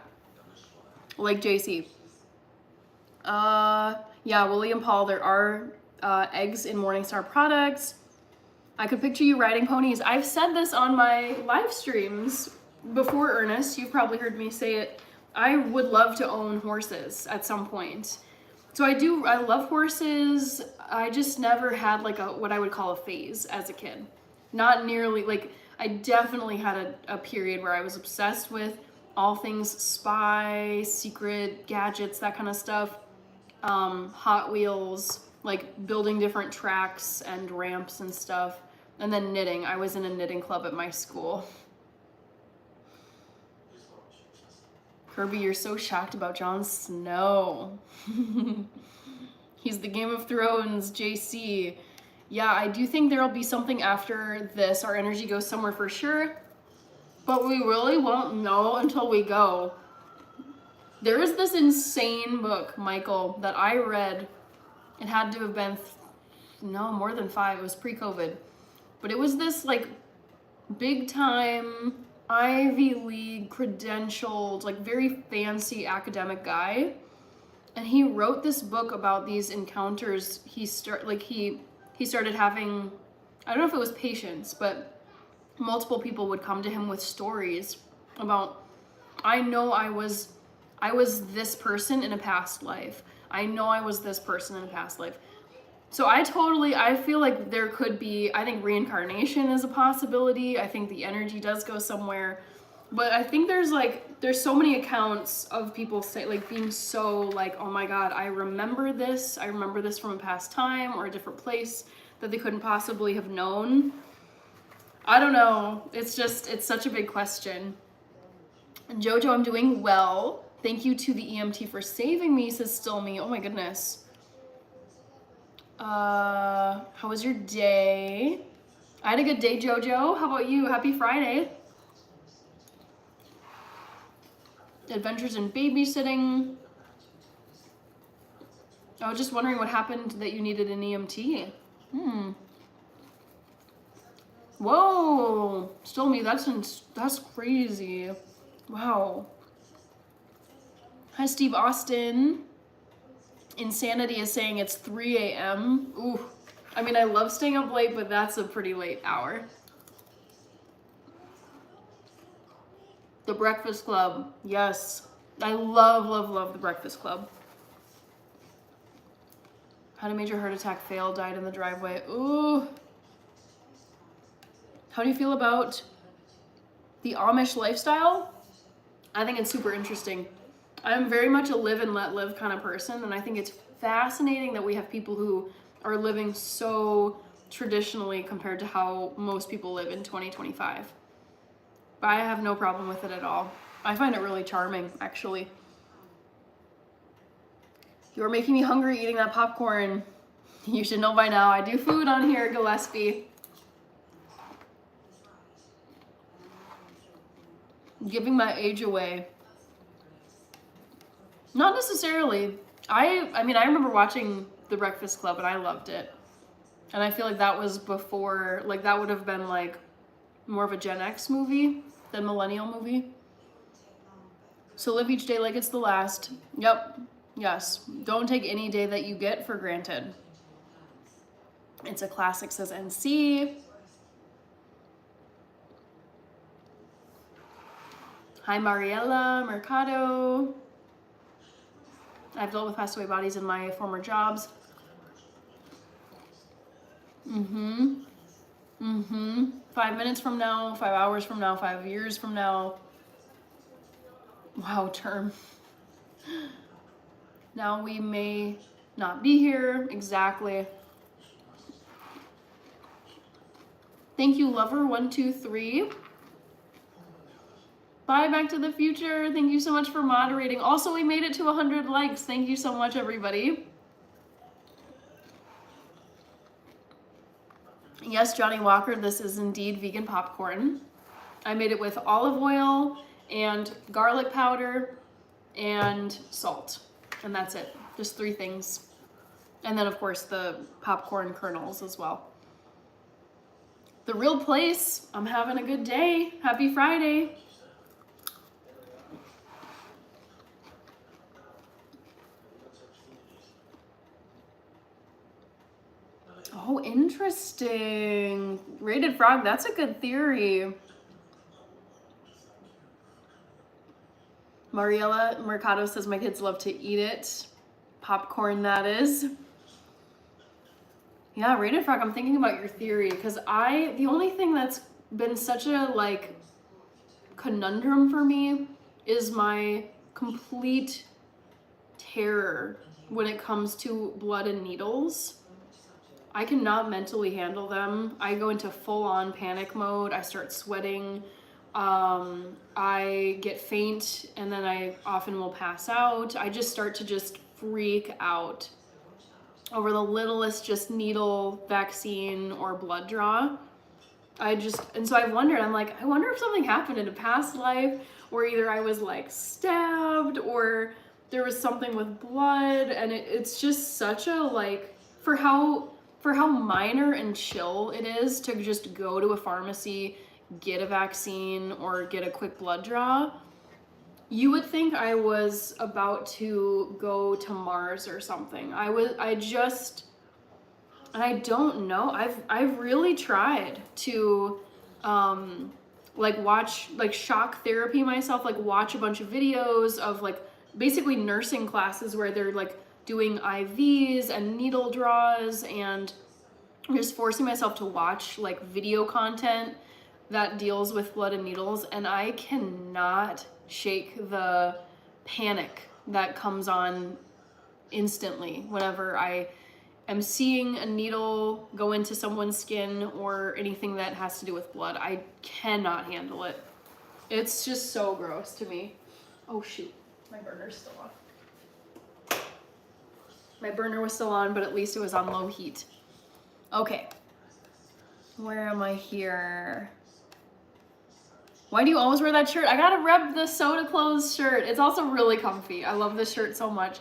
S1: like JC. Yeah, William Paul, there are eggs in Morningstar products. I could picture you riding ponies. I've said this on my live streams before, Ernest. You've probably heard me say it. I would love to own horses at some point. So I love horses. I just never had like what I would call a phase as a kid. Not nearly, I definitely had a period where I was obsessed with all things spy, secret, gadgets, that kind of stuff. Hot Wheels, like building different tracks and ramps and stuff. And then knitting. I was in a knitting club at my school. Kirby, you're so shocked about Jon Snow. He's the Game of Thrones JC. Yeah, I do think there'll be something after this. Our energy goes somewhere for sure. But we really won't know until we go. There is this insane book, Michael, that I read. It had to have been, more than 5. It was pre-COVID. But it was this big time Ivy League credentialed, very fancy academic guy. And he wrote this book about these encounters. He started having, I don't know if it was patients, but multiple people would come to him with stories about, I know I was this person in a past life. I know I was this person in a past life. So I feel like there could be, I think reincarnation is a possibility. I think the energy does go somewhere. But I think there's so many accounts of people being so like, oh my God, I remember this from a past time or a different place that they couldn't possibly have known. I don't know. It's such a big question. Jojo, I'm doing well. Thank you to the EMT for saving me, says Stillme. Oh my goodness. How was your day? I had a good day, Jojo. How about you? Happy Friday. Adventures in babysitting. I was just wondering what happened that you needed an EMT. Whoa, Stillme, that's crazy. Wow. Hi, Steve Austin. Insanity is saying it's 3 a.m. Ooh, I mean, I love staying up late, but that's a pretty late hour. The Breakfast Club, yes. I love, love, love The Breakfast Club. Had a major heart attack, failed, died in the driveway. Ooh. How do you feel about the Amish lifestyle? I think it's super interesting. I'm very much a live and let live kind of person, and I think it's fascinating that we have people who are living so traditionally compared to how most people live in 2025. But I have no problem with it at all. I find it really charming, actually. You're making me hungry eating that popcorn. You should know by now, I do food on here, Gillespie. Giving my age away. Not necessarily. I mean, I remember watching The Breakfast Club and I loved it. And I feel like that was before, like that would have been like more of a Gen X movie than millennial movie. So live each day like it's the last. Yep. Yes. Don't take any day that you get for granted. It's a classic, says NC. Hi, Mariella Mercado. I've dealt with passed away bodies in my former jobs. 5 minutes from now, 5 hours from now, 5 years from now. Wow, term. Now we may not be here. Exactly. Thank you, Lover123. Bye, Back to the Future. Thank you so much for moderating. Also, we made it to 100 likes. Thank you so much, everybody. Yes, Johnny Walker, this is indeed vegan popcorn. I made it with olive oil and garlic powder and salt. And that's it. Just 3 things. And then, of course, the popcorn kernels as well. The Real Place. I'm having a good day. Happy Friday. Oh, interesting. Rated frog, that's a good theory. Mariella Mercado says my kids love to eat it. Popcorn, that is. Yeah, Rated frog, I'm thinking about your theory because the only thing that's been such a like conundrum for me is my complete terror when it comes to blood and needles. I cannot mentally handle them. I go into full-on panic mode. I start sweating. I get faint, and then I often will pass out. I just start to just freak out over the littlest just needle, vaccine, or blood draw. And so I wondered, I'm like, I wonder if something happened in a past life where either I was like stabbed or there was something with blood, and it's just such a like, for how minor and chill it is to just go to a pharmacy, get a vaccine, or get a quick blood draw, You would think I was about to go to Mars or something. And I don't know. I've really tried to like watch like shock therapy myself, like watch a bunch of videos of like basically nursing classes where they're like doing IVs and needle draws, and just forcing myself to watch like video content that deals with blood and needles, and I cannot shake the panic that comes on instantly whenever I am seeing a needle go into someone's skin or anything that has to do with blood. I cannot handle it. It's just so gross to me. Oh shoot, my burner's still on. My burner was still on, but at least it was on low heat. Okay, where am I here? Why do you always wear that shirt? I gotta rep the Soda Clothes shirt. It's also really comfy. I love this shirt so much.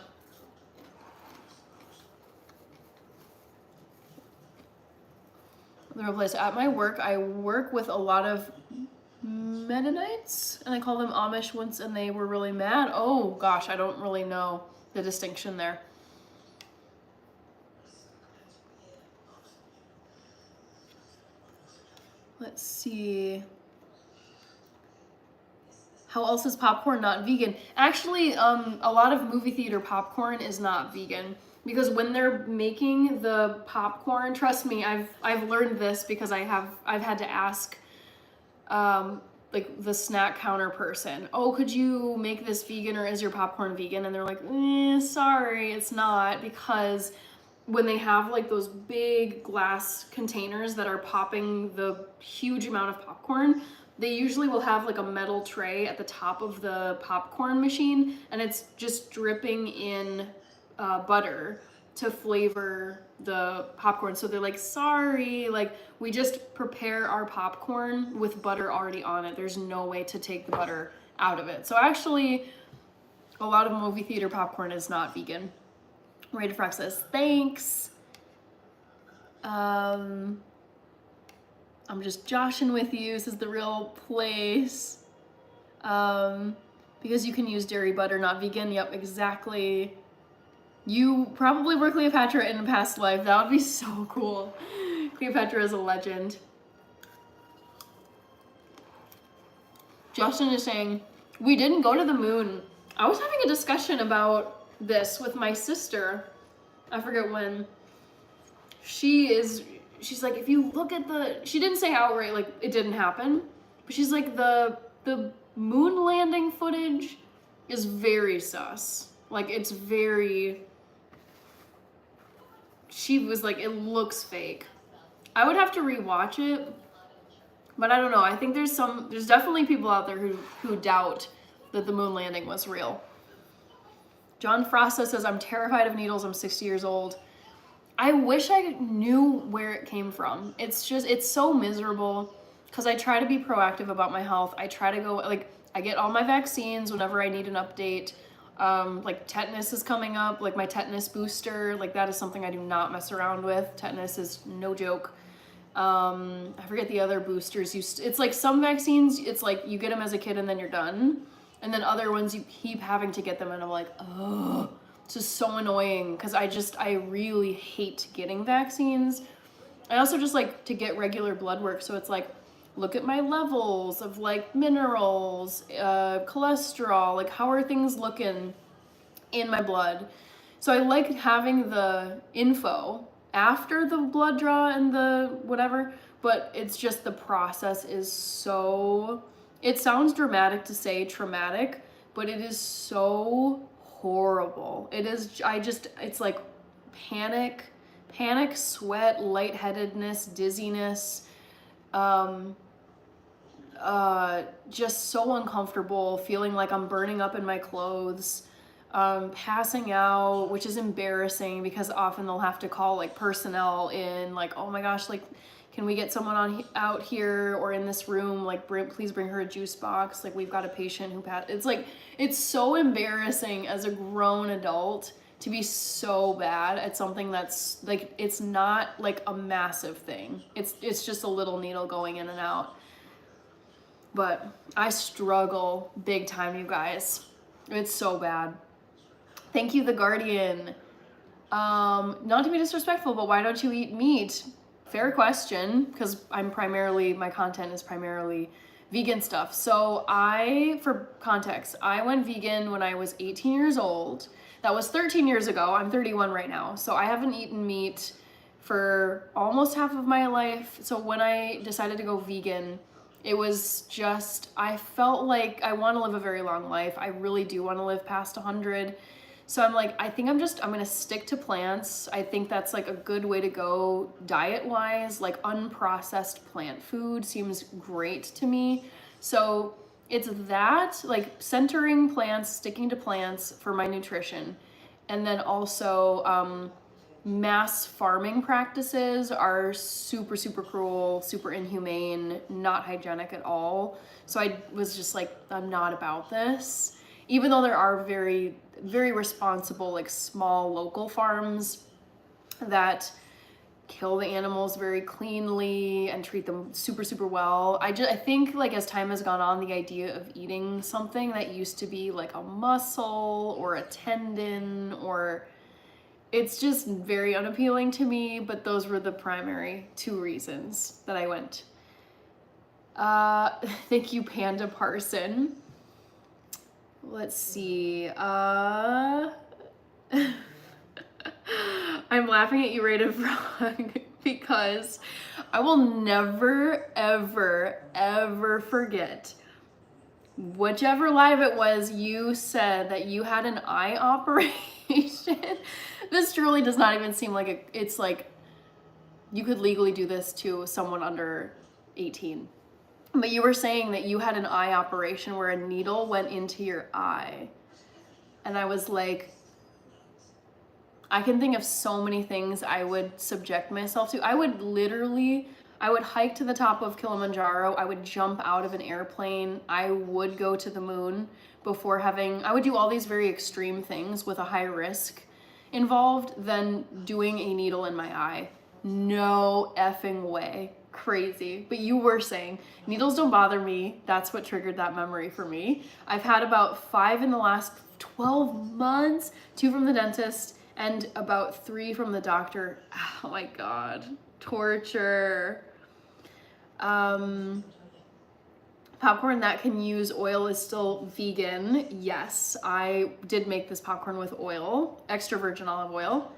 S1: The real place. At my work, I work with a lot of Mennonites, and I call them Amish once, and they were really mad. Oh gosh, I don't really know the distinction there. Let's see. How else is popcorn not vegan? Actually, a lot of movie theater popcorn is not vegan, because when they're making the popcorn, trust me, I've learned this because I've had to ask like the snack counter person, oh, could you make this vegan, or is your popcorn vegan? And they're like, sorry, it's not, because when they have like those big glass containers that are popping the huge amount of popcorn, they usually will have like a metal tray at the top of the popcorn machine, and it's just dripping in butter to flavor the popcorn. So they're like, sorry, like we just prepare our popcorn with butter already on it. There's no way to take the butter out of it. So actually, a lot of movie theater popcorn is not vegan. Rated Frog says, thanks. I'm just joshing with you. This is the real place. Because you can use dairy butter, not vegan. Yep, exactly. You probably were Cleopatra in a past life. That would be so cool. Cleopatra is a legend. Justin is saying, we didn't go to the moon. I was having a discussion about this with my sister. I forget when. She's like, if you look at she didn't say outright, like, it didn't happen, but she's like, the moon landing footage is very sus. Like, it's very, she was like, it looks fake. I would have to rewatch it, but I don't know. I think there's definitely people out there who doubt that the moon landing was real. John Frosta says, I'm terrified of needles. I'm 60 years old. I wish I knew where it came from. It's so miserable, because I try to be proactive about my health. I try to go, like, I get all my vaccines whenever I need an update. Like tetanus is coming up, like my tetanus booster, like that is something I do not mess around with. Tetanus is no joke. I forget the other boosters. It's like some vaccines, it's like you get them as a kid and then you're done. And then other ones you keep having to get them, and I'm like, oh. It's just so annoying, because I really hate getting vaccines. I also just like to get regular blood work, so it's like, look at my levels of like minerals, cholesterol, like how are things looking in my blood. So I like having the info after the blood draw and the whatever, but it's just the process is so, it sounds dramatic to say traumatic, but it is so horrible. It is, it's like panic, sweat, lightheadedness, dizziness, just so uncomfortable, feeling like I'm burning up in my clothes, passing out, which is embarrassing, because often they'll have to call like personnel in, like, oh my gosh, like, can we get someone out here or in this room, like, please bring her a juice box, like, we've got a patient who passed. It's like, it's so embarrassing as a grown adult to be so bad at something that's like, it's not like a massive thing. It's just a little needle going in and out. But I struggle big time, you guys. It's so bad. Thank you, The Guardian. Not to be disrespectful, but why don't you eat meat? Fair question, because my content is primarily vegan stuff. So for context, I went vegan when I was 18 years old. That was 13 years ago. I'm 31 right now. So I haven't eaten meat for almost half of my life. So when I decided to go vegan, it was just, I felt like I want to live a very long life. I really do want to live past 100. So I'm like, I think I'm gonna stick to plants. I think that's like a good way to go diet-wise. Like unprocessed plant food seems great to me. So it's that, like centering plants, sticking to plants for my nutrition. And then also mass farming practices are super, super cruel, super inhumane, not hygienic at all. So I was just like, I'm not about this. Even though there are very, very responsible, like small local farms that kill the animals very cleanly and treat them super, super well. I think like as time has gone on, the idea of eating something that used to be like a muscle or a tendon, or it's just very unappealing to me, but those were the primary two reasons that I went. Thank you, Panda Parson. Let's see. I'm laughing at you, Rated Frog, because I will never, ever, ever forget whichever live it was you said that you had an eye operation. This truly does not even seem like it's like you could legally do this to someone under 18. But you were saying that you had an eye operation where a needle went into your eye. And I was like, I can think of so many things I would subject myself to. I would hike to the top of Kilimanjaro. I would jump out of an airplane. I would go to the moon I would do all these very extreme things with a high risk involved than doing a needle in my eye. No effing way. Crazy. But you were saying needles don't bother me. That's what triggered that memory for me. I've had about 5 in the last 12 months, 2 from the dentist and about 3 from the doctor. Oh my God. Torture. Popcorn that can use oil is still vegan. Yes, I did make this popcorn with oil, extra virgin olive oil.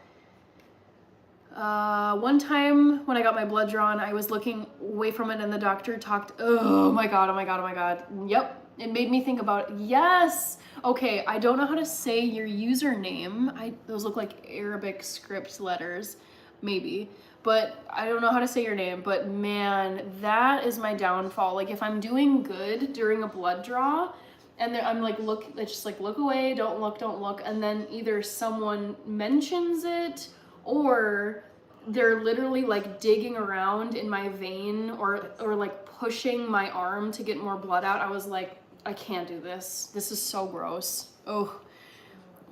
S1: One time when I got my blood drawn, I was looking away from it and the doctor talked, oh my God. Yep. It made me think about, yes. Okay, I don't know how to say your username. Those look like Arabic script letters, maybe. But I don't know how to say your name. But man, that is my downfall. Like if I'm doing good during a blood draw, and I'm like, look away, don't look. And then either someone mentions it or they're literally like digging around in my vein or like pushing my arm to get more blood out. I was like, I can't do this. This is so gross. Oh,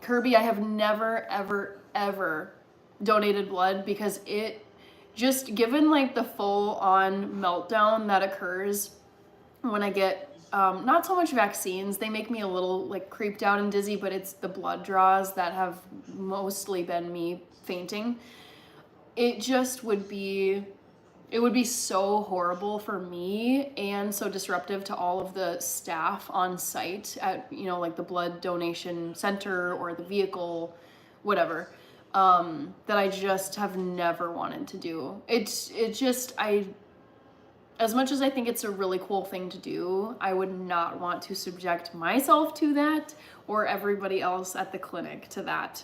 S1: Kirby, I have never, ever, ever donated blood because it just, given like the full on meltdown that occurs when I get not so much vaccines, they make me a little like creeped out and dizzy, but it's the blood draws that have mostly been me fainting. It just would be so horrible for me and so disruptive to all of the staff on site at, like the blood donation center or the vehicle, whatever, that I just have never wanted to do. As much as I think it's a really cool thing to do, I would not want to subject myself to that or everybody else at the clinic to that.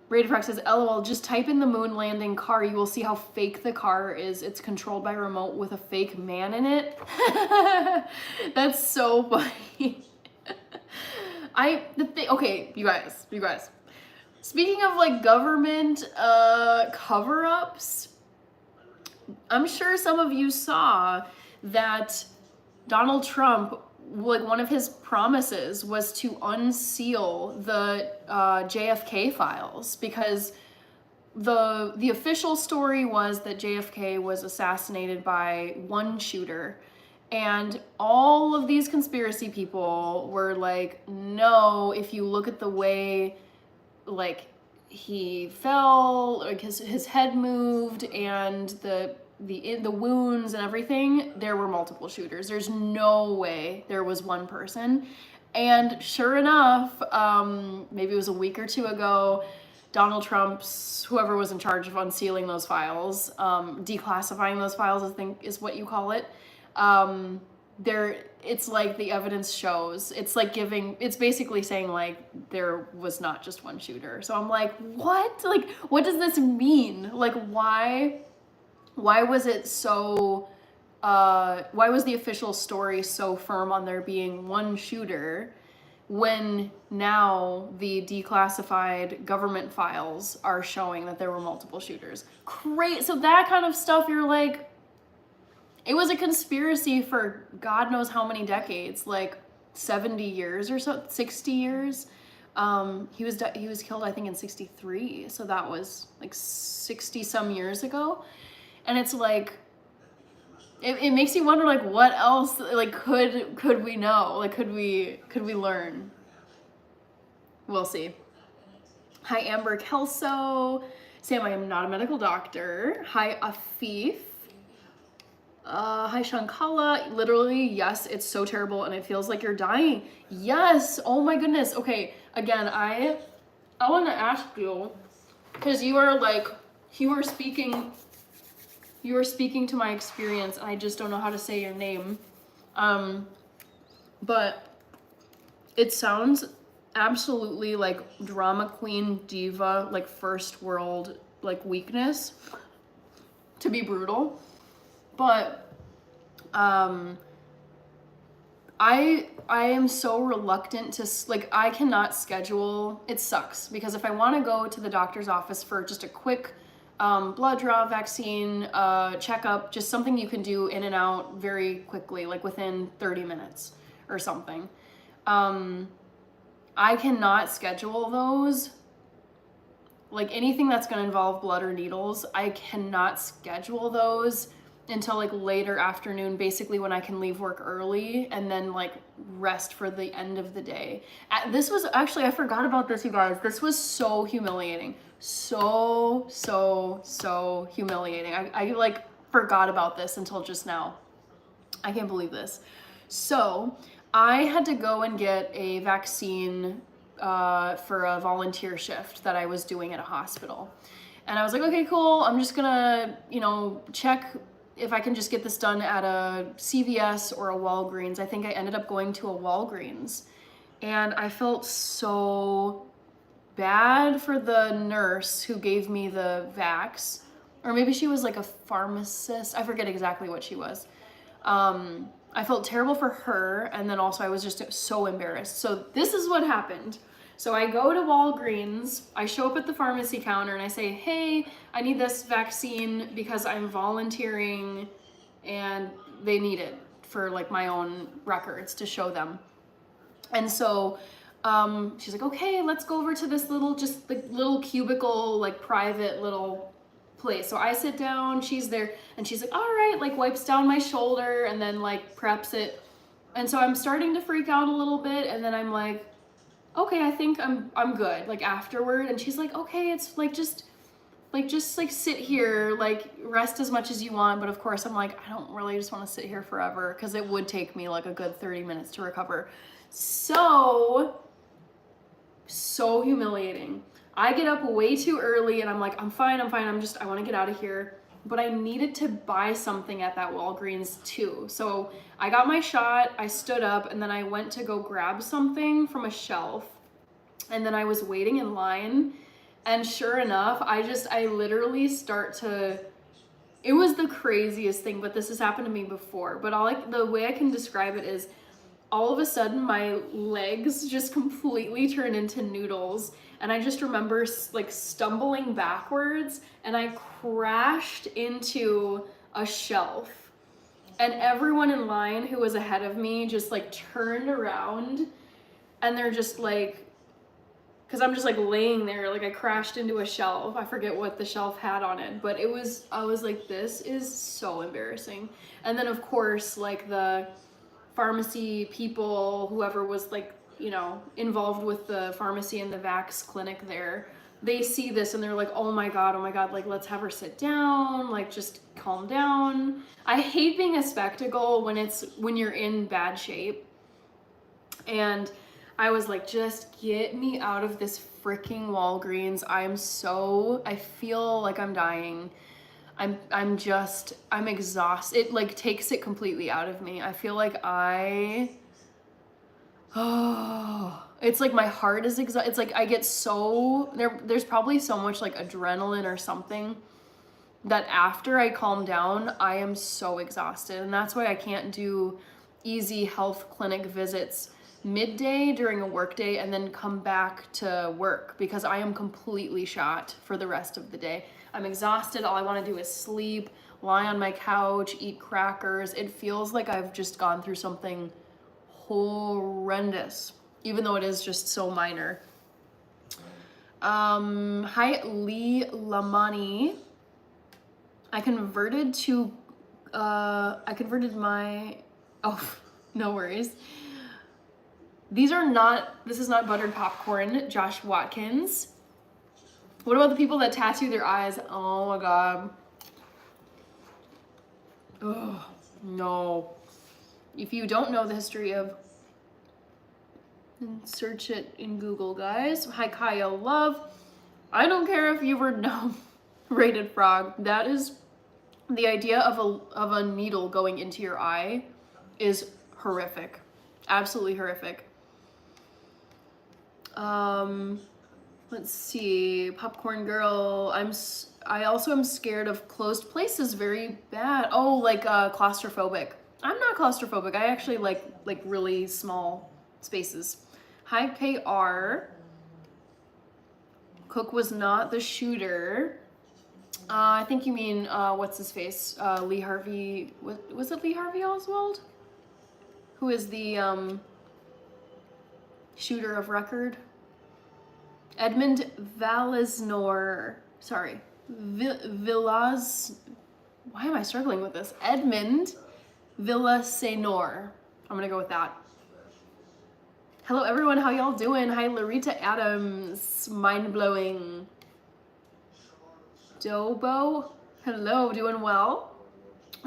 S1: Rated Frog says, LOL, just type in the moon landing car. You will see how fake the car is. It's controlled by remote with a fake man in it. That's so funny. Okay, you guys. Speaking of like government cover-ups, I'm sure some of you saw that Donald Trump, like one of his promises was to unseal the JFK files, because the official story was that JFK was assassinated by one shooter, And all of these conspiracy people were like, no, if you look at the way, like, he fell, like his head moved, and the wounds and everything, there were multiple shooters. There's no way there was one person. And sure enough, maybe it was a week or two ago, Donald Trump's, whoever was in charge of unsealing those files, declassifying those files, I think is what you call it. It's like the evidence shows, it's basically saying like there was not just one shooter. So I'm like, what? Like, what does this mean? Like, why was it so, why was the official story so firm on there being one shooter when now the declassified government files are showing that there were multiple shooters? Great. So that kind of stuff, you're like, it was a conspiracy for God knows how many decades, like 70 years or so, 60 years. He was killed, I think, in 63. So that was like 60 some years ago. And it's like, it makes you wonder, like, what else, like, could we know? Like, could we learn? We'll see. Hi, Amber Kelso. Sam, I am not a medical doctor. Hi, Afif. Hi, Shankala. Literally, yes, it's so terrible and it feels like you're dying. Yes. Oh my goodness. Okay. Again, I want to ask you, because you were speaking to my experience, and I just don't know how to say your name. But it sounds absolutely like drama queen diva, like first world, like weakness, to be brutal. But I am so reluctant to, like, I cannot schedule. It sucks because if I want to go to the doctor's office for just a quick blood draw, vaccine, checkup, just something you can do in and out very quickly, like within 30 minutes or something. I cannot schedule those. Like anything that's going to involve blood or needles, I cannot schedule those until like later afternoon, basically when I can leave work early and then like rest for the end of the day. This was actually, I forgot about this, you guys. This was so humiliating. So humiliating. I like forgot about this until just now. I can't believe this. So I had to go and get a vaccine for a volunteer shift that I was doing at a hospital. And I was like, okay, cool. I'm just gonna, check if I can just get this done at a CVS or a Walgreens. I think I ended up going to a Walgreens. And I felt so bad for the nurse who gave me the vax. Or maybe she was like a pharmacist. I forget exactly what she was. I felt terrible for her, and then also I was just so embarrassed. So this is what happened. So I go to Walgreens, I show up at the pharmacy counter and I say, hey, I need this vaccine because I'm volunteering and they need it for like my own records to show them. And so she's like, okay, let's go over to this little cubicle, like private little place. So I sit down, she's there, and she's like, all right, like wipes down my shoulder and then like preps it. And so I'm starting to freak out a little bit, and then I'm like, okay, I think I'm good, like afterward. And she's like, okay, it's like just sit here, like rest as much as you want. But of course I'm like, I don't really just want to sit here forever, because it would take me like a good 30 minutes to recover. So humiliating. I get up way too early and I'm like, I'm fine. I want to get out of here. But I needed to buy something at that Walgreens too. So I got my shot, I stood up, and then I went to go grab something from a shelf. And then I was waiting in line, and sure enough, I literally it was the craziest thing, but this has happened to me before. But the way I can describe it is, all of a sudden my legs just completely turned into noodles. And I just remember like stumbling backwards, and I crashed into a shelf. And everyone in line who was ahead of me just like turned around, and they're just like, because I'm just like laying there, like I crashed into a shelf. I forget what the shelf had on it, but I was like, this is so embarrassing. And then of course, like the pharmacy people, whoever was like, you know, involved with the pharmacy and the Vax clinic there, they see this and they're like, oh my God, like let's have her sit down, like just calm down. I hate being a spectacle when you're in bad shape. And I was like, just get me out of this freaking Walgreens. I feel like I'm dying. I'm exhausted. It like takes it completely out of me. I feel like it's like my heart is exhausted. It's like I get so, there's probably so much like adrenaline or something that after I calm down, I am so exhausted. And that's why I can't do easy health clinic visits midday during a work day and then come back to work, because I am completely shot for the rest of the day. I'm exhausted. All I want to do is sleep, lie on my couch, eat crackers. It feels like I've just gone through something horrendous, even though it is just so minor. Hi, Lee Lamani. I converted my, oh, no worries. This is not buttered popcorn, Josh Watkins. What about the people that tattoo their eyes? Oh my God. Oh, no. If you don't know the history of, search it in Google, guys. Hi, Kaya Love. I don't care if you were no rated frog. That is, the idea of a needle going into your eye is horrific. Absolutely horrific. Let's see, Popcorn Girl. I also am scared of closed places very bad. Oh, like claustrophobic. I'm not claustrophobic. I actually like really small spaces. Hi, KR. Cook was not the shooter. I think you mean what's his face? Lee Harvey. Was it Lee Harvey Oswald? Who is the shooter of record? Edmund Villasnor. Sorry. Why am I struggling with this? Edmund Villasenor. I'm gonna go with that. Hello everyone, how y'all doing? Hi, Larita Adams. Mind-blowing. Dobo. Hello, doing well.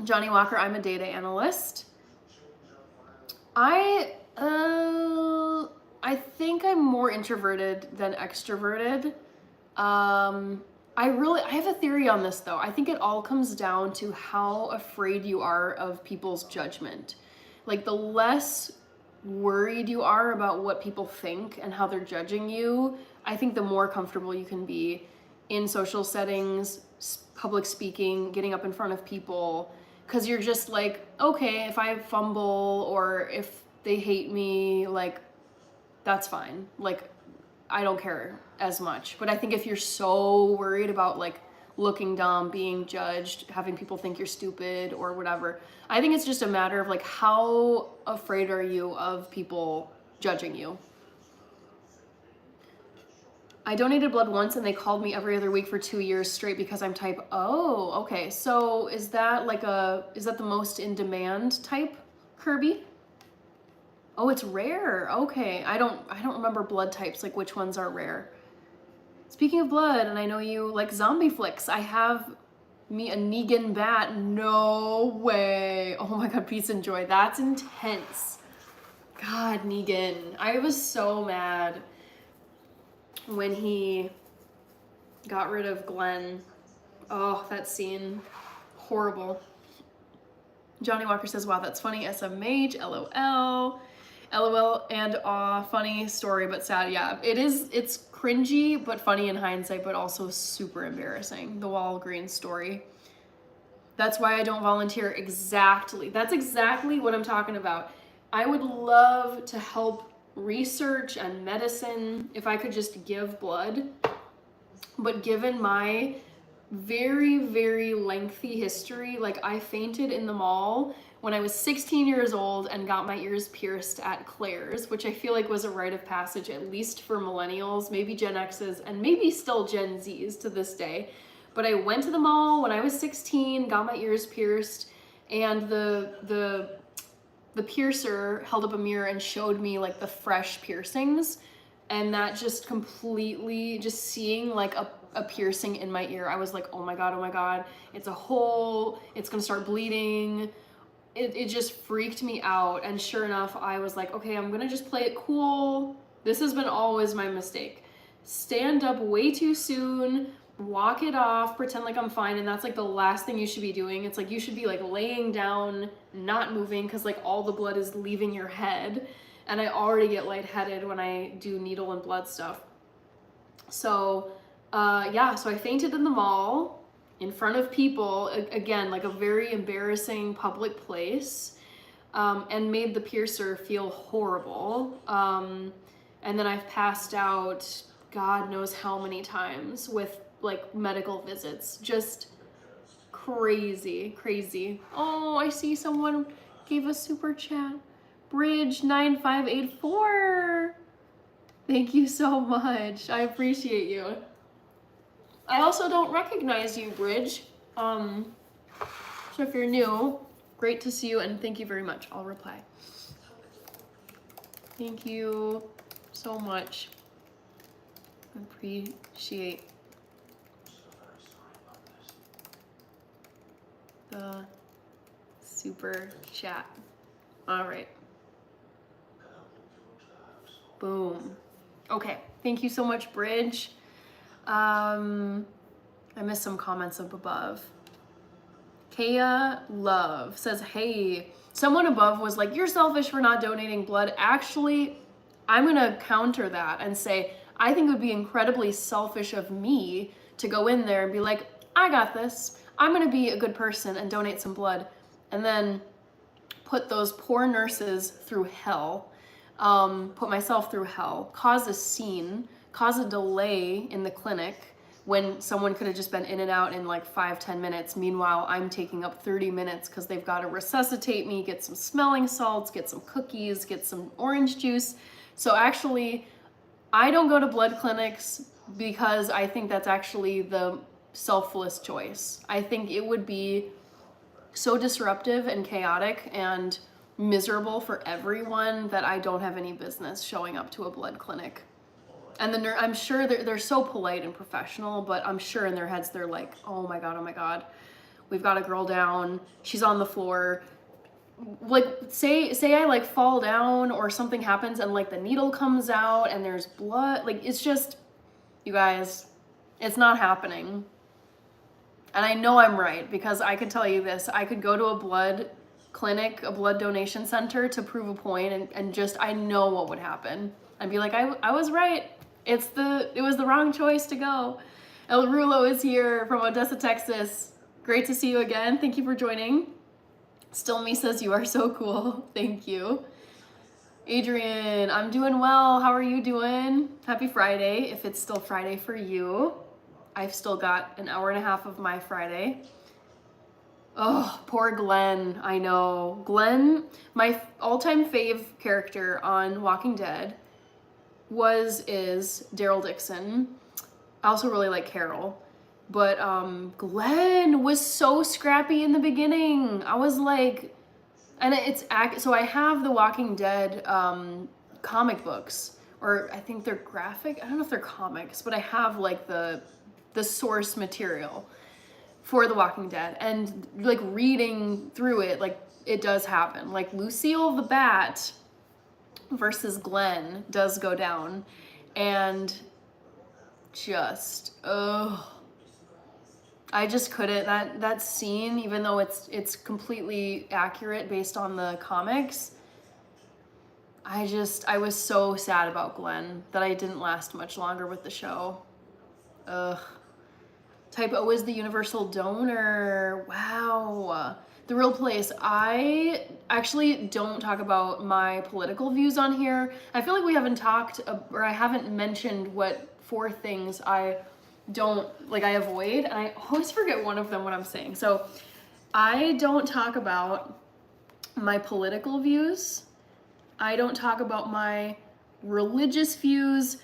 S1: Johnny Walker, I'm a data analyst. I think I'm more introverted than extroverted. I have a theory on this though. I think it all comes down to how afraid you are of people's judgment. Like the less worried you are about what people think and how they're judging you, I think the more comfortable you can be in social settings, public speaking, getting up in front of people, because you're just like, okay, if I fumble or if they hate me, like, that's fine. Like, I don't care as much. But I think if you're so worried about like looking dumb, being judged, having people think you're stupid or whatever, I think it's just a matter of like, how afraid are you of people judging you? I donated blood once and they called me every other week for 2 years straight because I'm type O. Okay, so is that the most in demand type, Kirby? Oh, it's rare. Okay, I don't remember blood types, like which ones are rare. Speaking of blood, and I know you like zombie flicks, I have me a Negan bat. No way. Oh my God, peace and joy. That's intense. God, Negan. I was so mad when he got rid of Glenn. Oh, that scene. Horrible. Johnny Walker says, wow, that's funny. SMH, LOL. LOL and aw, funny story, but sad. Yeah, it's cringy, but funny in hindsight, but also super embarrassing. The Walgreens story. That's why I don't volunteer. Exactly. That's exactly what I'm talking about. I would love to help research and medicine if I could just give blood. But given my very, very lengthy history. Like, I fainted in the mall when I was 16 years old and got my ears pierced at Claire's, which I feel like was a rite of passage, at least for millennials, maybe Gen X's, and maybe still Gen Z's to this day. But I went to the mall when I was 16, got my ears pierced, and the piercer held up a mirror and showed me like the fresh piercings, and that just completely, just seeing like a piercing in my ear, I was like, oh my god, it's a hole, it's gonna start bleeding. It just freaked me out. And sure enough, I was like, okay, I'm gonna just play it cool. This has been always my mistake. Stand up way too soon, walk it off, pretend like I'm fine, and that's like the last thing you should be doing. It's like you should be like laying down, not moving, because like all the blood is leaving your head, and I already get lightheaded when I do needle and blood stuff. So yeah, so I fainted in the mall in front of people, again, like a very embarrassing public place, and made the piercer feel horrible. And then I've passed out God knows how many times with like medical visits. Just crazy, crazy. Oh, I see someone gave a super chat. Bridge9584. Thank you so much. I appreciate you. I also don't recognize you, Bridge. So if you're new, great to see you, and thank you very much. I'll reply. Thank you so much. Appreciate the super chat. All right. Boom. Okay. Thank you so much, Bridge. I missed some comments up above. Kaya Love says, hey, someone above was like, you're selfish for not donating blood. Actually, I'm gonna counter that and say, I think it would be incredibly selfish of me to go in there and be like, I got this. I'm gonna be a good person and donate some blood, and then put those poor nurses through hell, put myself through hell, cause a scene, cause a delay in the clinic when someone could have just been in and out in like 5-10 minutes. Meanwhile, I'm taking up 30 minutes because they've got to resuscitate me, get some smelling salts, get some cookies, get some orange juice. So actually, I don't go to blood clinics because I think that's actually the selfless choice. I think it would be so disruptive and chaotic and miserable for everyone that I don't have any business showing up to a blood clinic. And I'm sure they're so polite and professional, but I'm sure in their heads they're like, oh my god, we've got a girl down, she's on the floor. Like, say I like fall down or something happens and like the needle comes out and there's blood. Like, it's just, you guys, it's not happening. And I know I'm right, because I could tell you this, I could go to a blood clinic, a blood donation center to prove a point, and just, I know what would happen. I'd be like, I was right. It was the wrong choice to go. El Rulo is here from Odessa, Texas. Great to see you again. Thank you for joining. Still Me says, you are so cool. Thank you. Adrian, I'm doing well. How are you doing? Happy Friday, if it's still Friday for you. I've still got an hour and a half of my Friday. Oh, poor Glenn. I know. Glenn, my all-time fave character on Walking Dead is Daryl Dixon. I also really like Carol. But Glenn was so scrappy in the beginning. I was like, and so I have the Walking Dead comic books, or I think they're graphic. I don't know if they're comics, but I have like the source material for The Walking Dead, and like reading through it, like it does happen. Like Lucille the Bat versus Glenn does go down, and just, I just couldn't, that scene, even though it's completely accurate based on the comics, I was so sad about Glenn that I didn't last much longer with the show. Ugh. Type O is the universal donor. Wow. The Real Place. I actually don't talk about my political views on here. I feel like we haven't talked, or I haven't mentioned what 4 things I I avoid, and I always forget one of them what I'm saying. So I don't talk about my political views. I don't talk about my religious views.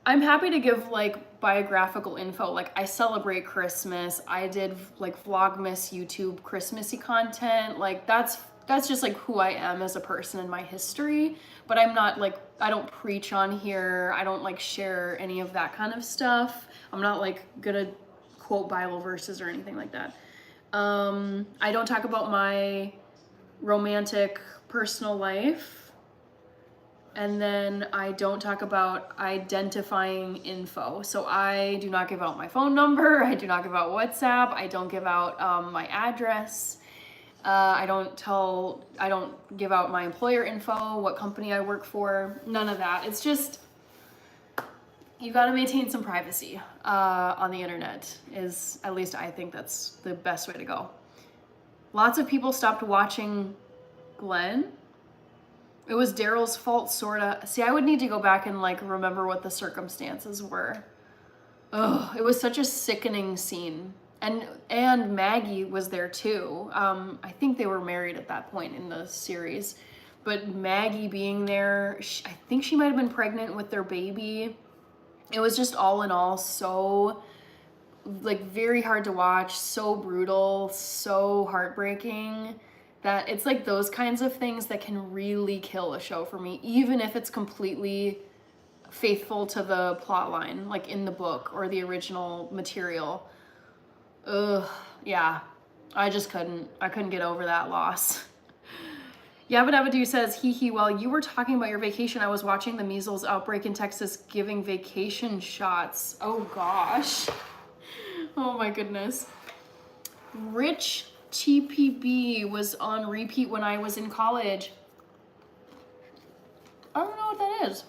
S1: I'm happy to give like biographical info. Like I celebrate Christmas. I did like Vlogmas YouTube Christmassy content. Like that's just like who I am as a person and my history. But I'm not like, I don't preach on here. I don't like share any of that kind of stuff. I'm not like gonna quote Bible verses or anything like that. I don't talk about my romantic personal life. And then I don't talk about identifying info. So I do not give out my phone number. I do not give out WhatsApp. I don't give out my address. I don't give out my employer info, what company I work for, none of that. It's just, you gotta maintain some privacy on the internet, is, at least I think that's the best way to go. Lots of people stopped watching Glenn. It was Daryl's fault, sorta. See, I would need to go back and like remember what the circumstances were. Ugh, it was such a sickening scene. And Maggie was there too. I think they were married at that point in the series. But Maggie being there, I think she might have been pregnant with their baby. It was just all in all so like very hard to watch, so brutal, so heartbreaking, that it's like those kinds of things that can really kill a show for me, even if it's completely faithful to the plot line, like in the book or the original material. Ugh, yeah, I couldn't get over that loss. Yabba says, hee hee, while you were talking about your vacation, I was watching the measles outbreak in Texas giving vacation shots. Oh gosh. Oh my goodness. Rich TPB was on repeat when I was in college. I don't know what that is.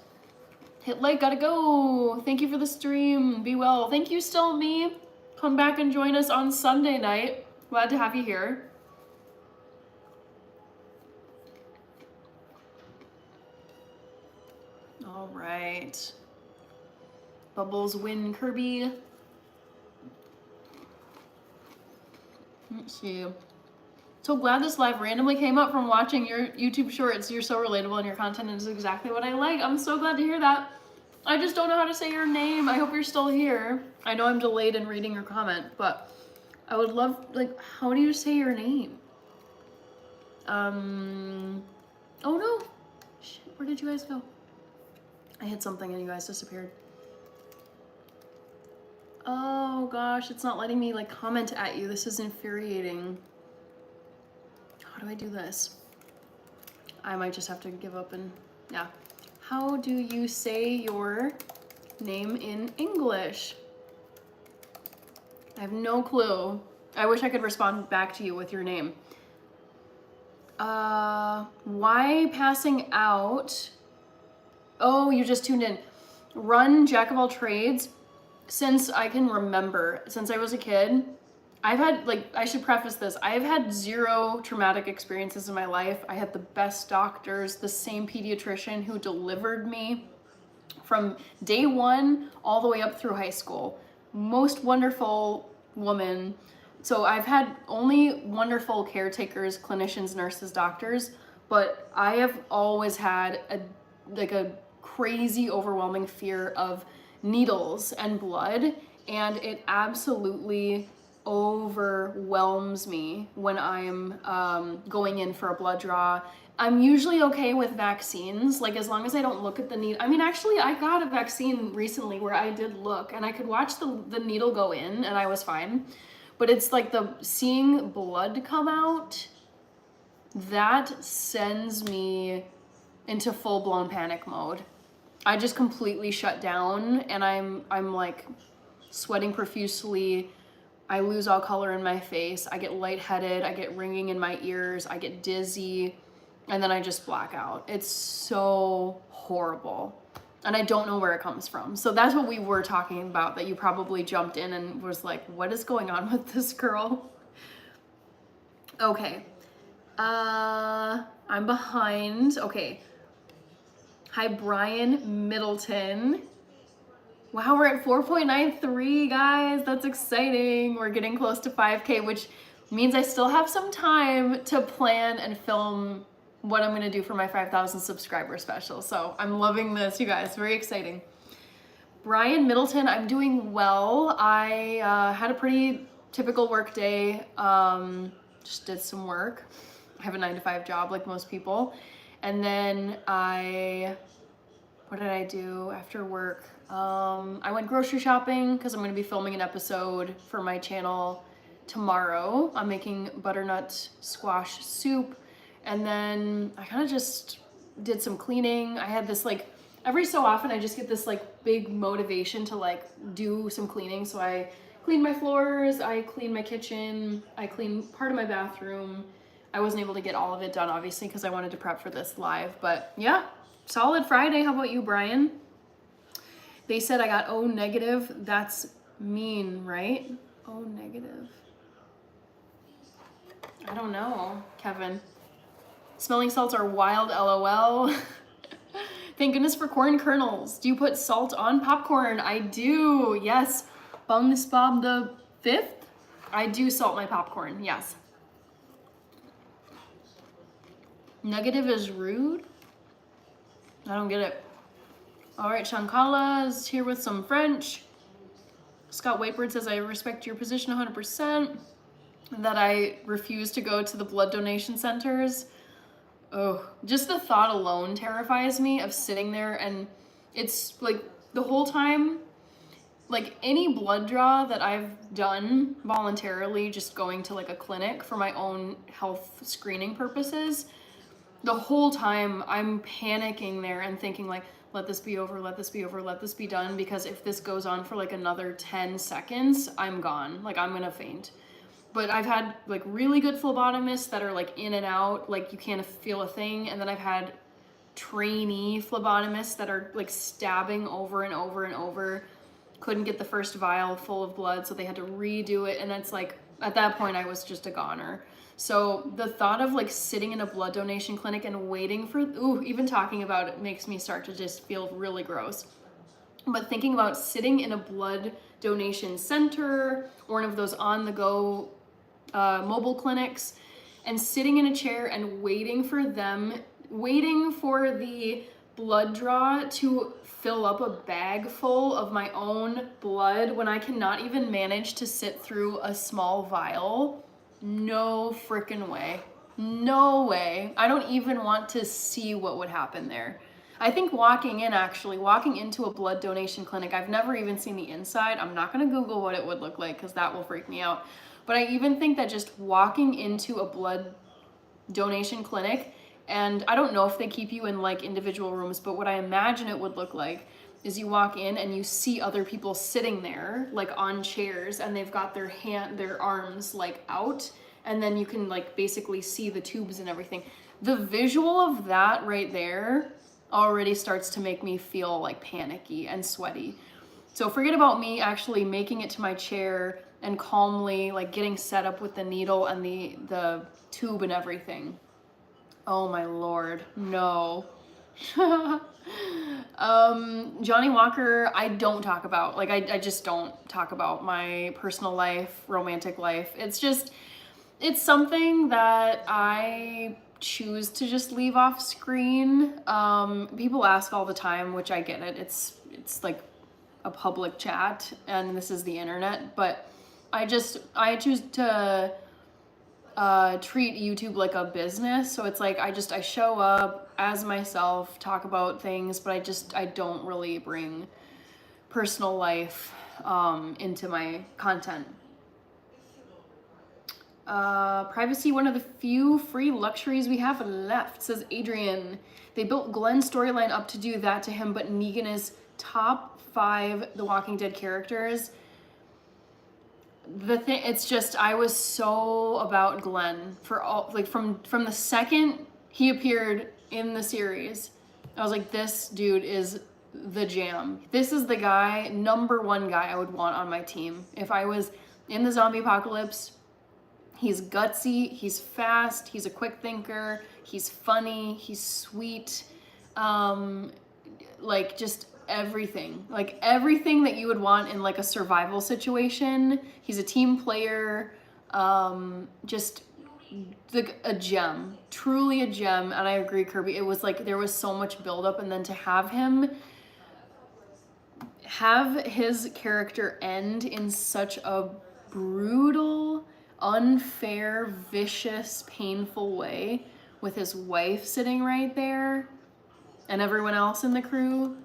S1: Hit like, gotta go. Thank you for the stream. Be well. Thank you, Still Me. Come back and join us on Sunday night. Glad to have you here. All right. Bubbles win Kirby. Let's see. So glad this live randomly came up from watching your YouTube shorts. You're so relatable and your content is exactly what I like. I'm so glad to hear that. I just don't know how to say your name. I hope you're still here. I know I'm delayed in reading your comment, but I would love, like, how do you say your name? Oh no. Shit, where did you guys go? I hit something and you guys disappeared. Oh gosh, it's not letting me like comment at you. This is infuriating. How do I do this? I might just have to give up and, yeah. How do you say your name in English? I have no clue. I wish I could respond back to you with your name. Why passing out? Oh, you just tuned in. Run Jack of all trades. Since I can remember, since I was a kid, I've had, like, I should preface this, I've had 0 traumatic experiences in my life. I had the best doctors, the same pediatrician who delivered me from day 1 all the way up through high school. Most wonderful woman. So I've had only wonderful caretakers, clinicians, nurses, doctors, but I have always had a crazy, overwhelming fear of needles and blood, and it absolutely overwhelms me when I'm going in for a blood draw. I'm usually okay with vaccines, like as long as I don't look at the needle. I mean, actually, I got a vaccine recently where I did look and I could watch the needle go in and I was fine. But it's like the seeing blood come out, that sends me into full-blown panic mode. I just completely shut down and I'm like sweating profusely. I lose all color in my face. I get lightheaded. I get ringing in my ears. I get dizzy. And then I just black out. It's so horrible. And I don't know where it comes from. So that's what we were talking about, that you probably jumped in and was like, what is going on with this girl? Okay. I'm behind. Okay. Hi, Brian Middleton. Wow, we're at 4.93, guys. That's exciting. We're getting close to 5K, which means I still have some time to plan and film what I'm gonna do for my 5,000 subscriber special. So I'm loving this, you guys. Very exciting. Brian Middleton, I'm doing well. I had a pretty typical work day. Just did some work. I have a 9-to-5 job like most people. And then what did I do after work? I went grocery shopping because I'm going to be filming an episode for my channel tomorrow. I'm making butternut squash soup. And then I kind of just did some cleaning. I had this like, every so often I just get this like big motivation to like do some cleaning. So I cleaned my floors, I cleaned my kitchen, I cleaned part of my bathroom. I wasn't able to get all of it done obviously because I wanted to prep for this live, but yeah, solid Friday. How about you, Brian? They said I got O negative. That's mean, right? O negative. I don't know, Kevin. Smelling salts are wild, LOL. Thank goodness for corn kernels. Do you put salt on popcorn? I do, yes. Bonus Bob the 5th? I do salt my popcorn, yes. Negative is rude? I don't get it. All right, Shankala is here with some French. Scott Whitebird says, I respect your position 100%. That I refuse to go to the blood donation centers. Oh, just the thought alone terrifies me of sitting there, and it's like the whole time, like any blood draw that I've done voluntarily, just going to like a clinic for my own health screening purposes, the whole time I'm panicking there and thinking like, let this be over, let this be over, let this be done, because if this goes on for like another 10 seconds, I'm gone, like I'm gonna faint. But I've had like really good phlebotomists that are like in and out, like you can't feel a thing. And then I've had trainee phlebotomists that are like stabbing over and over and over. Couldn't get the first vial full of blood, so they had to redo it. And it's like, at that point I was just a goner. So the thought of like sitting in a blood donation clinic and waiting for, even talking about it makes me start to just feel really gross. But thinking about sitting in a blood donation center or one of those on the go mobile clinics and sitting in a chair and waiting for the blood draw to fill up a bag full of my own blood when I cannot even manage to sit through a small vial. No freaking way. No way. I don't even want to see what would happen there. I think walking into a blood donation clinic, I've never even seen the inside. I'm not going to Google what it would look like because that will freak me out. But I even think that just walking into a blood donation clinic, and I don't know if they keep you in like individual rooms, but what I imagine it would look like is you walk in and you see other people sitting there like on chairs and they've got their arms like out, and then you can like basically see the tubes and everything. The visual of that right there already starts to make me feel like panicky and sweaty. So forget about me actually making it to my chair and calmly like getting set up with the needle and the tube and everything. Oh my Lord, no. Johnny Walker, I don't talk about, like I just don't talk about my personal life, romantic life. It's something that I choose to just leave off screen. People ask all the time, which I get it. It's like a public chat and this is the internet, but I choose to treat YouTube like a business. So it's like I show up as myself, talk about things, but I don't really bring personal life into my content. Privacy, one of the few free luxuries we have left, says Adrian. They built Glenn's storyline up to do that to him, but Negan is top 5 The Walking Dead characters. It's just, I was so about Glenn for all, like from the second he appeared in the series. I was like, this dude is the jam. This is the guy, #1 guy I would want on my team. If I was in the zombie apocalypse, he's gutsy, he's fast, he's a quick thinker, he's funny, he's sweet. Like just everything. Like everything that you would want in like a survival situation. He's a team player. Just a gem, truly a gem. And I agree, Kirby. It was like there was so much buildup, and then to have his character end in such a brutal, unfair, vicious, painful way with his wife sitting right there and everyone else in the crew.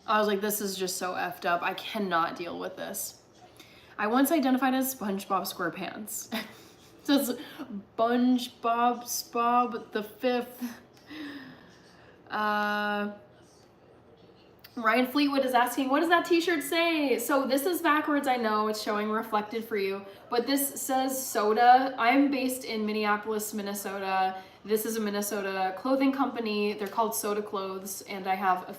S1: I was like, this is just so effed up. I cannot deal with this. I once identified as SpongeBob SquarePants. It says SpongeBob the fifth. Ryan Fleetwood is asking, what does that t-shirt say? So this is backwards, I know, it's showing reflected for you, but this says soda. I'm based in Minneapolis, Minnesota. This is a Minnesota clothing company. They're called Soda Clothes, and I've got a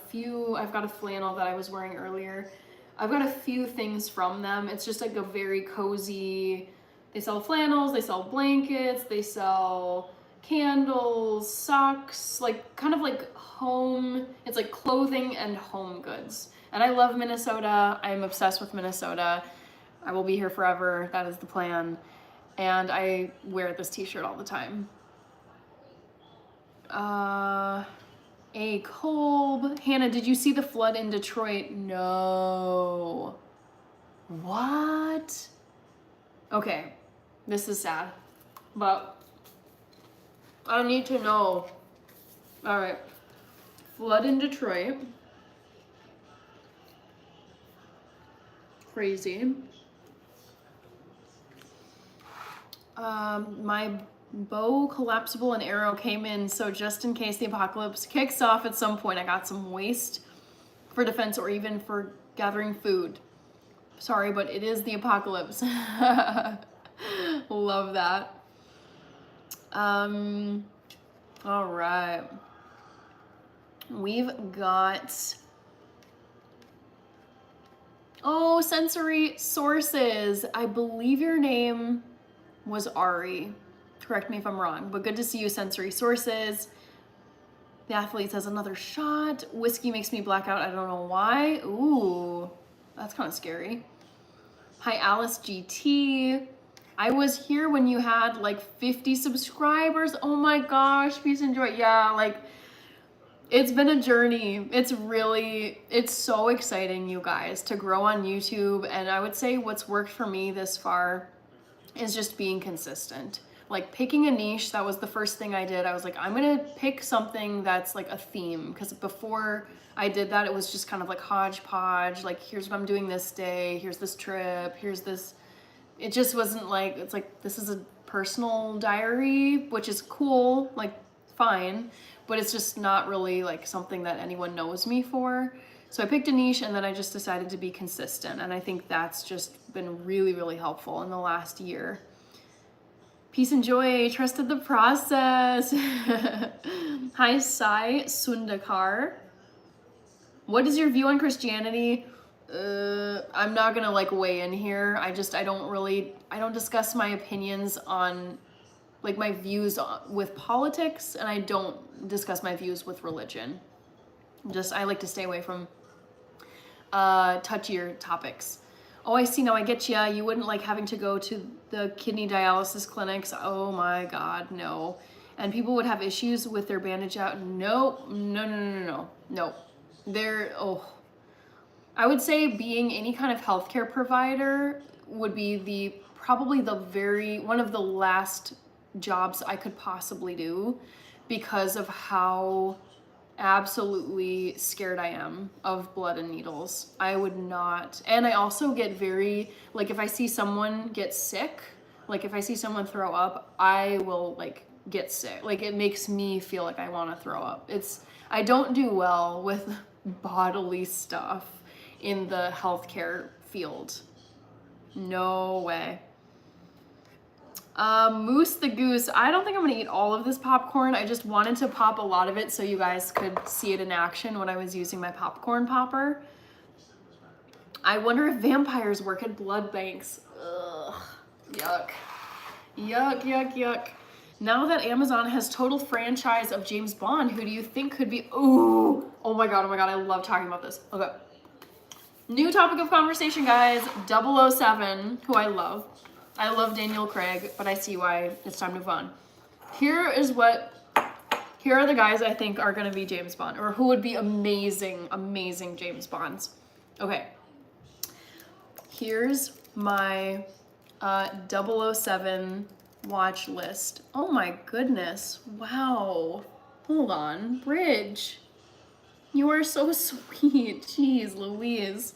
S1: flannel that I was wearing earlier. I've got a few things from them. It's just like a very cozy, they sell flannels, they sell blankets, they sell candles, socks, like kind of like home, it's like clothing and home goods. And I love Minnesota. I'm obsessed with Minnesota. I will be here forever. That is the plan. And I wear this t-shirt all the time. A. Kolb. Hannah, did you see the flood in Detroit? No. What? Okay, this is sad, but I need to know. All right, flood in Detroit. Crazy. My bow collapsible and arrow came in, so just in case the apocalypse kicks off at some point, I got some waste for defense or even for gathering food. Sorry, but it is the apocalypse. Love that. All right. We've got, oh, Sensory Sources. I believe your name was Ari. Correct me if I'm wrong, but good to see you, Sensory Sources. The Athlete says another shot. Whiskey makes me black out. I don't know why. Ooh, that's kind of scary. Hi, Alice GT. I was here when you had like 50 subscribers. Oh my gosh, peace and joy. Yeah, like it's been a journey. It's so exciting, you guys, to grow on YouTube. And I would say what's worked for me this far is just being consistent. Like picking a niche. That was the first thing I did. I was like, I'm gonna pick something that's like a theme, because before I did that, it was just kind of like hodgepodge. Like, here's what I'm doing this day. Here's this trip. Here's this. It just wasn't like, it's like, this is a personal diary, which is cool, like fine, but it's just not really like something that anyone knows me for. So I picked a niche, and then I just decided to be consistent. And I think that's just been really, really helpful in the last year. Peace and joy, trusted the process. Hi, Sai Sundakar. What is your view on Christianity? I'm not gonna like weigh in here. I don't discuss my opinions on, like, my views with politics, and I don't discuss my views with religion. I like to stay away from touchier topics. Oh, I see, now I get ya. You wouldn't like having to go to the kidney dialysis clinics. Oh my God, no. And people would have issues with their bandage out. No. I would say being any kind of healthcare provider would be probably one of the last jobs I could possibly do, because of how absolutely scared I am of blood and needles. I would not. And I also get very, like, if I see someone get sick, like if I see someone throw up, I will like get sick. Like, it makes me feel like I want to throw up. I don't do well with bodily stuff in the healthcare field. No way. Moose the Goose. I don't think I'm gonna eat all of this popcorn. I just wanted to pop a lot of it so you guys could see it in action when I was using my popcorn popper. I wonder if vampires work at blood banks. Ugh. Yuck. Yuck. Now that Amazon has total franchise of James Bond, who do you think could be? Ooh, oh my god, I love talking about this. Okay. New topic of conversation, guys. 007, who I love. I love Daniel Craig, but I see why it's time to move on. Here are the guys I think are gonna be James Bond, or who would be amazing, amazing James Bonds. Okay. Here's my 007 watch list. Oh my goodness. Wow. Hold on. Bridge. You are so sweet. Jeez Louise.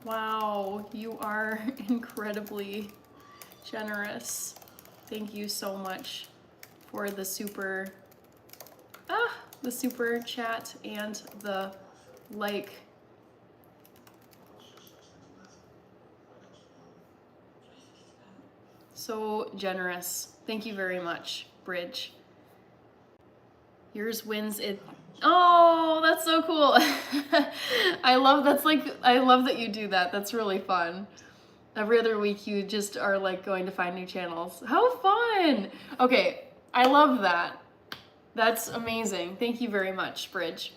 S1: Wow. You are incredibly generous. Thank you so much for the super chat and the like. So generous. Thank you very much, Bridge. Yours wins it. Oh, that's so cool. I love that you do that. That's really fun. Every other week you just are like going to find new channels. How fun. Okay, I love that. That's amazing. Thank you very much, Bridge.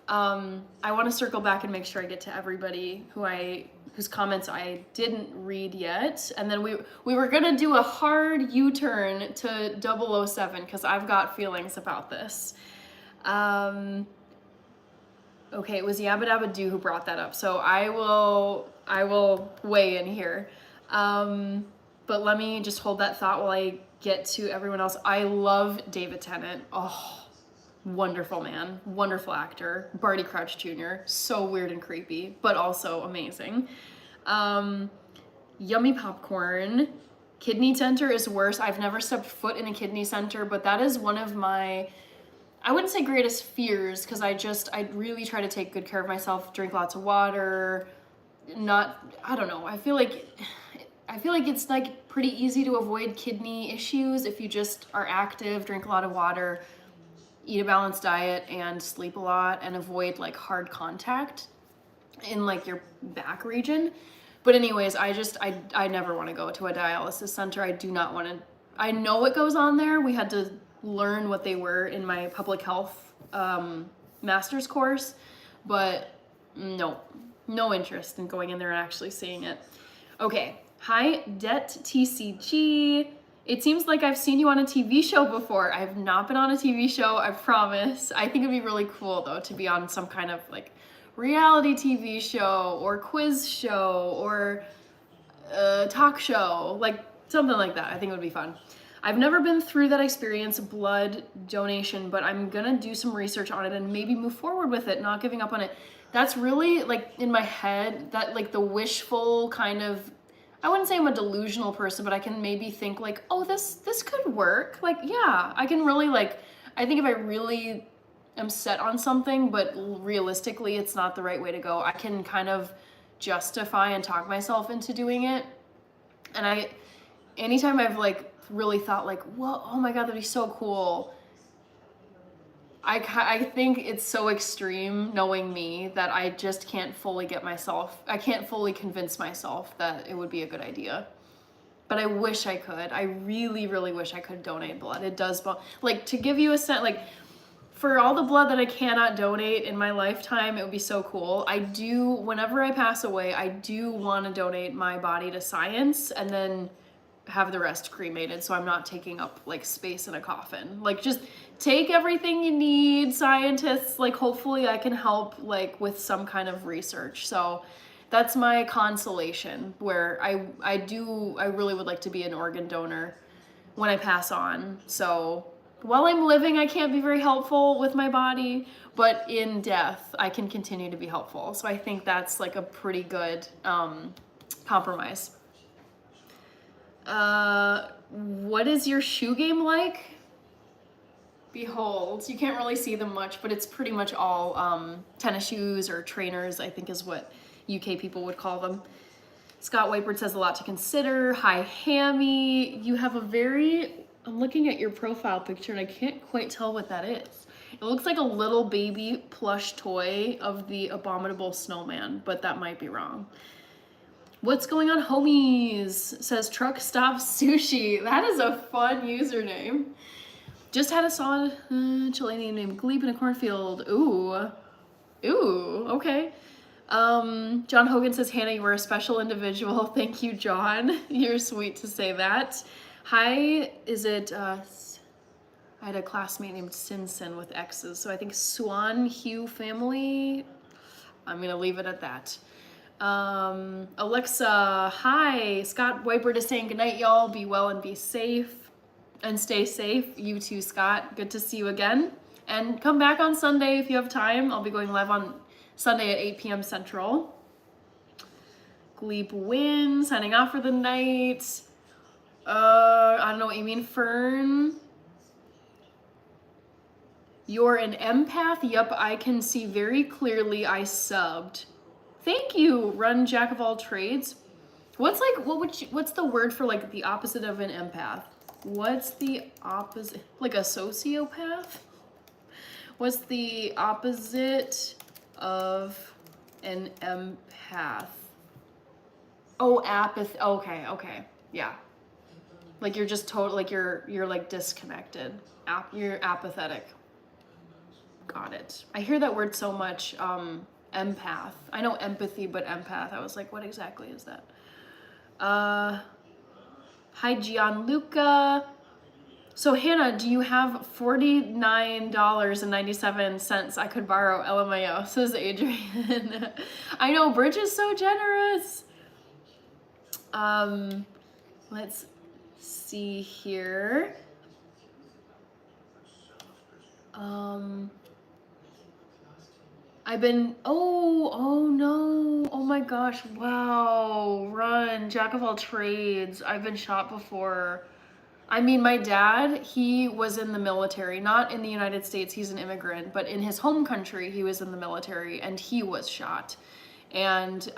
S1: I want to circle back and make sure I get to everybody whose comments I didn't read yet. And then we were gonna do a hard U-turn to 007 because I've got feelings about this. Okay, it was Yabba Dabba Doo who brought that up, so I will weigh in here. But let me just hold that thought while I get to everyone else. I love David Tennant. Oh, wonderful man, wonderful actor. Barty Crouch Jr., so weird and creepy, but also amazing. Yummy popcorn. Kidney center is worse. I've never stepped foot in a kidney center, but that is one of my, I wouldn't say greatest fears, because I really try to take good care of myself, drink lots of water, I don't know. I feel like it's like pretty easy to avoid kidney issues if you just are active, drink a lot of water, eat a balanced diet, and sleep a lot, and avoid like hard contact in like your back region. But anyways, I never want to go to a dialysis center. I do not want to. I know what goes on there. We had to learn what they were in my public health master's course, but no interest in going in there and actually seeing it. Okay, hi Det TCG. It seems like I've seen you on a TV show before. I have not been on a TV show, I promise. I think it'd be really cool though to be on some kind of like reality TV show or quiz show or talk show, like something like that. I think it would be fun. I've never been through that experience, blood donation, but I'm gonna do some research on it and maybe move forward with it, not giving up on it. That's really like in my head, that like the wishful kind of, I wouldn't say I'm a delusional person, but I can maybe think like, oh, this could work. Like, yeah, I can really like, I think if I really am set on something, but realistically it's not the right way to go, I can kind of justify and talk myself into doing it. And anytime I've like really thought like, well, oh my God, that'd be so cool, I think it's so extreme knowing me that I just can't fully I can't fully convince myself that it would be a good idea. But I wish I could. I really, really wish I could donate blood. It does, like, to give you a sense, like, for all the blood that I cannot donate in my lifetime, it would be so cool. Whenever I pass away, I do want to donate my body to science and then have the rest cremated, so I'm not taking up like space in a coffin. Like, just take everything you need, scientists. Like, hopefully I can help like with some kind of research. So that's my consolation, where I really would like to be an organ donor when I pass on. So while I'm living, I can't be very helpful with my body, but in death I can continue to be helpful. So I think that's like a pretty good compromise. What is your shoe game like? Behold, you can't really see them much, but it's pretty much all tennis shoes or trainers, I think is what UK people would call them. Scott Whitebird says a lot to consider. Hi, Hammy. You have I'm looking at your profile picture and I can't quite tell what that is. It looks like a little baby plush toy of the Abominable Snowman, but that might be wrong. What's going on, homies? Says Truck Stop Sushi. That is a fun username. Just had a solid Chilean named Gleep in a cornfield. Ooh. Ooh, okay. John Hogan says, Hannah, you are a special individual. Thank you, John. You're sweet to say that. Hi, is it, I had a classmate named Sinson with X's, so I think Swan Hugh family. I'm gonna leave it at that. Alexa, hi. Scott Wiper is saying goodnight, y'all. Be well and be safe. And stay safe. You too, Scott. Good to see you again. And come back on Sunday if you have time. I'll be going live on Sunday at 8 p.m. Central. Gleep win. Signing off for the night. I don't know what you mean, Fern. You're an empath? Yup, I can see very clearly I subbed. Thank you, Run Jack of all trades. What's the word for like the opposite of an empath? What's the opposite? Like a sociopath? What's the opposite of an empath? Oh, apathy. Okay. Yeah. Like you're just like you're like disconnected. You're apathetic. Got it. I hear that word so much. Empath. I know empathy, but empath. I was like, what exactly is that? Hi, Gianluca. So Hannah, do you have $49.97 I could borrow? LMAO, says Adrian. I know, Bridge is so generous. Let's see here. I've been, oh no, oh my gosh, wow, Run, Jack of all trades. I've been shot before. I mean, my dad, he was in the military, not in the United States, he's an immigrant, but in his home country, he was in the military and he was shot. And,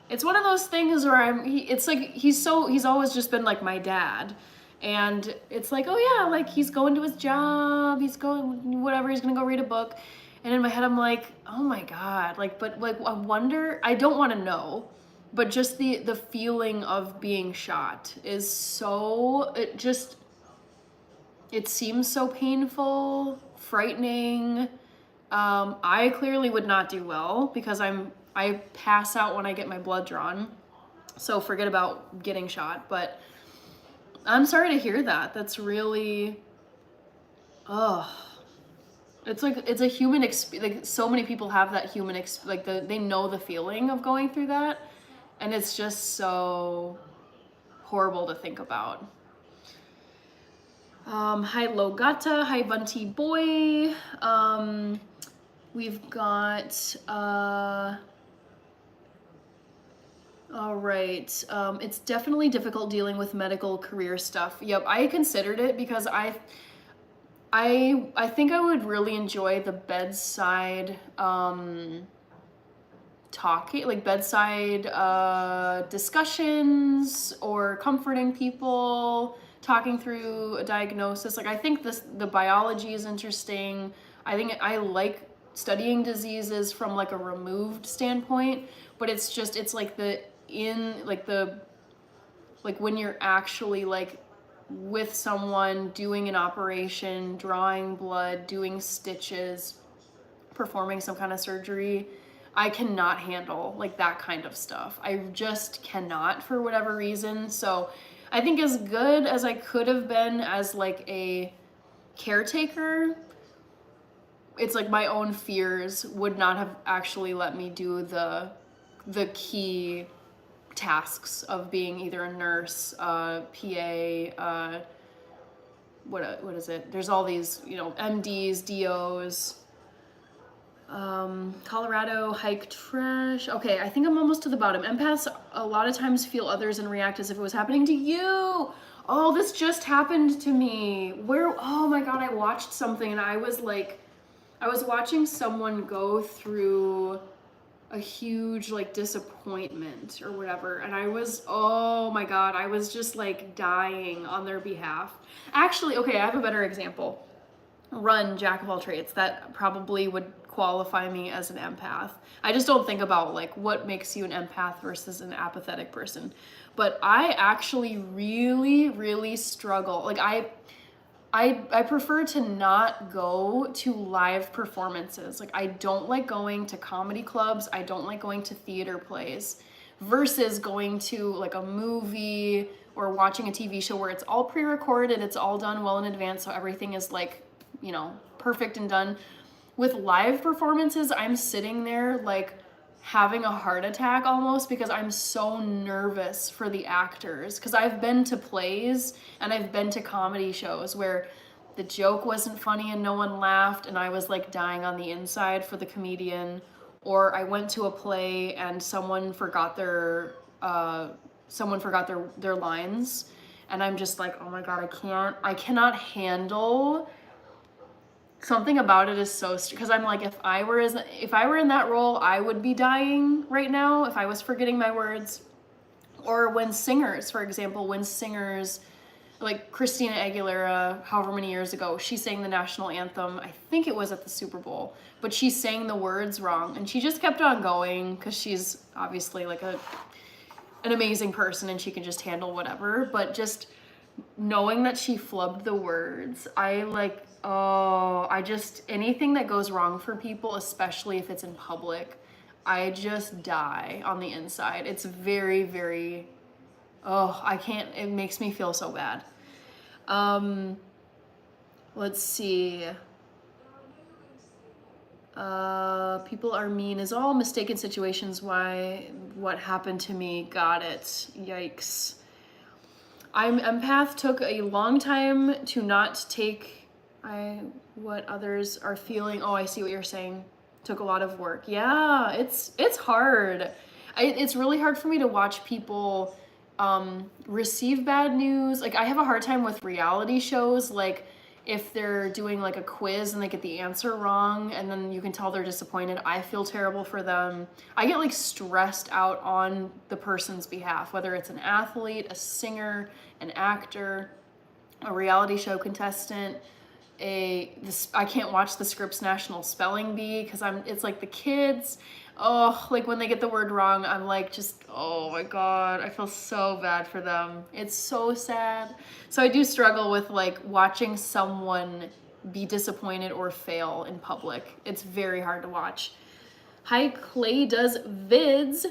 S1: it's one of those things where it's like, he's always just been like my dad. And it's like, oh yeah, like he's going to his job, he's going, whatever, he's gonna go read a book. And in my head, I'm like, oh my God, like, but like, I wonder, I don't want to know, but just the feeling of being shot is so, it seems so painful, frightening. I clearly would not do well because I pass out when I get my blood drawn. So forget about getting shot, but I'm sorry to hear that. That's really, it's like, it's a human experience. Like so many people have that human they know the feeling of going through that. And it's just so horrible to think about. Hi Logata, hi Bunty Boy. We've got, all right. It's definitely difficult dealing with medical career stuff. Yep, I considered it because I think I would really enjoy the bedside talking, like bedside discussions or comforting people, talking through a diagnosis. Like I think the biology is interesting. I think I like studying diseases from like a removed standpoint, but it's like when you're actually like with someone doing an operation, drawing blood, doing stitches, performing some kind of surgery. I cannot handle like that kind of stuff. I just cannot for whatever reason. So I think as good as I could have been as like a caretaker, it's like my own fears would not have actually let me do the key tasks of being either a nurse, PA, what is it? There's all these, MDs, DOs. Colorado hike trash. Okay, I think I'm almost to the bottom. Empaths a lot of times feel others and react as if it was happening to you. Oh, this just happened to me. Oh my God, I watched something and I was watching someone go through a huge like disappointment or whatever, and oh my God, I was just like dying on their behalf. Actually, okay, I have a better example. run jack of all trades. That probably would qualify me as an empath. I just don't think about like what makes you an empath versus an apathetic person. But I actually really struggle. Like I prefer to not go to live performances. Like I don't like going to comedy clubs. I don't like going to theater plays versus going to like a movie or watching a TV show where it's all pre-recorded, it's all done well in advance, so everything is like, you know, perfect and done. With live performances, I'm sitting there like having a heart attack almost because I'm so nervous for the actors. Because I've been to plays and I've been to comedy shows where the joke wasn't funny and no one laughed and I was like dying on the inside for the comedian. Or I went to a play and someone forgot their lines and I'm just like, oh my god, I cannot handle. Something about it is so, because I'm like, if I were in that role, I would be dying right now if I was forgetting my words. Or when singers, for example, like Christina Aguilera, however many years ago, she sang the national anthem. I think it was at the Super Bowl, but she sang the words wrong and she just kept on going because she's obviously like an amazing person and she can just handle whatever. But just knowing that she flubbed the words, anything that goes wrong for people, especially if it's in public, I just die on the inside. It's very, I can't, it makes me feel so bad. Let's see. People are mean is all mistaken situations. What happened to me? Got it. Yikes. I'm empath. Took a long time to not take what others are feeling. Oh, I see what you're saying. Took a lot of work. Yeah, it's hard. It's really hard for me to watch people receive bad news. Like I have a hard time with reality shows, like if they're doing like a quiz and they get the answer wrong and then you can tell they're disappointed. I feel terrible for them. I get like stressed out on the person's behalf, whether it's an athlete, a singer, an actor, a reality show contestant. I can't watch the Scripps National Spelling Bee because it's like the kids. Oh, like when they get the word wrong, I'm like just, oh my god, I feel so bad for them. It's so sad. So I do struggle with like watching someone be disappointed or fail in public. It's very hard to watch. Hi, Clay does vids.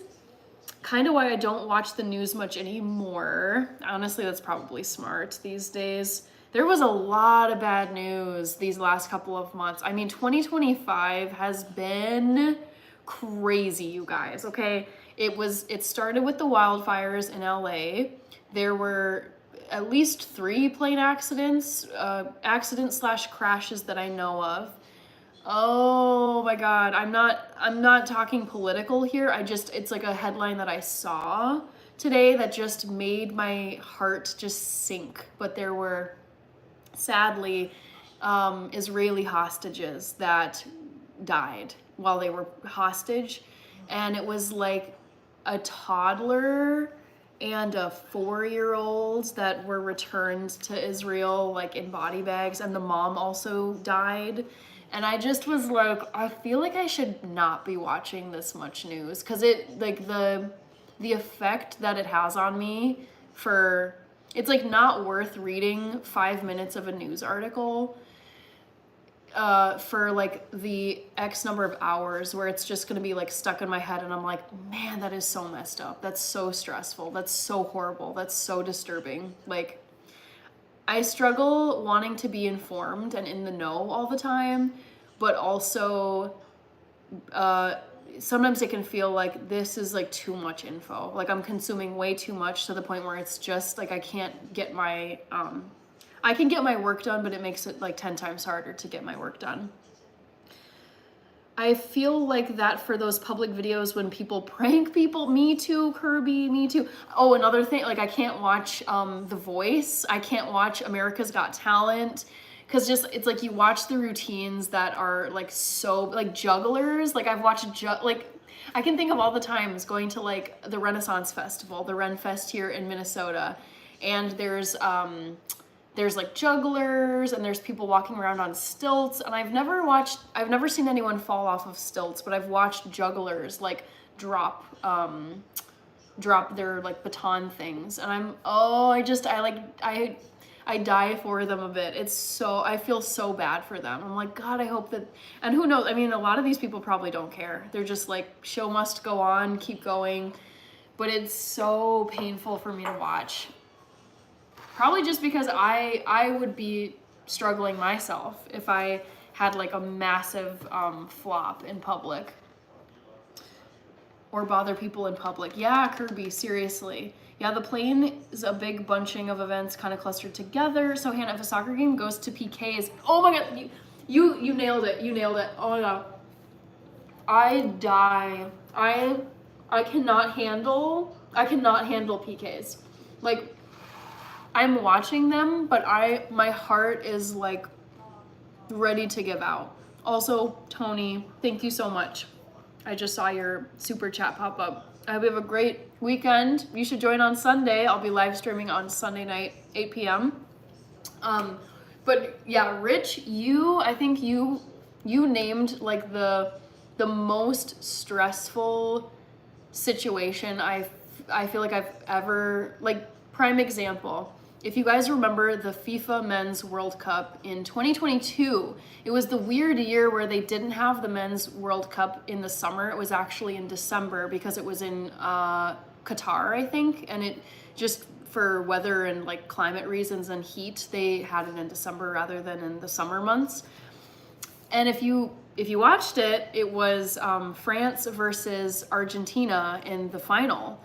S1: Kind of why I don't watch the news much anymore. Honestly, that's probably smart these days. There was a lot of bad news these last couple of months. I mean, 2025 has been crazy, you guys, okay? It started with the wildfires in LA. There were at least 3 plane accidents / crashes that I know of. Oh my god, I'm not talking political here. It's like a headline that I saw today that just made my heart just sink. But there were sadly Israeli hostages that died while they were hostage, and it was like a toddler and a 4-year-old that were returned to Israel like in body bags, and the mom also died. And I just was like, I feel like I should not be watching this much news because it like the effect that it has on me it's like not worth reading 5 minutes of a news article for like the X number of hours where it's just gonna be like stuck in my head and I'm like, man, that is so messed up. That's so stressful. That's so horrible. That's so disturbing. Like, I struggle wanting to be informed and in the know all the time, but also sometimes it can feel like this is like too much info. Like I'm consuming way too much to the point where it's just like I can't get my I can get my work done, but it makes it like 10 times harder to get my work done. I feel like that for those public videos when people prank people. Me too, Kirby, me too. Oh, another thing, like I can't watch The Voice. I can't watch America's Got Talent. Because just, it's like you watch the routines that are like so, like jugglers. Like I've watched, like I can think of all the times going to like the Renaissance Festival, the Ren Fest here in Minnesota. And there's there's like jugglers and there's people walking around on stilts. And I've never seen anyone fall off of stilts, but I've watched jugglers like drop their like baton things. And I die for them a bit. I feel so bad for them. I'm like, God, I hope that, and who knows? I mean, a lot of these people probably don't care. They're just like, show must go on, keep going. But it's so painful for me to watch. Probably just because I would be struggling myself if I had like a massive flop in public. Or bother people in public. Yeah, Kirby, seriously. Yeah, the plane is a big bunching of events kind of clustered together. So Hannah, if a soccer game goes to PKs, oh my God, you nailed it. You nailed it. Oh my God. I die. I cannot handle PKs. Like, I'm watching them, but my heart is like ready to give out. Also, Tony, thank you so much. I just saw your super chat pop up. I hope you have a great weekend. You should join on Sunday. I'll be live streaming on Sunday night, 8 p.m. But yeah, Rich, I think you named like the most stressful situation I feel like I've ever, like, prime example. If you guys remember the FIFA Men's World Cup in 2022, it was the weird year where they didn't have the Men's World Cup in the summer. It was actually in December because it was in Qatar, I think, and it just for weather and like climate reasons and heat, they had it in December rather than in the summer months. And if you watched it, it was France versus Argentina in the final,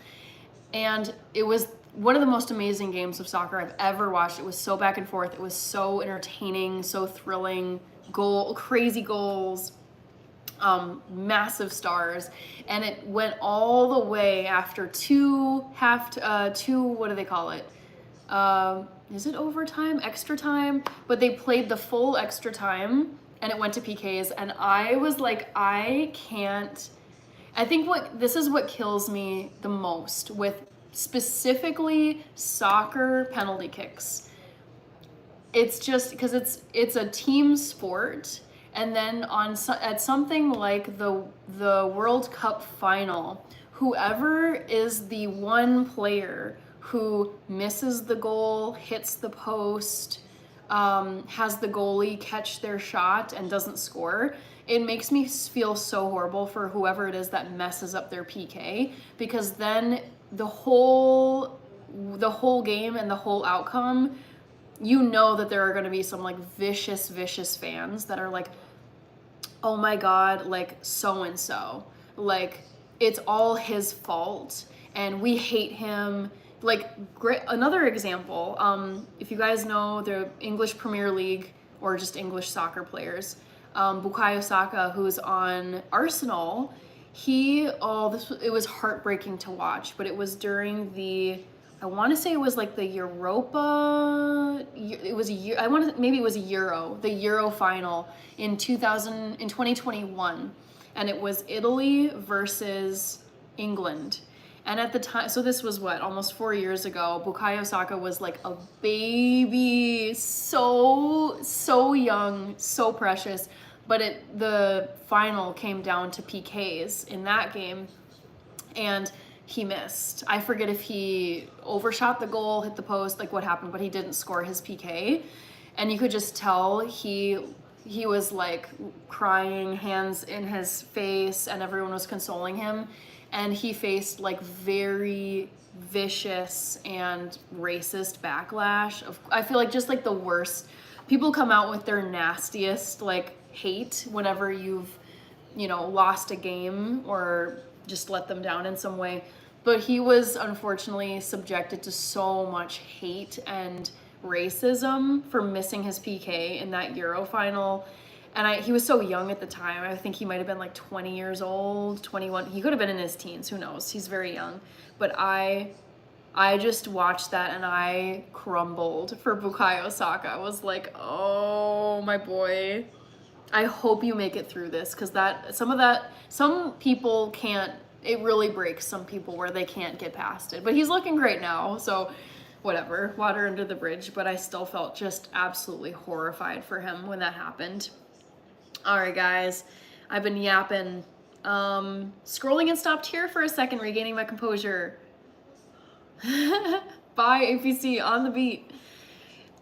S1: and it was one of the most amazing games of soccer I've ever watched. It was so back and forth. It was so entertaining, so thrilling. Crazy goals, massive stars, and it went all the way after two, what do they call it? Is it overtime? Extra time? But they played the full extra time, and it went to PKs, and I was like, I think this is what kills me the most with specifically soccer penalty kicks. It's just because it's a team sport, and then at something like the World Cup final, whoever is the one player who misses the goal, hits the post, has the goalie catch their shot and doesn't score, it makes me feel so horrible for whoever it is that messes up their PK, because then the whole game and the whole outcome, you know that there are going to be some like vicious fans that are like, oh my God, like so and so, like it's all his fault and we hate him. Like, another example, if you guys know the English Premier League or just English soccer players, Bukayo Saka, who's on Arsenal, it was heartbreaking to watch, but it was during I want to say it was like the Europa, it was maybe it was the Euro final in 2021, and it was Italy versus England. And at the time, so this was almost 4 years ago, Bukayo Saka was like a baby, so young, so precious. But the final came down to PKs in that game, and he missed. I forget if he overshot the goal, hit the post, like what happened, but he didn't score his PK. And you could just tell he was like crying, hands in his face, and everyone was consoling him. And he faced like very vicious and racist backlash. I feel like just like the worst. People come out with their nastiest like hate whenever you've, lost a game or just let them down in some way. But he was unfortunately subjected to so much hate and racism for missing his PK in that Euro final. And he was so young at the time. I think he might have been like 20 years old, 21. He could have been in his teens, who knows? He's very young. But I just watched that and I crumbled for Bukayo Saka. I was like, oh, my boy. I hope you make it through this, because some people can't, it really breaks some people where they can't get past it. But he's looking great now, so whatever, water under the bridge, but I still felt just absolutely horrified for him when that happened. All right, guys, I've been yapping. Scrolling and stopped here for a second, regaining my composure. Bye, APC, on the beat.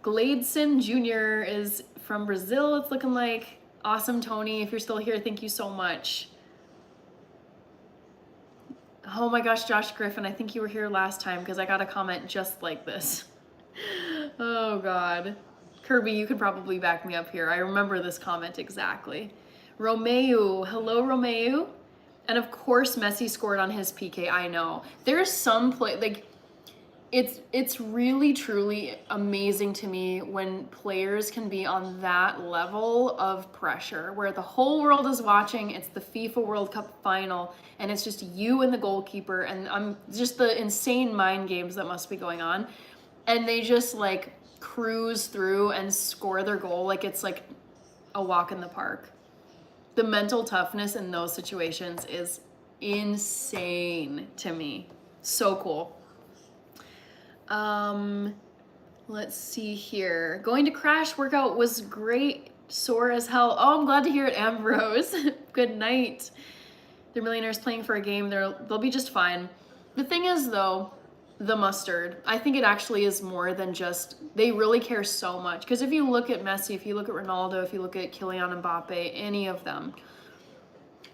S1: Gladeson Jr. is from Brazil, it's looking like. Awesome, Tony. If you're still here, thank you so much. Oh my gosh, Josh Griffin, I think you were here last time because I got a comment just like this. Oh God. Kirby, you could probably back me up here. I remember this comment exactly. Romeo, hello Romeo. And of course Messi scored on his PK, I know. There's some play, like, it's really truly amazing to me when players can be on that level of pressure where the whole world is watching. It's the FIFA World Cup final and it's just you and the goalkeeper, and I'm just the insane mind games that must be going on, and they just like cruise through and score their goal like it's like a walk in the park. The mental toughness in those situations is insane to me. So cool. Let's see here. Going to crash workout was great. Sore as hell. Oh, I'm glad to hear it, Ambrose. Good night. They're millionaires playing for a game. They'll be just fine. The thing is, though, the mustard. I think it actually is more than just, they really care so much. Because if you look at Messi, if you look at Ronaldo, if you look at Kylian Mbappe, any of them,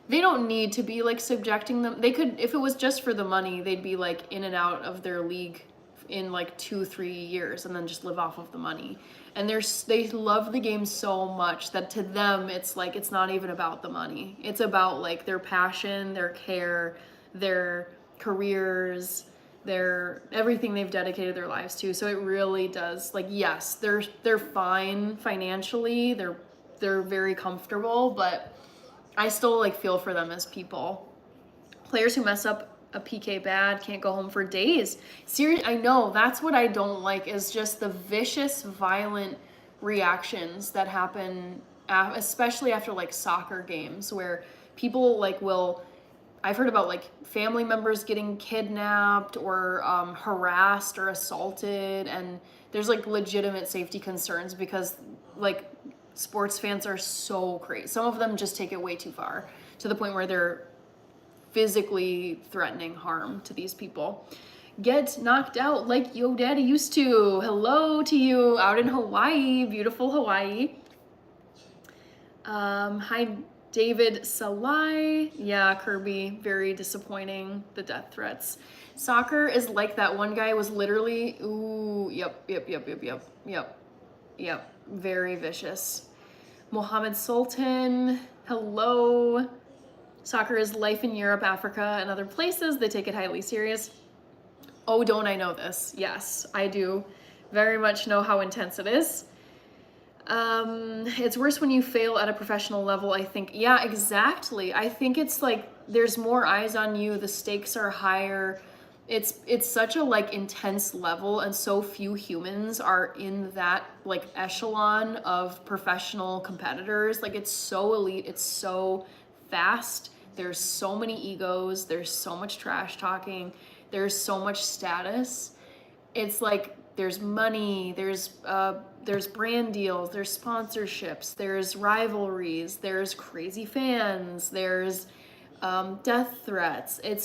S1: they don't need to be like subjecting them. They could, if it was just for the money, they'd be like in and out of their league in like 2-3 years and then just live off of the money. And they love the game so much that to them it's like it's not even about the money. It's about like their passion, their care, their careers, their everything they've dedicated their lives to. So it really does, like, yes, they're fine financially, they're very comfortable, but I still like feel for them as people. Players who mess up a PK bad can't go home for days. Seriously, I know, that's what I don't like, is just the vicious, violent reactions that happen, especially after like soccer games, where people like will, I've heard about like family members getting kidnapped or harassed or assaulted, and there's like legitimate safety concerns because like sports fans are so crazy. Some of them just take it way too far to the point where they're physically threatening harm to these people. Get knocked out like Yo Daddy used to. Hello to you out in Hawaii, beautiful Hawaii. Hi David Salai. Yeah, Kirby, very disappointing, the death threats. Soccer is like that. One guy was literally, ooh, yep, very vicious. Mohammed Sultan, hello. Soccer is life in Europe, Africa, and other places. They take it highly serious. Oh, don't I know this? Yes, I do very much know how intense it is. It's worse when you fail at a professional level, I think. Yeah, exactly. I think it's like there's more eyes on you. The stakes are higher. It's such a like intense level, and so few humans are in that like echelon of professional competitors. Like it's so elite. It's so fast. There's so many egos, there's so much trash talking, there's so much status. It's like there's money, there's brand deals, there's sponsorships, there's rivalries, there's crazy fans, there's death threats. It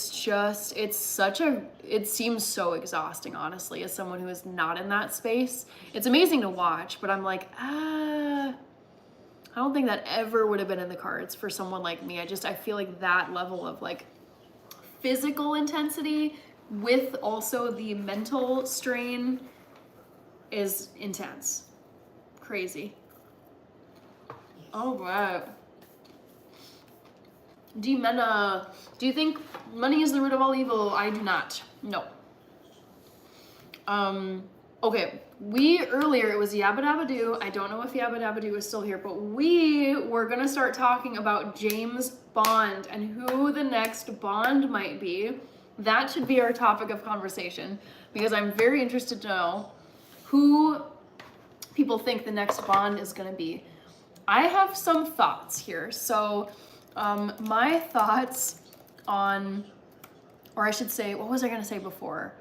S1: seems so exhausting, honestly, as someone who is not in that space. It's amazing to watch, but I'm like, I don't think that ever would have been in the cards for someone like me. I feel like that level of like physical intensity with also the mental strain is intense. Crazy. All right. Dimena, do you think money is the root of all evil? I do not. No. Okay, earlier it was Yabba Dabba Doo. I don't know if Yabba Dabba Doo is still here, but we were gonna start talking about James Bond and who the next Bond might be. That should be our topic of conversation because I'm very interested to know who people think the next Bond is gonna be. I have some thoughts here. So, my thoughts on, or I should say, what was I gonna say before?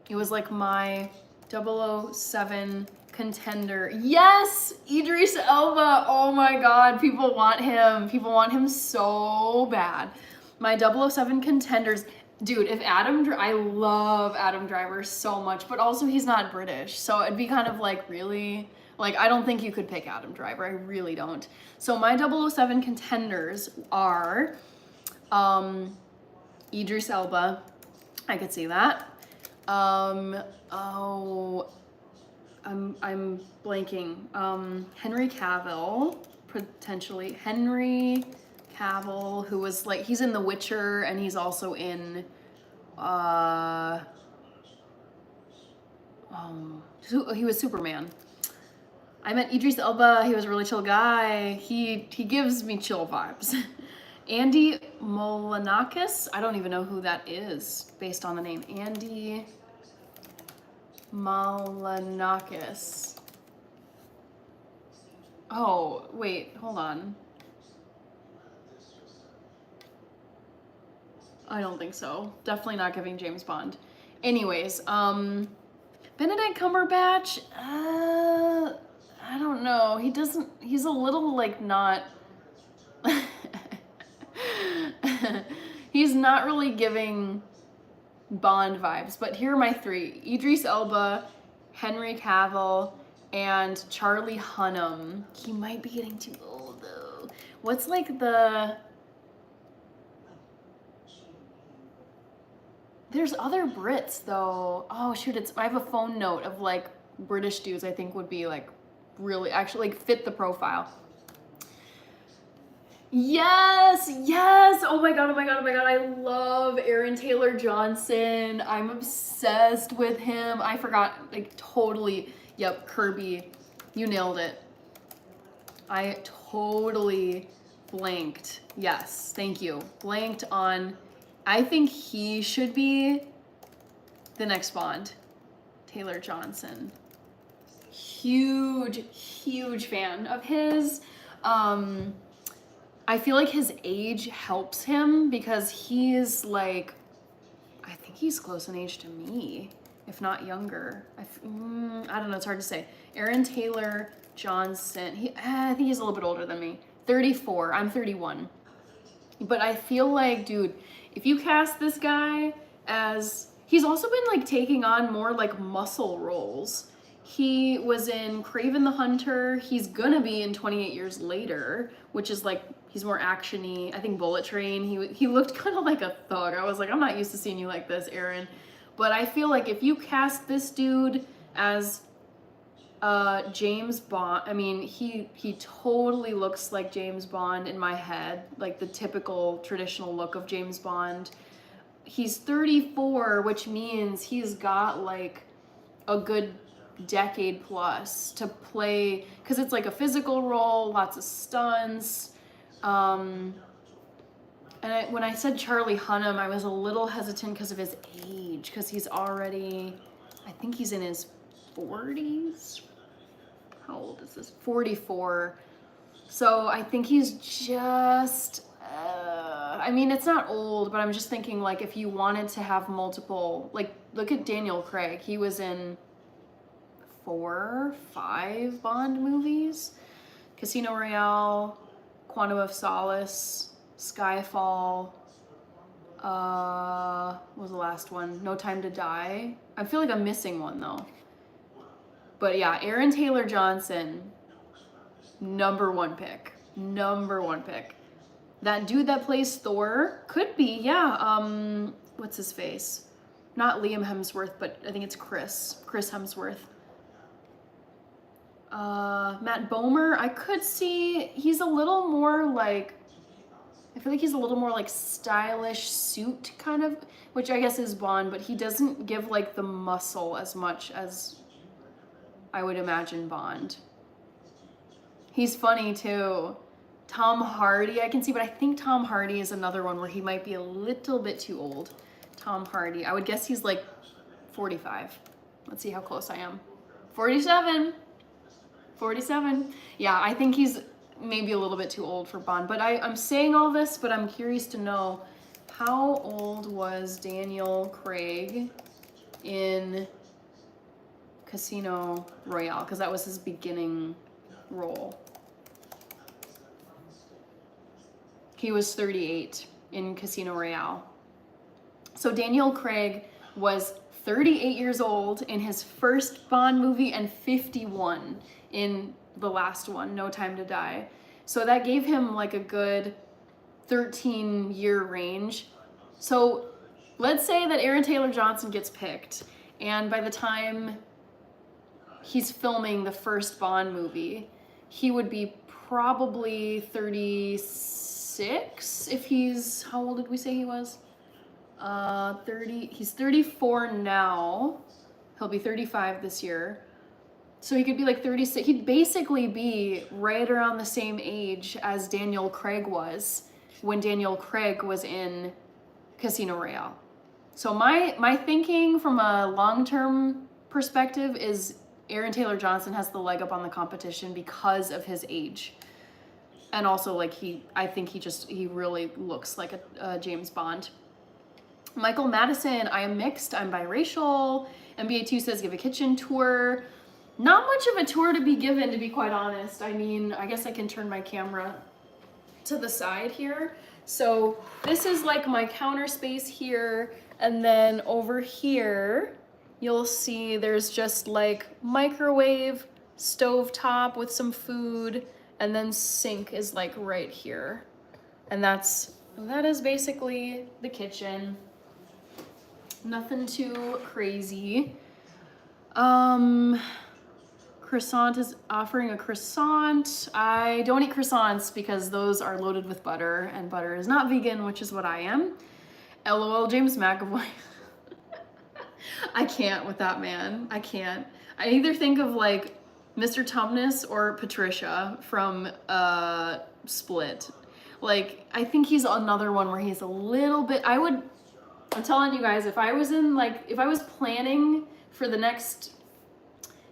S1: It was like my 007 contender. Yes, Idris Elba. Oh my God, people want him. People want him so bad. My 007 contenders. Dude, if I love Adam Driver so much, but also he's not British. So it'd be kind of like, really? Like, I don't think you could pick Adam Driver. I really don't. So my 007 contenders are Idris Elba. I could see that. Oh, I'm blanking. Henry Cavill, potentially. Henry Cavill, who was like, he's in The Witcher and he's also in, he was Superman. I met Idris Elba. He was a really chill guy. He gives me chill vibes. Andy Molanakis. I don't even know who that is based on the name. Andy Molanakis. Oh, wait, hold on. I don't think so. Definitely not giving James Bond. Anyways, Benedict Cumberbatch, I don't know. He's a little like not, he's not really giving Bond vibes, but here are my three. Idris Elba, Henry Cavill, and Charlie Hunnam. He might be getting too old though. What's like there's other Brits though. Oh shoot, I have a phone note of like British dudes I think would be like really actually like fit the profile. Yes, yes. Oh my God, oh my God, oh my God. I love Aaron Taylor Johnson. I'm obsessed with him. I forgot, like totally. Yep, Kirby. You nailed it. I totally blanked. Yes, thank you. Blanked on, I think he should be the next Bond. Taylor Johnson. Huge, huge fan of his. I feel like his age helps him because he's like, I think he's close in age to me, if not younger. I don't know, it's hard to say. Aaron Taylor Johnson, I think he's a little bit older than me. 34, I'm 31. But I feel like, dude, if you cast this guy as, he's also been like taking on more like muscle roles. He was in Kraven the Hunter. He's gonna be in 28 Years Later, which is like, he's more action-y. I think Bullet Train, he looked kind of like a thug. I was like, I'm not used to seeing you like this, Aaron. But I feel like if you cast this dude as James Bond, I mean, he totally looks like James Bond in my head, like the typical traditional look of James Bond. He's 34, which means he's got like a good decade plus to play, because it's like a physical role, lots of stunts. And when I said Charlie Hunnam, I was a little hesitant because of his age, because he's already, I think he's in his 40s. How old is this? 44. So I think he's just, I mean, it's not old, but I'm just thinking like if you wanted to have multiple, like look at Daniel Craig. He was in 4, 5 Bond movies. Casino Royale, Quantum of Solace, Skyfall, what was the last one? No Time to Die. I feel like I'm missing one though. But yeah, Aaron Taylor Johnson, number one pick. Number one pick. That dude that plays Thor could be, yeah, what's his face? Not Liam Hemsworth, but I think it's Chris Hemsworth. Matt Bomer, I could see, he's a little more like, I feel like he's a little more like stylish suit kind of, which I guess is Bond, but he doesn't give like the muscle as much as I would imagine Bond. He's funny too. Tom Hardy, I can see, but I think Tom Hardy is another one where he might be a little bit too old. Tom Hardy, I would guess he's like 45. Let's see how close I am. 47. 47. Yeah, I think he's maybe a little bit too old for Bond, but I'm saying all this, but I'm curious to know how old was Daniel Craig in Casino Royale, because that was his beginning role. He was 38 in Casino Royale. So Daniel Craig was 38 years old in his first Bond movie and 51 in the last one, No Time to Die. So that gave him like a good 13-year range. So let's say that Aaron Taylor Johnson gets picked, and by the time he's filming the first Bond movie, he would be probably 36 if he's, how old did we say he was? 30, he's 34 now. He'll be 35 this year. So he could be like 36. He'd basically be right around the same age as Daniel Craig was when Daniel Craig was in Casino Royale. So my thinking from a long-term perspective is Aaron Taylor Johnson has the leg up on the competition because of his age. And also, like, I think he really looks like a James Bond. Michael Madison, I am mixed, I'm biracial. NBA2 says give a kitchen tour. Not much of a tour to be given, to be quite honest. I mean, I guess I can turn my camera to the side here. So this is like my counter space here. And then over here, you'll see there's just like microwave, stovetop with some food, and then sink is like right here. And that is basically the kitchen. Nothing too crazy. Croissant is offering a croissant. I don't eat croissants because those are loaded with butter, and butter is not vegan, which is what I am. LOL, James McAvoy. I can't with that man. I can't. I either think of like Mr. Tumnus or Patricia from Split. Like, I think he's another one where he's a little bit, I'm telling you guys, if I was planning for the next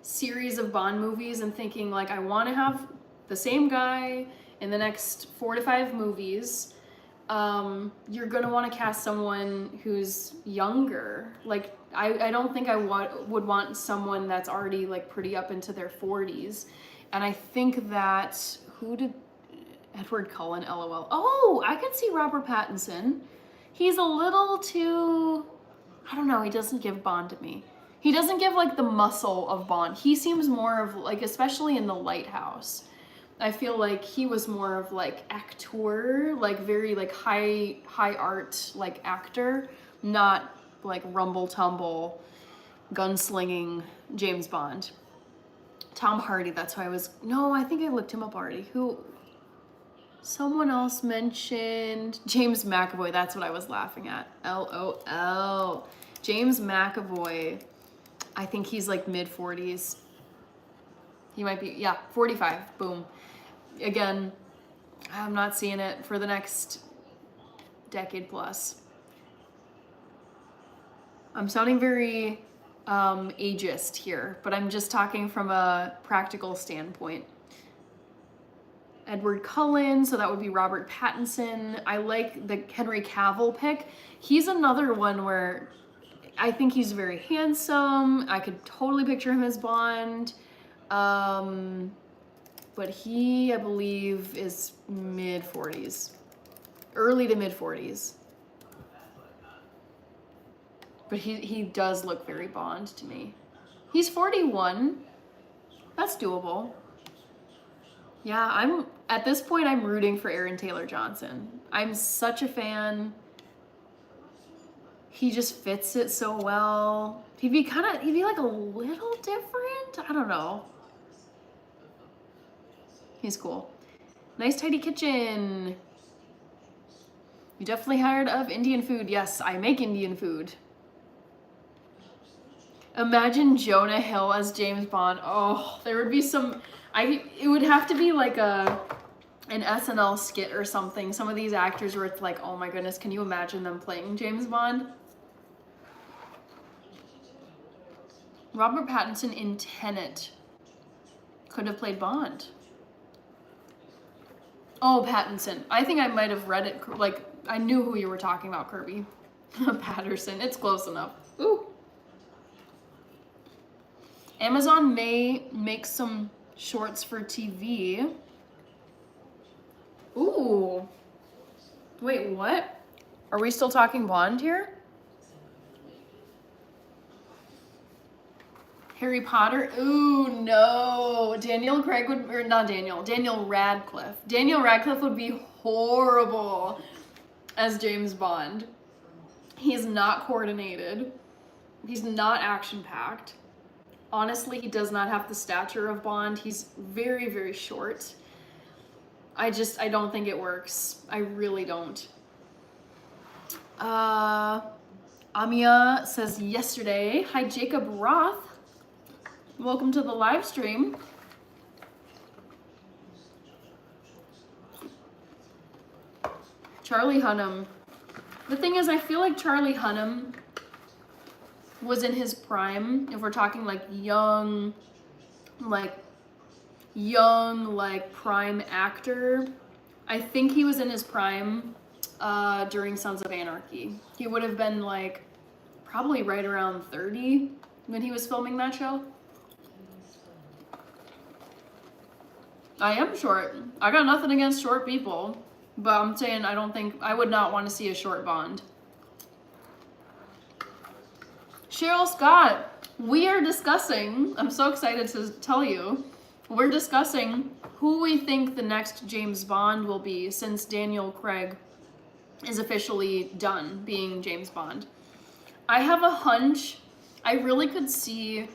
S1: series of Bond movies and thinking like I want to have the same guy in the next 4 to 5 movies, you're gonna want to cast someone who's younger. Like I don't think I would want someone that's already like pretty up into their 40s. And I think that Edward Cullen, LOL. Oh, I could see Robert Pattinson. He's a little too, I don't know, he doesn't give Bond to me. He doesn't give like the muscle of Bond. He seems more of like, especially in The Lighthouse, I feel like he was more of like actor, like very like high art like actor, not like rumble tumble gunslinging James Bond. Tom Hardy, that's who I think I looked him up already. Someone else mentioned James McAvoy, that's what I was laughing at. LOL. James McAvoy, I think he's like mid-40s. He might be, yeah, 45, boom. Again, I'm not seeing it for the next decade plus. I'm sounding very ageist here, but I'm just talking from a practical standpoint. Edward Cullen, so that would be Robert Pattinson. I like the Henry Cavill pick. He's another one where I think he's very handsome. I could totally picture him as Bond. But he, I believe, is mid-40s. Early to mid-40s. But he does look very Bond to me. He's 41. That's doable. Yeah, at this point, I'm rooting for Aaron Taylor Johnson. I'm such a fan. He just fits it so well. He'd be like a little different. I don't know. He's cool. Nice tidy kitchen. You definitely hired of Indian food. Yes, I make Indian food. Imagine Jonah Hill as James Bond. Oh, there would be some, it would have to be like an SNL skit or something. Some of these actors where it's like, oh my goodness, can you imagine them playing James Bond? Robert Pattinson in Tenet could have played Bond. Oh, Pattinson. I think I might have read it, like, I knew who you were talking about, Kirby. Patterson. It's close enough. Ooh. Amazon may make some shorts for TV. Ooh. Wait, what? Are we still talking Bond here? Harry Potter? Ooh, no. Daniel Craig would, or not Daniel, Daniel Radcliffe. Daniel Radcliffe would be horrible as James Bond. He's not coordinated. He's not action-packed. Honestly, he does not have the stature of Bond. He's very, very short. I don't think it works. I really don't. Amia says yesterday. Hi, Jacob Roth. Welcome to the live stream. Charlie Hunnam. The thing is, I feel like Charlie Hunnam was in his prime. If we're talking like young, prime actor, I think he was in his prime during Sons of Anarchy. He would have been like probably right around 30 when he was filming that show. I am short. I got nothing against short people, but I'm saying I would not want to see a short Bond. Cheryl Scott, we are discussing, I'm so excited to tell you, we're discussing who we think the next James Bond will be since Daniel Craig is officially done being James Bond. I have a hunch. I really could see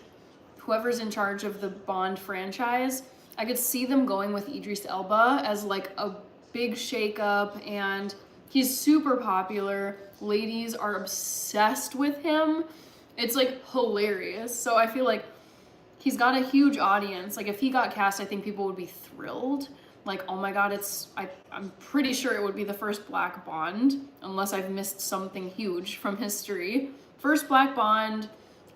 S1: whoever's in charge of the Bond franchise, I could see them going with Idris Elba as like a big shakeup, and he's super popular. Ladies are obsessed with him. It's like hilarious. So I feel like he's got a huge audience. Like if he got cast, I think people would be thrilled. Like, oh my God, I'm pretty sure it would be the first Black Bond, unless I've missed something huge from history. First Black Bond,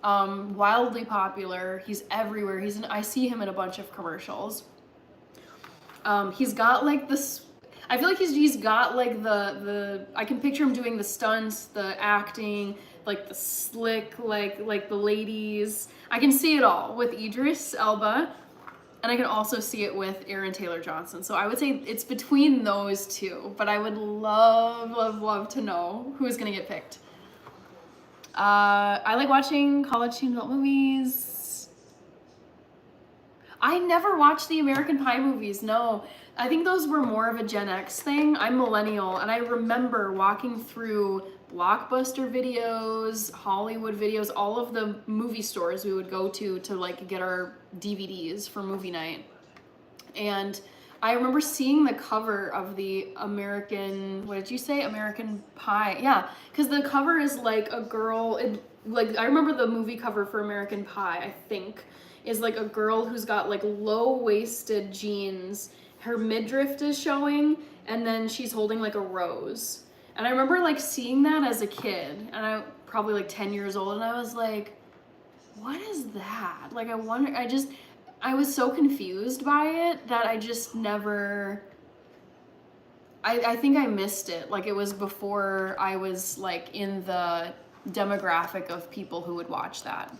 S1: wildly popular. He's everywhere. I see him in a bunch of commercials. He's got like this, I feel like he's got like I can picture him doing the stunts, the acting, like the slick, like the ladies. I can see it all with Idris Elba, and I can also see it with Aaron Taylor Johnson. So I would say it's between those two, but I would love to know who's gonna get picked. I like watching college teen adult movies. I never watched the American Pie movies, no. I think those were more of a Gen X thing. I'm millennial, and I remember walking through Blockbuster videos, Hollywood videos, all of the movie stores we would go to like get our DVDs for movie night. And I remember seeing the cover of the American, what did you say? American Pie. Yeah, because the cover is like a girl, like I remember the movie cover for American Pie, I think, is like a girl who's got like low-waisted jeans, her midriff is showing, and then she's holding like a rose. And I remember like seeing that as a kid, and I probably like 10 years old, and I was like, what is that? Like I was so confused by it that I just never, I think I missed it. Like it was before I was like in the demographic of people who would watch that.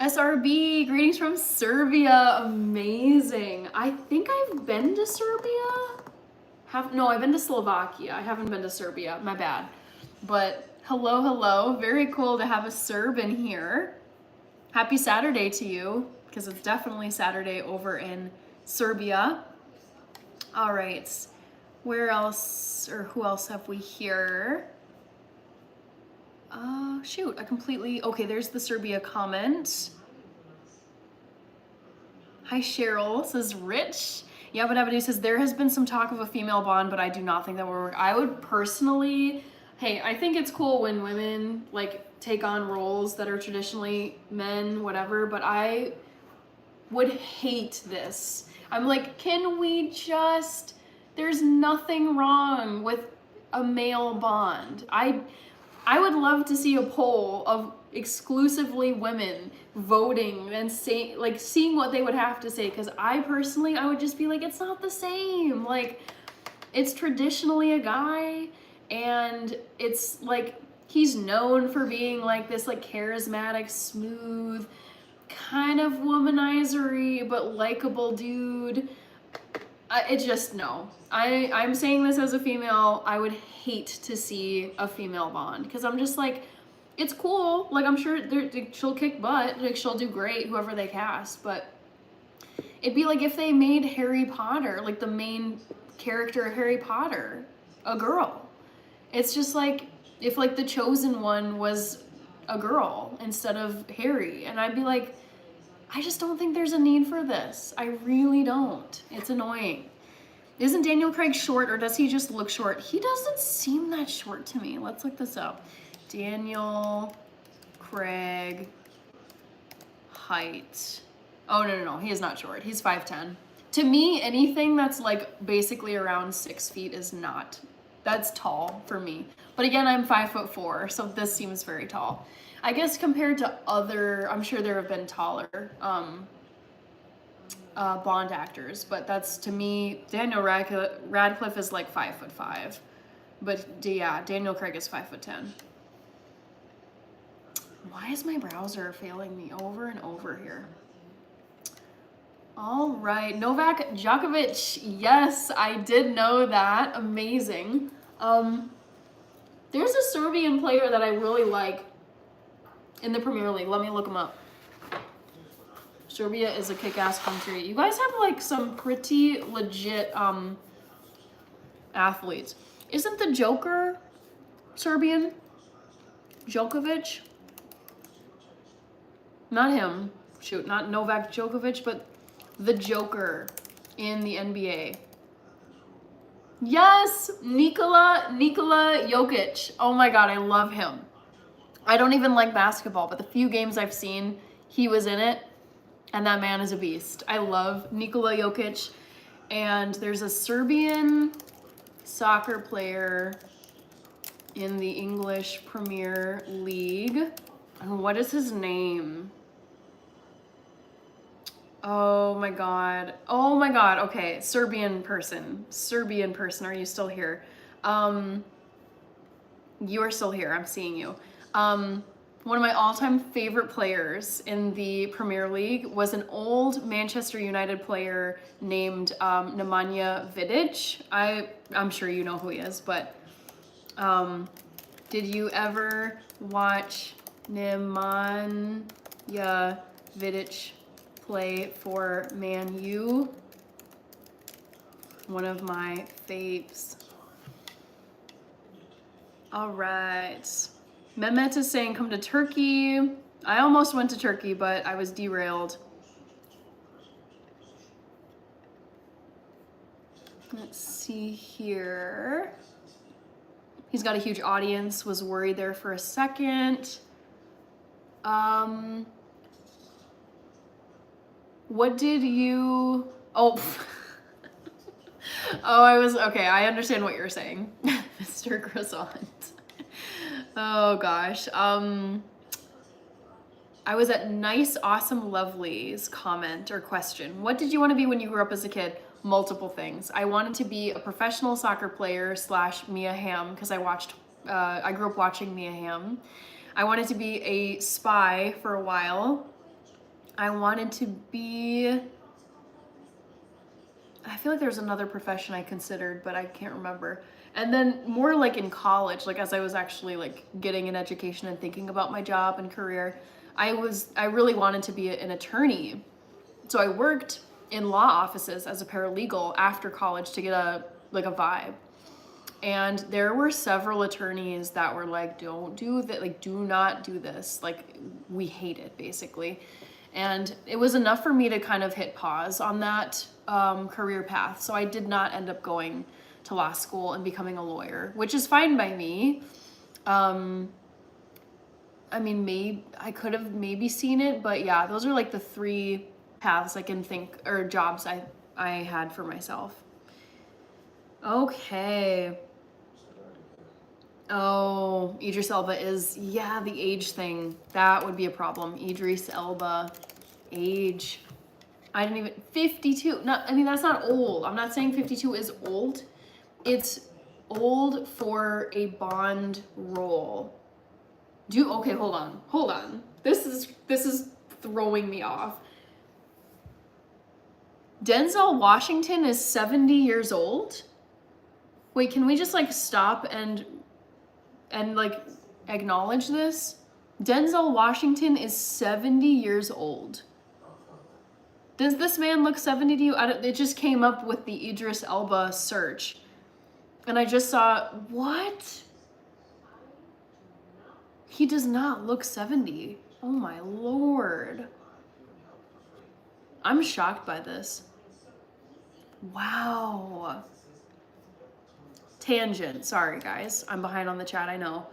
S1: SRB, greetings from Serbia, amazing. I think I've been to Serbia. No, I've been to Slovakia. I haven't been to Serbia, my bad. But hello, very cool to have a Serb in here. Happy Saturday to you, because it's definitely Saturday over in Serbia. All right, where else, or who else have we here? Shoot, okay, there's the Serbia comment. Hi Cheryl, says Rich. Yabba Dabba Doo says, there has been some talk of a female Bond, but I do not think that will work. I would personally, I think it's cool when women like take on roles that are traditionally men, whatever, but I would hate this. I'm like, can we just, there's nothing wrong with a male Bond. I would love to see a poll of exclusively women voting and seeing what they would have to say, because I would just be like, it's not the same. Like, it's traditionally a guy, and it's like he's known for being like this like charismatic, smooth kind of womanizery, but likable dude. It just, no. I'm saying this as a female. I would hate to see a female Bond, because I'm just like, it's cool. Like, I'm sure she'll kick butt. Like, she'll do great, whoever they cast. But it'd be like if they made Harry Potter, like the main character of Harry Potter, a girl. It's just like if like the chosen one was a girl instead of Harry. And I'd be like, I just don't think there's a need for this. I really don't. It's annoying. Isn't Daniel Craig short, or does he just look short? He doesn't seem that short to me. Let's look this up. Daniel Craig height. Oh, no. He is not short. He's 5'10". To me, anything that's like basically around 6 feet is not. That's tall for me. But again, I'm 5'4", so this seems very tall. I guess compared to other, I'm sure there have been taller Bond actors, but that's, to me, Daniel Radcliffe is like 5'5", but yeah, Daniel Craig is 5'10". Why is my browser failing me over and over here? All right, Novak Djokovic. Yes, I did know that. Amazing. There's a Serbian player that I really like in the Premier League. Let me look him up. Serbia is a kick-ass country. You guys have like some pretty legit athletes. Isn't the Joker Serbian? Djokovic? Not him. Shoot, not Novak Djokovic, but the Joker in the NBA. Yes, Nikola Jokic. Oh my God, I love him. I don't even like basketball, but the few games I've seen, he was in it, and that man is a beast. I love Nikola Jokic, and there's a Serbian soccer player in the English Premier League. And what is his name? Oh my God. Okay, Serbian person. Are you still here? You are still here. I'm seeing you. One of my all-time favorite players in the Premier League was an old Manchester United player named Nemanja Vidic. I'm sure you know who he is, but did you ever watch Nemanja Vidic play for Man U? One of my faves. All right. Mehmet is saying come to Turkey. I almost went to Turkey, but I was derailed. Let's see here. He's got a huge audience, was worried there for a second. What did you, oh, okay, I understand what you're saying, Mr. Croissant. Oh gosh, I was at Nice Awesome Lovely's comment or question. What did you want to be when you grew up as a kid? Multiple things. I wanted to be a professional soccer player / Mia Hamm, because I grew up watching Mia Hamm. I wanted to be a spy for a while. I wanted to be, I feel like there's another profession I considered, but I can't remember. And then more like in college, like as I was actually like getting an education and thinking about my job and career, I really wanted to be an attorney. So I worked in law offices as a paralegal after college to get a vibe. And there were several attorneys that were like, don't do that, like do not do this. Like we hate it basically. And it was enough for me to kind of hit pause on that career path. So I did not end up going to law school and becoming a lawyer, which is fine by me. I mean, maybe I could have maybe seen it, but yeah, those are like the 3 paths I can think, or jobs I had for myself. Okay. Oh, Idris Elba is, yeah, the age thing. That would be a problem. Idris Elba, age. I didn't even, 52. I mean, that's not old. I'm not saying 52 is old. It's old for a Bond role. Okay, hold on. This is throwing me off. Denzel Washington is 70 years old? Wait, can we just like stop and like acknowledge this? Denzel Washington is 70 years old. Does this man look 70 to you? It just came up with the Idris Elba search. And I just saw, what? He does not look 70. Oh my Lord. I'm shocked by this. Wow. Tangent. Sorry, guys. I'm behind on the chat, I know.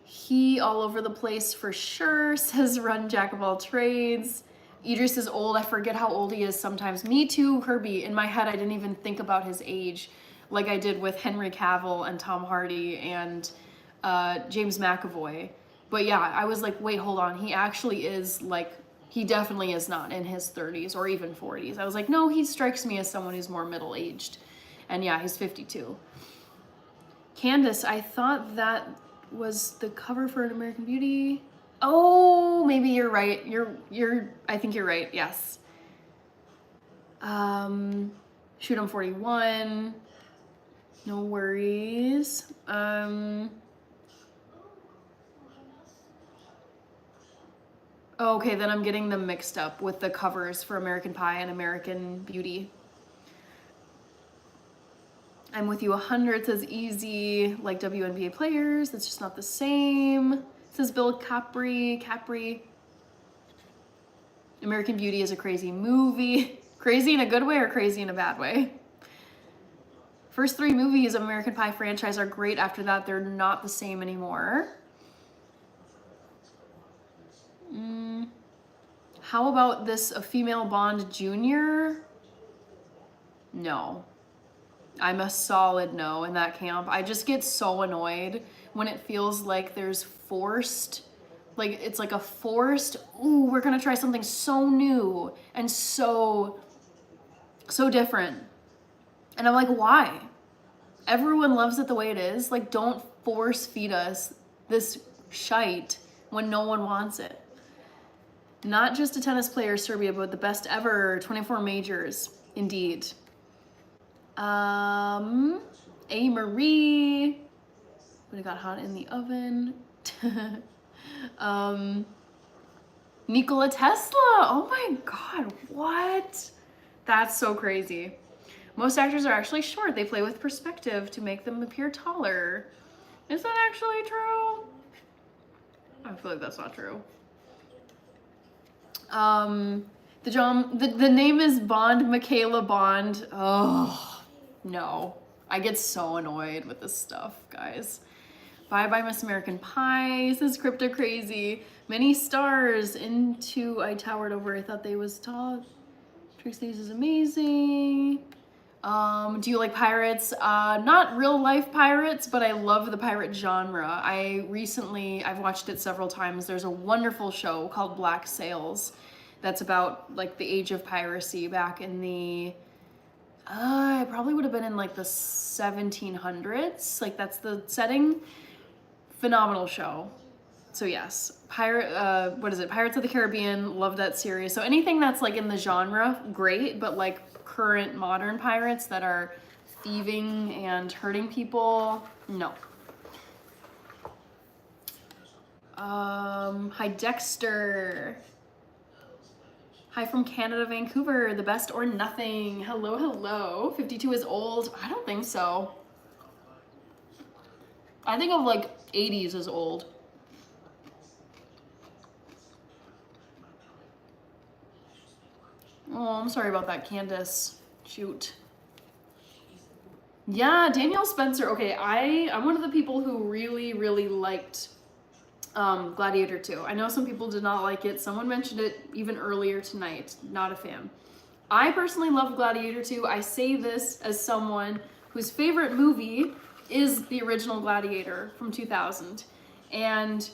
S1: He all over the place for sure, says Run Jack of all trades. Idris is old. I forget how old he is sometimes. Me too, Herbie. In my head, I didn't even think about his age like I did with Henry Cavill and Tom Hardy and James McAvoy. But yeah, I was like, wait, hold on. He actually is like, he definitely is not in his 30s or even 40s. I was like, no, he strikes me as someone who's more middle-aged. And yeah, he's 52. Candace, I thought that was the cover for An American Beauty. Oh, maybe you're right. I think you're right. Yes. Shoot 'em 41. No worries. Okay, then I'm getting them mixed up with the covers for American Pie and American Beauty. I'm with you 100, says Easy, like WNBA players. That's just not the same. Says Bill Capri. American Beauty is a crazy movie. Crazy in a good way or crazy in a bad way? First 3 movies of American Pie franchise are great. After that, they're not the same anymore. How about this, a female Bond Jr.? No. I'm a solid no in that camp. I just get so annoyed when it feels like there's forced, like it's like a forced, ooh, we're gonna try something so new and so different. And I'm like, why? Everyone loves it the way it is. Like, don't force feed us this shite when no one wants it. Not just a tennis player, Serbia, but the best ever, 24 majors, indeed. A. Marie. When it got hot in the oven. Nikola Tesla. Oh my God, what? That's so crazy. Most actors are actually short. They play with perspective to make them appear taller. Is that actually true? I feel like that's not true. The name is Bond, Michaela Bond. Oh. No, I get so annoyed with this stuff, guys. Bye bye Miss American Pie. This is Crypto Crazy. Many stars into I towered over. I thought they was tall. Trixie's is amazing. Do you like pirates? Not real life pirates, but I love the pirate genre. I've watched it several times. There's a wonderful show called Black Sails that's about like the age of piracy back in the it probably would have been in like the 1700s. Like that's the setting. Phenomenal show. So yes, Pirates of the Caribbean, love that series. So anything that's like in the genre, great, but like current modern pirates that are thieving and hurting people, no. Hi Dexter. Hi from Canada, Vancouver, the best or nothing. Hello, hello. 52 is old. I don't think so. I think of like 80s as old. Oh, I'm sorry about that, Candace. Shoot. Yeah, Danielle Spencer. Okay, I'm one of the people who really, really liked Gladiator 2. I know some people did not like it. Someone mentioned it even earlier tonight. Not a fan. I personally love Gladiator 2. I say this as someone whose favorite movie is the original Gladiator from 2000. And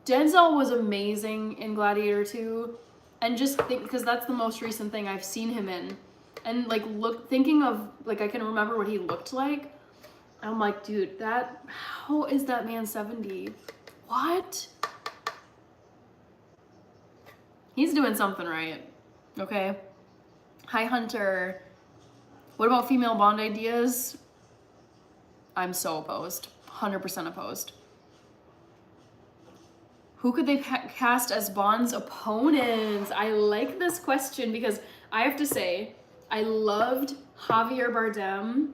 S1: Denzel was amazing in Gladiator 2. And just think, because that's the most recent thing I've seen him in. And like thinking of, like I can remember what he looked like. I'm like, dude, how is that man 70? What? He's doing something right. Okay. Hi, Hunter. What about female Bond ideas? I'm so opposed. 100% opposed. Who could they cast as Bond's opponents? I like this question because I have to say, I loved Javier Bardem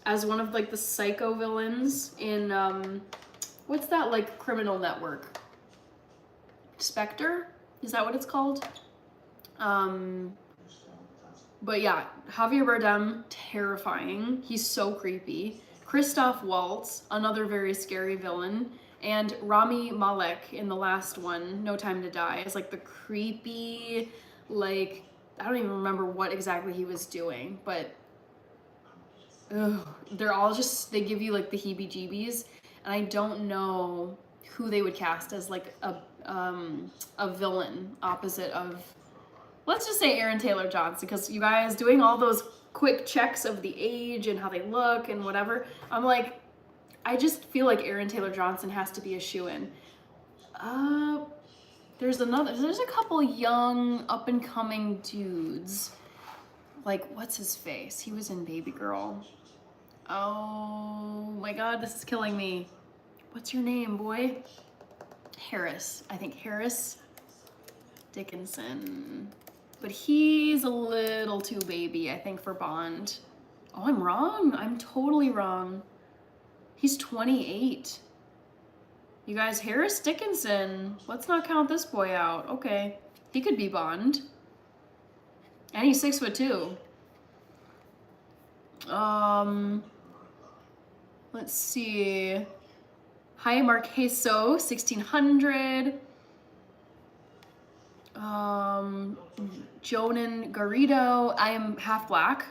S1: as one of like the psycho villains in, what's that like criminal network? Spectre? Is that what it's called? But yeah, Javier Bardem, terrifying. He's so creepy. Christoph Waltz, another very scary villain. And Rami Malek in the last one, No Time to Die, is like the creepy, like, I don't even remember what exactly he was doing, but they're all just, they give you like the heebie-jeebies, and I don't know who they would cast as like a villain opposite of, let's just say Aaron Taylor Johnson, because you guys doing all those quick checks of the age and how they look and whatever, I'm like, I just feel like Aaron Taylor Johnson has to be a shoo-in. There's a couple young up and coming dudes. Like, what's his face? He was in Baby Girl. Oh my God, this is killing me. What's your name, boy? Harris. I think Harris Dickinson. But he's a little too baby, I think, for Bond. Oh, I'm wrong. I'm totally wrong. He's 28. You guys, Harris Dickinson. Let's not count this boy out. Okay. He could be Bond. And he's 6'2". Let's see. Hi, Marqueso, 1600. Jonan Garrido. I am half black.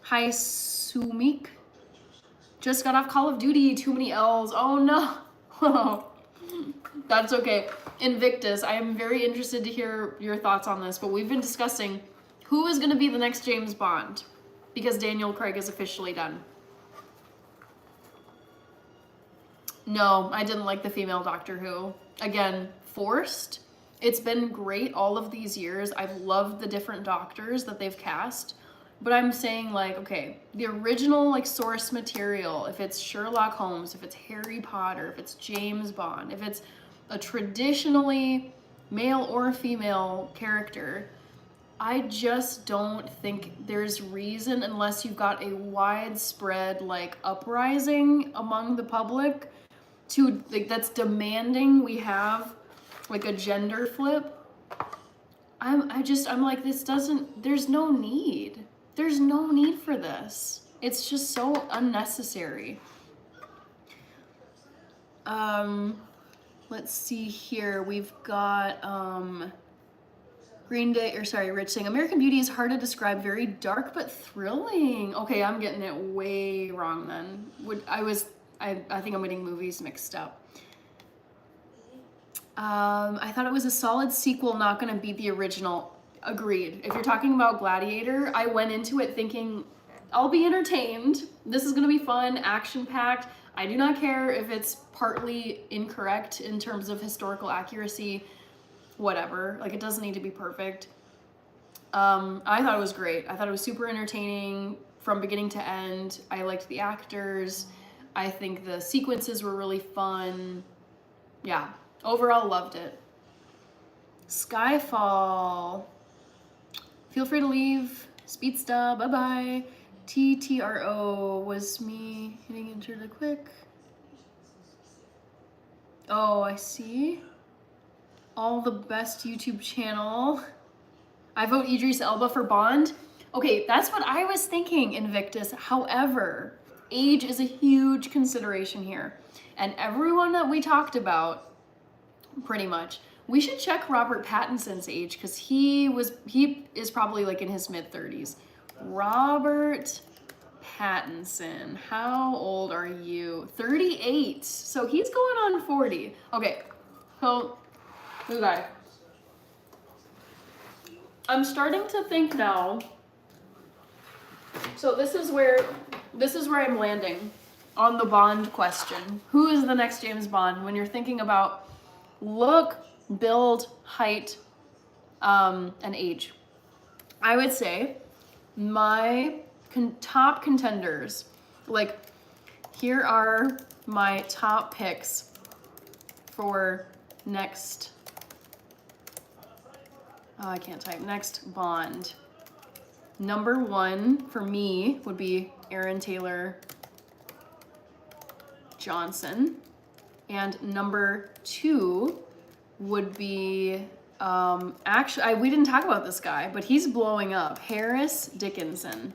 S1: Hi, Sumik. Just got off Call of Duty, too many L's. Oh no. That's okay. Invictus, I am very interested to hear your thoughts on this, but we've been discussing who is going to be the next James Bond because Daniel Craig is officially done. No, I didn't like the female Doctor Who. Again, forced. It's been great all of these years. I've loved the different doctors that they've cast. But I'm saying, like, okay, the original, like, source material, if it's Sherlock Holmes, if it's Harry Potter, if it's James Bond, if it's a traditionally male or female character, I just don't think there's reason, unless you've got a widespread, like, uprising among the public to, like, that's demanding we have, like, a gender flip. I'm like, this doesn't, there's no need. There's no need for this. It's just so unnecessary. Let's see here. We've got Rich saying American Beauty is hard to describe, very dark but thrilling. Okay, I'm getting it way wrong then. I think I'm getting movies mixed up. I thought it was a solid sequel, not gonna beat the original. Agreed. If you're talking about Gladiator, I went into it thinking I'll be entertained. This is gonna be fun, action-packed. I do not care if it's partly incorrect in terms of historical accuracy, whatever. Like, it doesn't need to be perfect. I thought it was great. I thought it was super entertaining from beginning to end. I liked the actors. I think the sequences were really fun. Yeah, overall loved it. Skyfall. Feel free to leave. Speedsta, bye-bye. TTRO was me hitting enter the quick. Oh, I see. All the best YouTube channel. I vote Idris Elba for Bond. Okay, that's what I was thinking, Invictus. However, age is a huge consideration here. And everyone that we talked about, pretty much, we should check Robert Pattinson's age because he is probably like in his mid-30s. Robert Pattinson, how old are you? 38. So he's going on 40. Okay, so new guy. I'm starting to think now. So this is where I'm landing on the Bond question. Who is the next James Bond when you're thinking about look, build, height, and age. I would say my top contenders, like, here are my top picks for next, I can't type, next Bond. Number 1 for me would be Aaron Taylor Johnson. And number 2 would be, actually, we didn't talk about this guy, but he's blowing up. Harris Dickinson.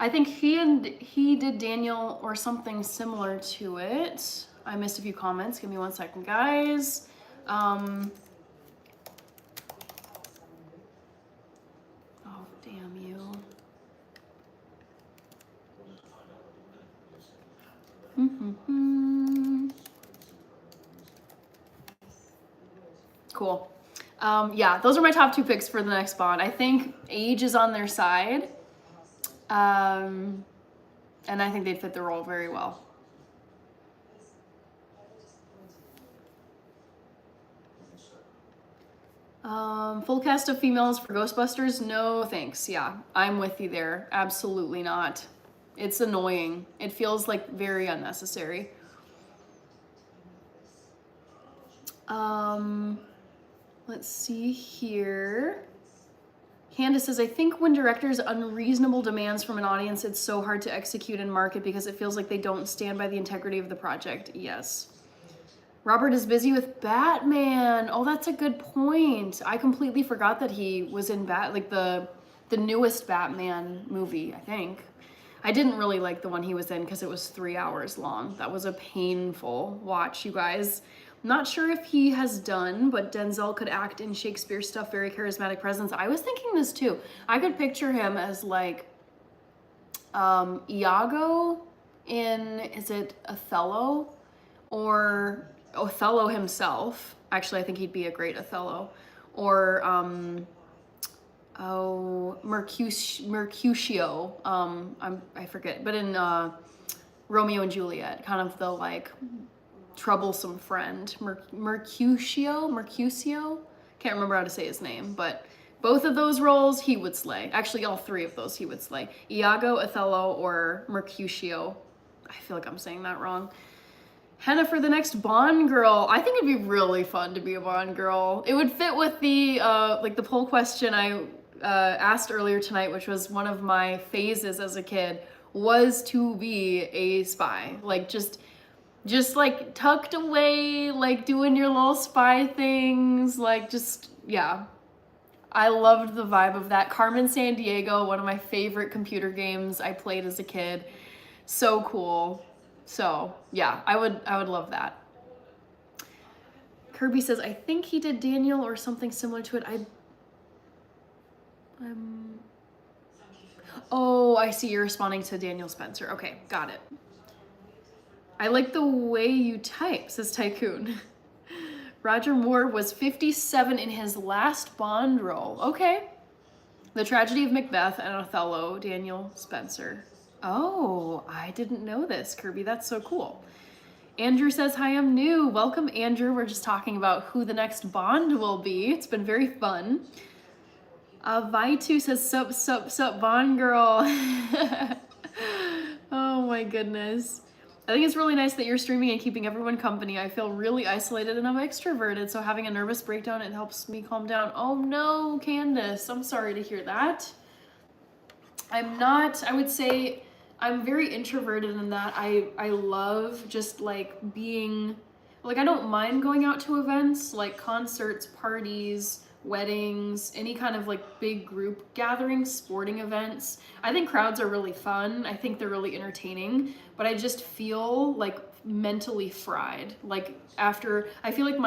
S1: I think he did Daniel or something similar to it. I missed a few comments. Give me 1 second, guys. Oh, damn you. Cool. Yeah, those are my top 2 picks for the next Bond. I think age is on their side. And I think they'd fit the role very well. Full cast of females for Ghostbusters? No, thanks. Yeah, I'm with you there. Absolutely not. It's annoying. It feels like very unnecessary. Let's see here. Candace says, I think when directors unreasonable demands from an audience, it's so hard to execute and market because it feels like they don't stand by the integrity of the project. Yes. Robert is busy with Batman. Oh, that's a good point. I completely forgot that he was in the newest Batman movie, I think. I didn't really like the one he was in because it was 3 hours long. That was a painful watch, you guys. Not sure if he has done, but Denzel could act in Shakespeare stuff, very charismatic presence. I was thinking this too. I could picture him as like Iago in, is it Othello? Or Othello himself. Actually, I think he'd be a great Othello. Or, Mercutio. I forget. But in Romeo and Juliet, kind of the like troublesome friend. Mercutio? Can't remember how to say his name, but both of those roles he would slay. Actually, all 3 of those he would slay. Iago, Othello, or Mercutio. I feel like I'm saying that wrong. Henna for the next Bond girl. I think it'd be really fun to be a Bond girl. It would fit with the like the poll question I asked earlier tonight, which was one of my phases as a kid, was to be a spy. Like just like tucked away, like doing your little spy things, like just, yeah. I loved the vibe of that. Carmen Sandiego, one of my favorite computer games I played as a kid. So cool. So yeah, I would love that. Kirby says, I think he did Daniel or something similar to it. Oh, I see, you're responding to Daniel Spencer. Okay, got it. I like the way you type, says Tycoon. Roger Moore was 57 in his last Bond role. Okay. The Tragedy of Macbeth and Othello, Daniel Spencer. Oh, I didn't know this, Kirby. That's so cool. Andrew says, hi, I'm new. Welcome, Andrew. We're just talking about who the next Bond will be. It's been very fun. Vaitu says, sup, Bond girl. Oh my goodness. I think it's really nice that you're streaming and keeping everyone company. I feel really isolated and I'm extroverted, so having a nervous breakdown, it helps me calm down. Oh no, Candace, I'm sorry to hear that. I would say I'm very introverted in that I love just like being, like I don't mind going out to events like concerts, parties, weddings, any kind of like big group gatherings, sporting events. I think crowds are really fun. I think they're really entertaining, but I just feel like mentally fried. Like after, I feel like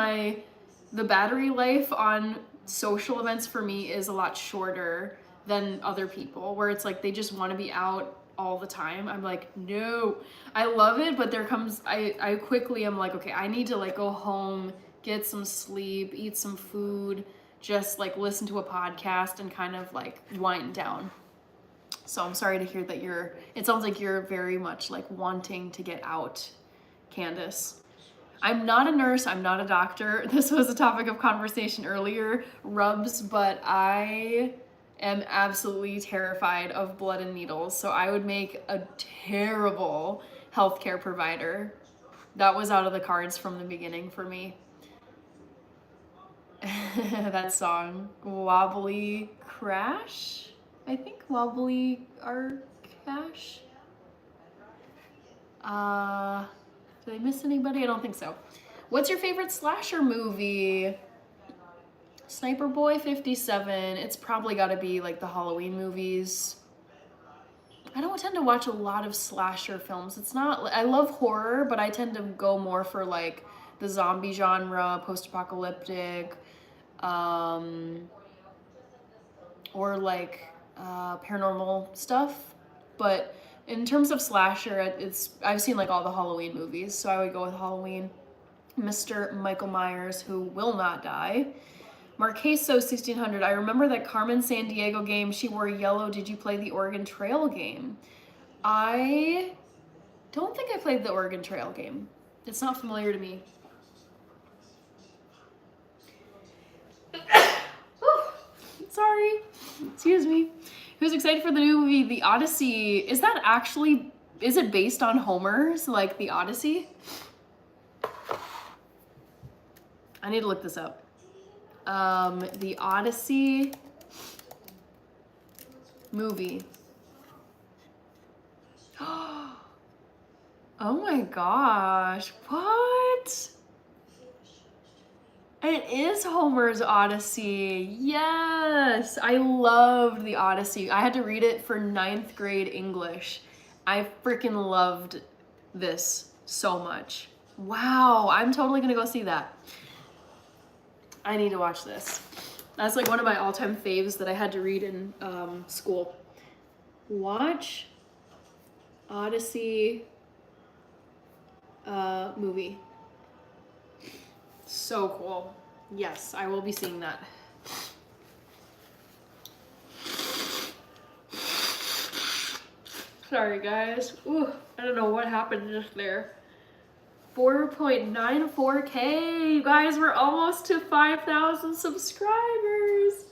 S1: the battery life on social events for me is a lot shorter than other people, where it's like they just want to be out all the time. I'm like, no, I love it, but there comes, I quickly am like, okay, I need to like go home, get some sleep, eat some food, just like listen to a podcast and kind of like wind down. So I'm sorry to hear that it sounds like you're very much like wanting to get out, Candace. I'm not a nurse, I'm not a doctor. This was a topic of conversation earlier, rubs, but I am absolutely terrified of blood and needles. So I would make a terrible healthcare provider. That was out of the cards from the beginning for me. That song, Wobbly Crash? I think Wobbly Cash. Did I miss anybody? I don't think so. What's your favorite slasher movie? Sniper Boy 57. It's probably got to be like the Halloween movies. I don't tend to watch a lot of slasher films. It's not, I love horror, but I tend to go more for like the zombie genre, post-apocalyptic, or like paranormal stuff. But in terms of slasher, I've seen like all the Halloween movies, so I would go with Halloween. Mr. Michael Myers, who will not die. Marqueso 1600. I remember that Carmen Sandiego game. She wore yellow. Did you play the Oregon Trail game? I don't think I played the Oregon Trail game. It's not familiar to me. Sorry. Excuse me. Who's excited for the new movie, The Odyssey? Is it based on Homer's, like The Odyssey? I need to look this up. The Odyssey movie. Oh my gosh, what? It is Homer's Odyssey. Yes, I loved The Odyssey. I had to read it for 9th grade English. I freaking loved this so much. Wow, I'm totally gonna go see that. I need to watch this. That's like one of my all-time faves that I had to read in school. Watch Odyssey movie. So cool. Yes, I will be seeing that. Sorry guys. Ooh, I don't know what happened just there. 4.94K. You guys, we're almost to 5,000 subscribers.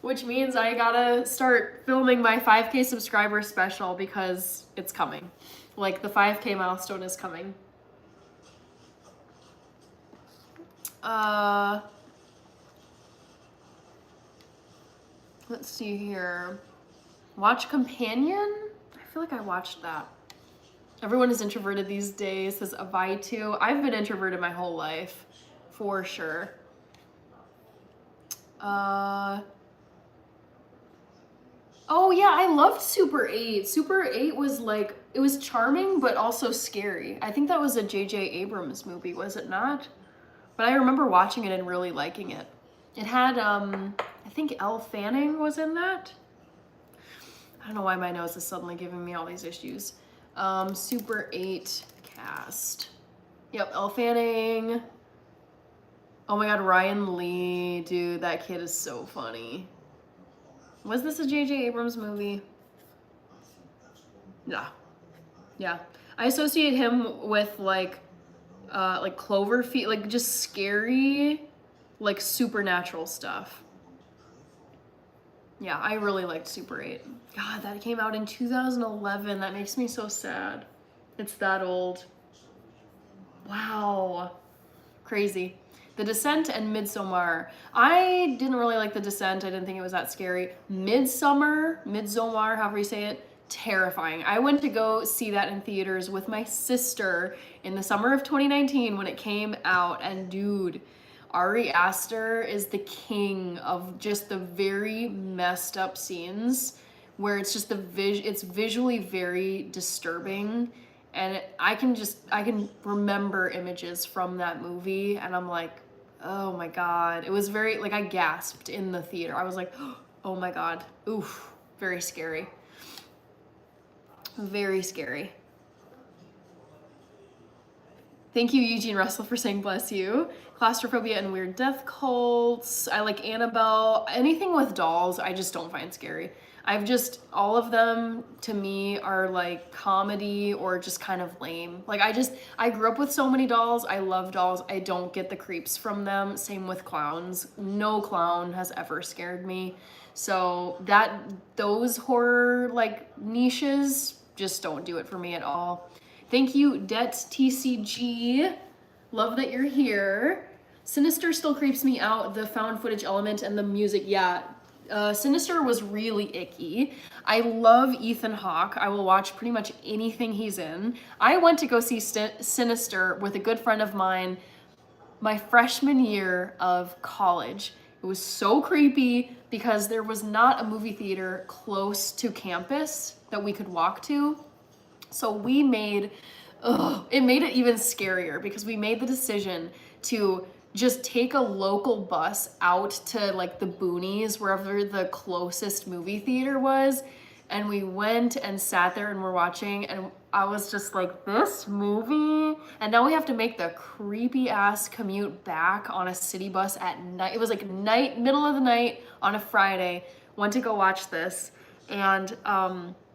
S1: Which means I gotta start filming my 5K subscriber special because it's coming. Like the 5K milestone is coming. Let's see here. Watch Companion? I feel like I watched that. Everyone is introverted these days, says Avaitu. I've been introverted my whole life, for sure. Oh yeah, I loved Super 8. Super 8 was like, it was charming, but also scary. I think that was a J.J. Abrams movie, was it not? But I remember watching it and really liking it. It had, I think Elle Fanning was in that. I don't know why my nose is suddenly giving me all these issues. Super 8 cast. Yep, Elle Fanning. Oh my god, Ryan Lee. Dude, that kid is so funny. Was this a J.J. Abrams movie? Yeah. Yeah. I associate him with like Cloverfield, like just scary, like supernatural stuff. Yeah, I really liked Super 8. God, that came out in 2011. That makes me so sad. It's that old. Wow. Crazy. The Descent and Midsommar. I didn't really like The Descent. I didn't think it was that scary. Midsommar, however you say it, terrifying. I went to go see that in theaters with my sister in the summer of 2019 when it came out, and dude, Ari Aster is the king of just the very messed up scenes where it's just it's visually very disturbing, and I can remember images from that movie, and I'm like, oh my god. It was very, like, I gasped in the theater. I was like, oh my god. Oof. Very scary. Very scary. Thank you, Eugene Russell, for saying bless you. Claustrophobia and weird death cults. I like Annabelle. Anything with dolls, I just don't find scary. all of them to me are like comedy or just kind of lame. Like I grew up with so many dolls. I love dolls. I don't get the creeps from them. Same with clowns. No clown has ever scared me. So those horror like niches just don't do it for me at all. Thank you, Det TCG. Love that you're here. Sinister still creeps me out. The found footage element and the music, yeah. Sinister was really icky. I love Ethan Hawke. I will watch pretty much anything he's in. I went to go see Sinister with a good friend of mine my freshman year of college. It was so creepy because there was not a movie theater close to campus that we could walk to. So we made, it made it even scarier because we made the decision to just take a local bus out to like the boonies, wherever the closest movie theater was. And we went and sat there and we're watching, and I was just like, this movie? And now we have to make the creepy ass commute back on a city bus at night. It was like middle of the night on a Friday. Went to go watch this. And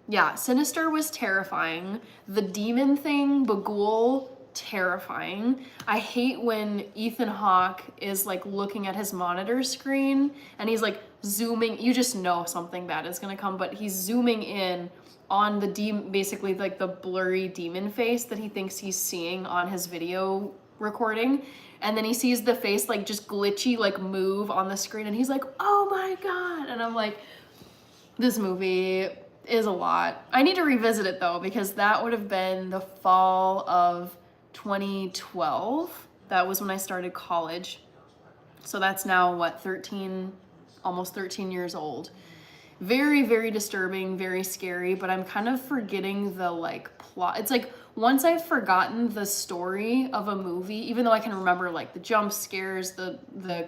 S1: yeah, Sinister was terrifying. The demon thing, Bagul, terrifying. I hate when Ethan Hawke is like looking at his monitor screen and he's like zooming. You just know something bad is gonna come, but he's zooming in on the basically like the blurry demon face that he thinks he's seeing on his video recording. And then he sees the face like just glitchy like move on the screen and he's like, oh my God. And I'm like, this movie is a lot. I need to revisit it though, because that would have been the fall of 2012. That was when I started college. So that's now what, almost 13 years old. Very, very disturbing, very scary, but I'm kind of forgetting the like plot. It's like once I've forgotten the story of a movie, even though I can remember like the jump scares, the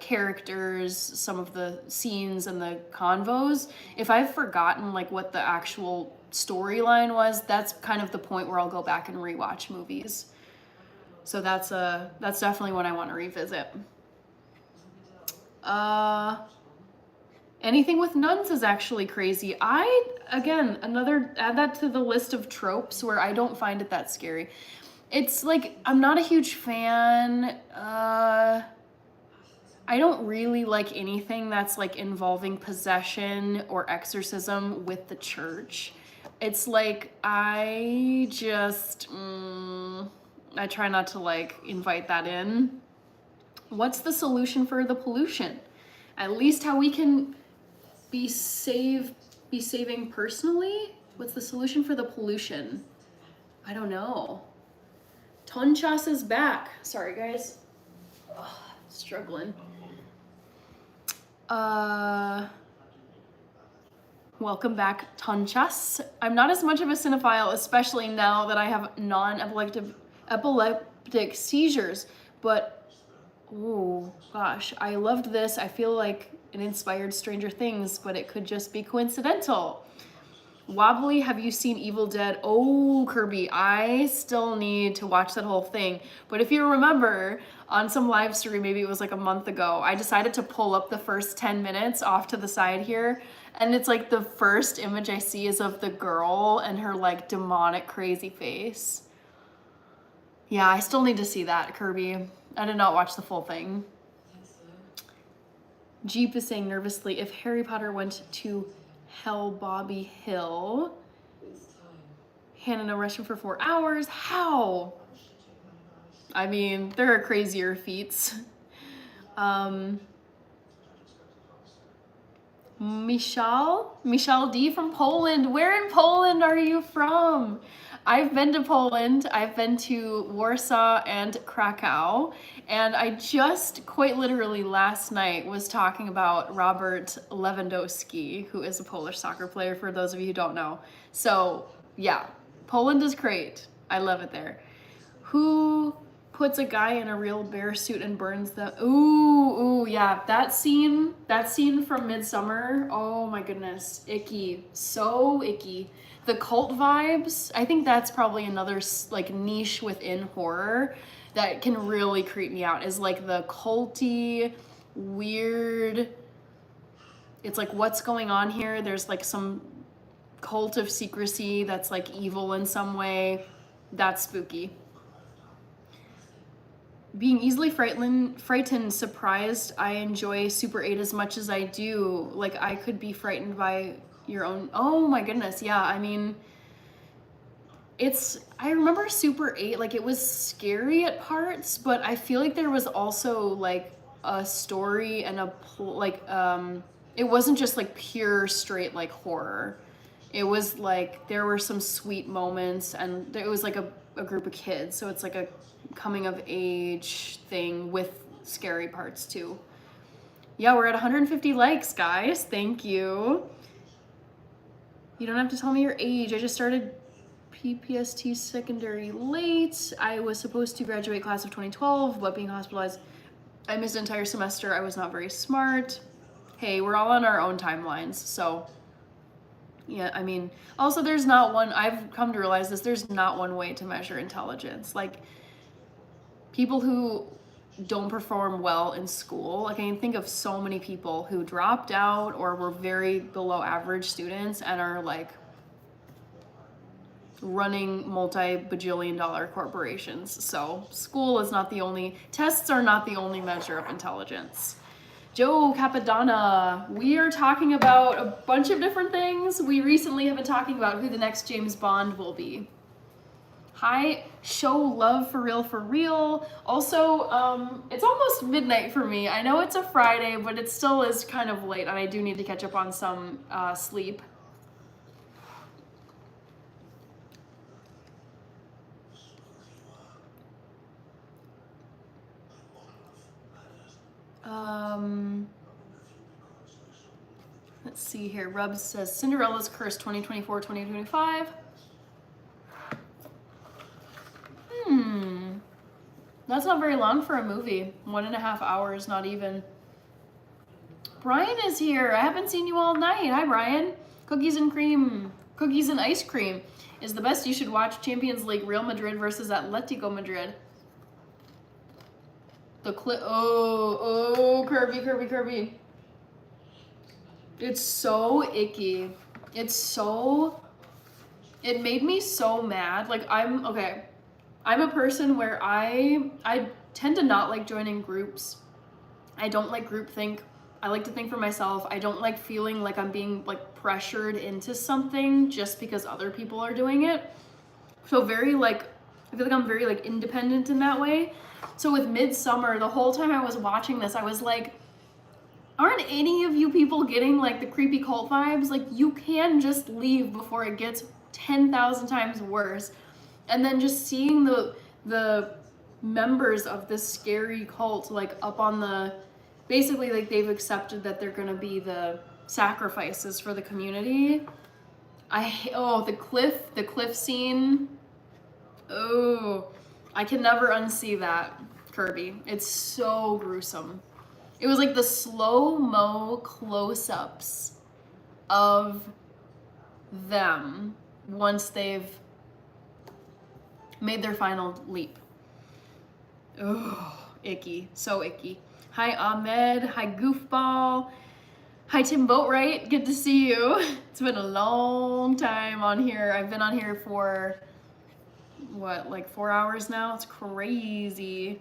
S1: characters, some of the scenes and the convos, if I've forgotten like what the actual storyline was, that's kind of the point where I'll go back and rewatch movies. So that's definitely what I want to revisit. Anything with nuns is actually crazy. add that to the list of tropes where I don't find it that scary. It's like, I'm not a huge fan. I don't really like anything that's like involving possession or exorcism with the church. It's like, I try not to like invite that in. What's the solution for the pollution? At least how we can be saving personally? What's the solution for the pollution? I don't know. Tonchas is back. Sorry guys. Struggling. Welcome back, Tonchas. I'm not as much of a cinephile, especially now that I have non-epileptic seizures, but oh gosh, I loved this. I feel like it inspired Stranger Things, but it could just be coincidental. Wobbly, have you seen Evil Dead? Oh, Kirby, I still need to watch that whole thing. But if you remember, on some live stream, maybe it was like a month ago, I decided to pull up the first 10 minutes off to the side here. And it's like the first image I see is of the girl and her like demonic crazy face. Yeah, I still need to see that, Kirby. I did not watch the full thing. Jeep is saying nervously, if Harry Potter went to Hell Bobby Hill, Hannah no restroom for 4 hours, how? I mean, there are crazier feats. Michal D from Poland. Where in Poland are you from? I've been to Poland. I've been to Warsaw and Krakow. And I just quite literally last night was talking about Robert Lewandowski, who is a Polish soccer player, for those of you who don't know. So yeah, Poland is great. I love it there. Who puts a guy in a real bear suit and burns them? Ooh, yeah, that scene from Midsummer, oh my goodness, icky, so icky. The cult vibes, I think that's probably another like niche within horror that can really creep me out, is like the culty, weird, it's like, what's going on here? There's like some cult of secrecy that's like evil in some way. That's spooky. Being easily frightened, surprised. I enjoy Super 8 as much as I do. Like, I could be frightened by your own. Oh my goodness, yeah. I mean, I remember Super 8, like, it was scary at parts, but I feel like there was also like a story and it wasn't just like pure straight like horror. It was like there were some sweet moments, and it was like a group of kids, so it's like a coming of age thing with scary parts too. Yeah, we're at 150 likes, guys. Thank you. You don't have to tell me your age. I just started PPST secondary late. I was supposed to graduate class of 2012, but being hospitalized, I missed an entire semester. I was not very smart. Hey, we're all on our own timelines, so yeah, I mean, also there's not one, I've come to realize this, there's not one way to measure intelligence. Like, people who don't perform well in school, like I can think of so many people who dropped out or were very below average students and are like running multi-bajillion dollar corporations. So school is not the only, tests are not the only measure of intelligence. Joe Capadonna, we are talking about a bunch of different things. We recently have been talking about who the next James Bond will be. Hi, show love for real. Also, it's almost midnight for me. I know it's a Friday, but it still is kind of late, and I do need to catch up on some sleep. Let's see here. Rubs says Cinderella's Curse 2024-2025. That's not very long for a movie. 1.5 hours, not even. Brian is here. I haven't seen you all night. Hi, Brian. Cookies and ice cream is the best. You should watch Champions League, Real Madrid versus Atletico Madrid. Kirby. It's so icky. It made me so mad. Like, I'm a person where I tend to not like joining groups. I don't like groupthink. I like to think for myself. I don't like feeling like I'm being like pressured into something just because other people are doing it. So I feel like I'm very like independent in that way. So with Midsummer, the whole time I was watching this, I was like, aren't any of you people getting like the creepy cult vibes? Like, you can just leave before it gets 10,000 times worse. And then just seeing the members of this scary cult like up on the, basically like they've accepted that they're gonna be the sacrifices for the community. The cliff scene. Oh, I can never unsee that, Kirby. It's so gruesome. It was like the slow-mo close-ups of them once they've made their final leap. Oh, icky. So icky. Hi, Ahmed. Hi, Goofball. Hi, Tim Boatwright. Good to see you. It's been a long time on here. I've been on here for, what, like 4 hours now? It's crazy.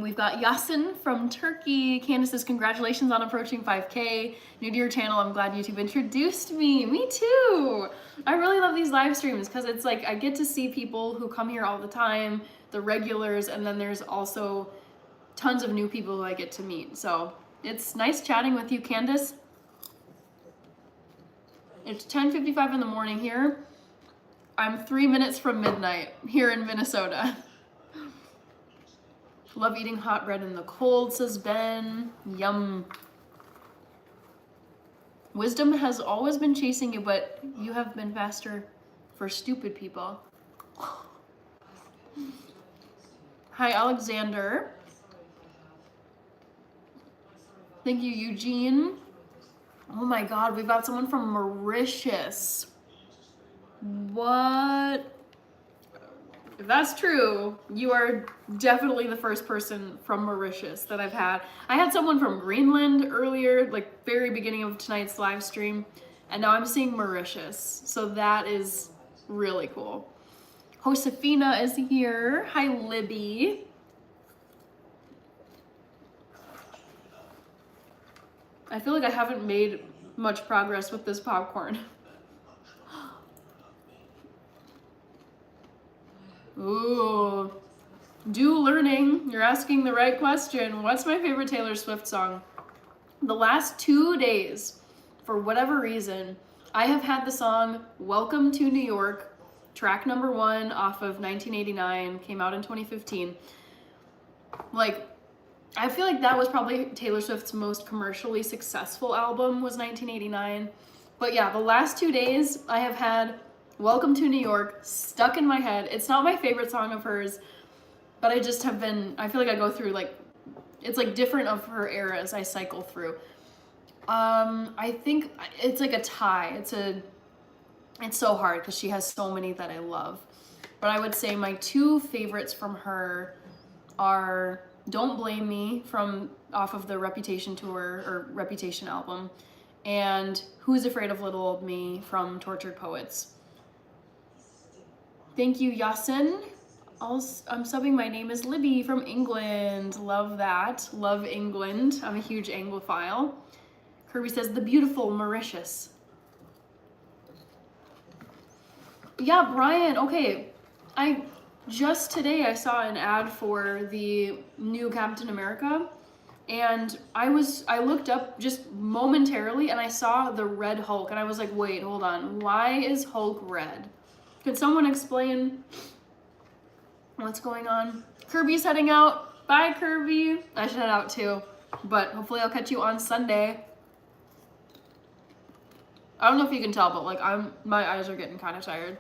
S1: We've got Yasin from Turkey. Candace says, congratulations on approaching 5K. New to your channel, I'm glad YouTube introduced me. Me too. I really love these live streams because it's like I get to see people who come here all the time, the regulars, and then there's also tons of new people who I get to meet. So it's nice chatting with you, Candace. It's 10:55 in the morning here. I'm 3 minutes from midnight here in Minnesota. Love eating hot bread in the cold, says Ben. Yum. Wisdom has always been chasing you, but you have been faster for stupid people. Hi, Alexander. Thank you, Eugene. Oh my God, we've got someone from Mauritius. What? If that's true, you are definitely the first person from Mauritius that I've had. I had someone from Greenland earlier, like very beginning of tonight's live stream. And now I'm seeing Mauritius. So that is really cool. Josefina is here. Hi, Libby. I feel like I haven't made much progress with this popcorn. Ooh. Do learning. You're asking the right question. What's my favorite Taylor Swift song? The last 2 days, for whatever reason, I have had the song Welcome to New York, track number 1 off of 1989, came out in 2015. Like, I feel like that was probably Taylor Swift's most commercially successful album was 1989. But yeah, the last 2 days I have had Welcome to New York stuck in my head. It's not my favorite song of hers, but I just have been, I feel like I go through like, it's like different of her eras I cycle through. I think it's like a tie. It's so hard because she has so many that I love. But I would say my 2 favorites from her are Don't Blame Me from off of the Reputation tour or Reputation album, and Who's Afraid of Little Old Me from Tortured Poets. Thank you, Yasin. I'm subbing. My name is Libby from England. Love that. Love England. I'm a huge Anglophile. Kirby says, the beautiful Mauritius. Yeah, Brian. Okay. Just today I saw an ad for the new Captain America, and I looked up just momentarily and I saw the Red Hulk, and I was like, wait, hold on. Why is Hulk red? Could someone explain what's going on? Kirby's heading out. Bye, Kirby. I should head out too, but hopefully I'll catch you on Sunday. I don't know if you can tell, but like my eyes are getting kind of tired.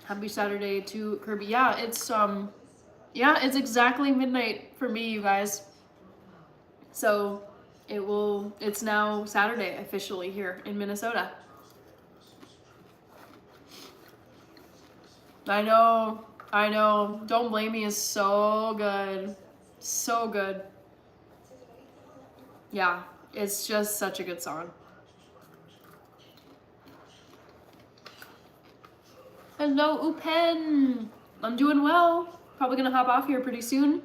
S1: Happy Saturday to Kirby. Yeah, it's exactly midnight for me, you guys. So it's now Saturday officially here in Minnesota. I know. Don't Blame Me is so good. So good. Yeah, it's just such a good song. Hello, Upen. I'm doing well. Probably gonna hop off here pretty soon.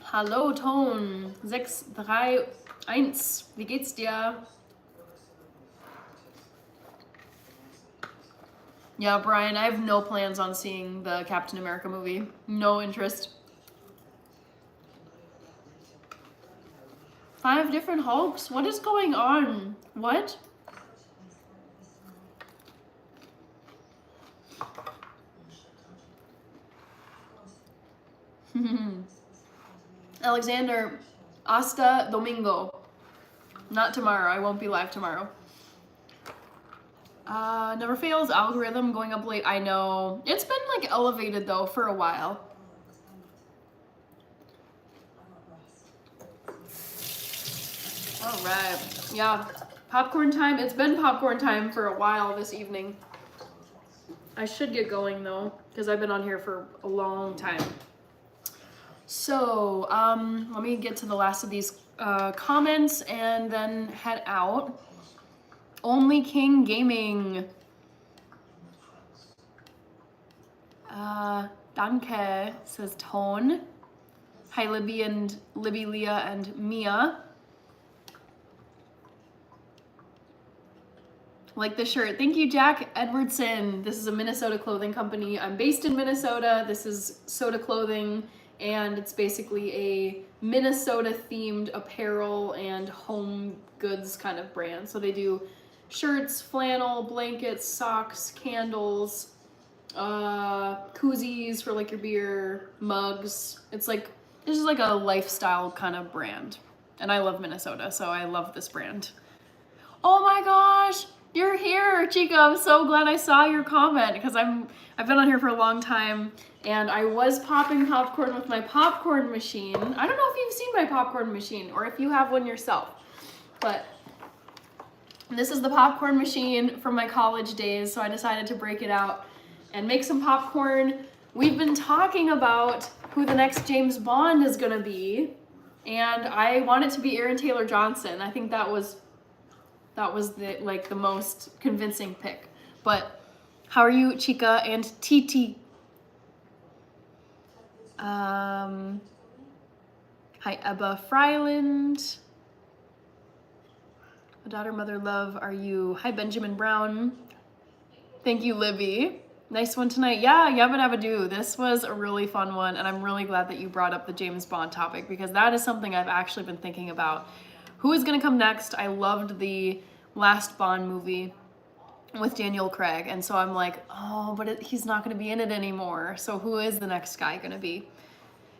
S1: Hallo, Ton. 631. Wie geht's dir? Yeah, Brian, I have no plans on seeing the Captain America movie. No interest. 5 different Hulks? What is going on? What? Alexander, hasta domingo. Not tomorrow. I won't be live tomorrow. Never fails. Algorithm going up late. I know. It's been like elevated though for a while. All right. Yeah. Popcorn time. It's been popcorn time for a while this evening. I should get going though, because I've been on here for a long time. So, let me get to the last of these comments and then head out. Only King Gaming. Danke, says Tone. Hi, Libby, Leah, and Mia. Like the shirt. Thank you, Jack Edwardson. This is a Minnesota clothing company. I'm based in Minnesota. This is Soda Clothing, and it's basically a Minnesota-themed apparel and home goods kind of brand. So they do shirts, flannel, blankets, socks, candles, koozies for like your beer, mugs. This is like a lifestyle kind of brand. And I love Minnesota, so I love this brand. Oh my gosh, you're here, Chica. I'm so glad I saw your comment because I've been on here for a long time, and I was popping popcorn with my popcorn machine. I don't know if you've seen my popcorn machine or if you have one yourself, but This is the popcorn machine from my college days, so I decided to break it out and make some popcorn. We've been talking about who the next James Bond is gonna be, and I want it to be Aaron Taylor Johnson. I think that was the most convincing pick. But how are you, Chica and TT? Hi, Ebba Fryland. Daughter, mother, love, are you? Hi, Benjamin Brown. Thank you, Libby. Nice one tonight. Yeah, Yabba Dabba Doo. This was a really fun one, and I'm really glad that you brought up the James Bond topic because that is something I've actually been thinking about. Who is gonna come next? I loved the last Bond movie with Daniel Craig, and so I'm like, oh, but he's not gonna be in it anymore. So who is the next guy gonna be?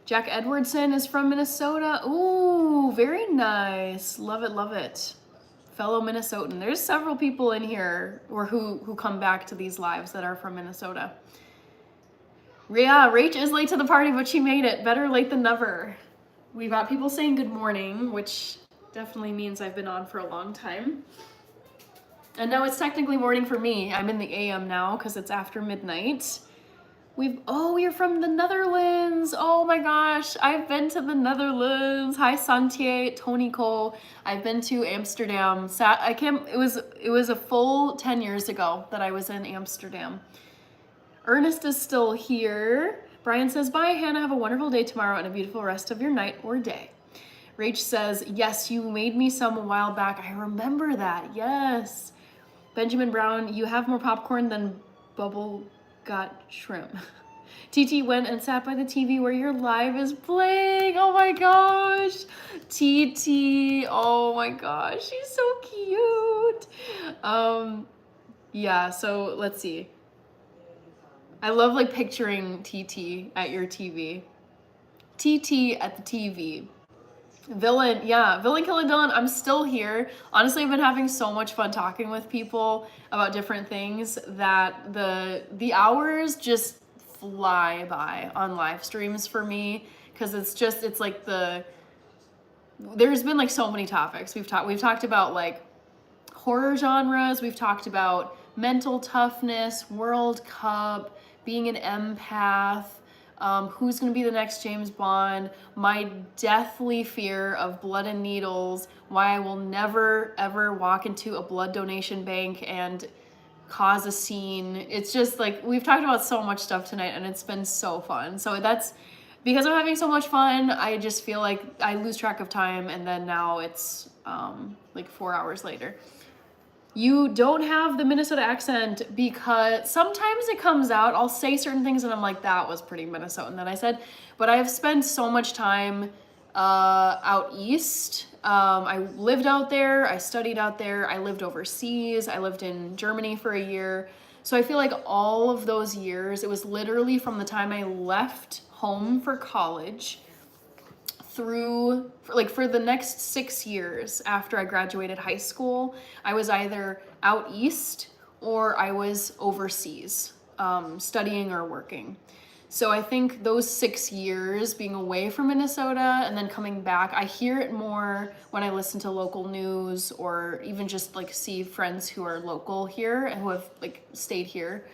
S1: Jack Edwardson is from Minnesota. Ooh, very nice. Love it, love it. Fellow Minnesotan. There's several people in here or who come back to these lives that are from Minnesota. Yeah, Rach is late to the party, but she made it. Better late than never. We've got people saying good morning, which definitely means I've been on for a long time. And now it's technically morning for me. I'm in the AM now because it's after midnight. You're from the Netherlands. Oh my gosh, I've been to the Netherlands. Hi, Santier, Tony Cole. I've been to Amsterdam. It was a full 10 years ago that I was in Amsterdam. Ernest is still here. Brian says, bye, Hannah. Have a wonderful day tomorrow and a beautiful rest of your night or day. Rach says, yes, you made me some a while back. I remember that. Yes. Benjamin Brown, you have more popcorn than Bubble got shrimp. TT went and sat by the TV where your live is playing. Oh my gosh. TT, oh my gosh, she's so cute. Yeah, so let's see. I love like picturing TT at your TV. TT at the TV. Villain Killing Dylan, I'm still here. Honestly, I've been having so much fun talking with people about different things that the hours just fly by on live streams for me because it's like there's been like so many topics. We've talked about like horror genres, we've talked about mental toughness, World Cup, being an empath, who's going to be the next James Bond, my deathly fear of blood and needles, why I will never ever walk into a blood donation bank and cause a scene. It's just like we've talked about so much stuff tonight and it's been so fun. So that's because I'm having so much fun, I just feel like I lose track of time, and then now it's like 4 hours later. You don't have the Minnesota accent because sometimes it comes out. I'll say certain things and I'm like, that was pretty Minnesotan that I said. But I've spent so much time out east. I lived out there. I studied out there. I lived overseas. I lived in Germany for a year. So I feel like all of those years, it was literally from the time I left home for college through for the next 6 years after I graduated high school, I was either out east or I was overseas, studying or working. So I think those 6 years being away from Minnesota and then coming back, I hear it more when I listen to local news or even just like see friends who are local here and who have like stayed here.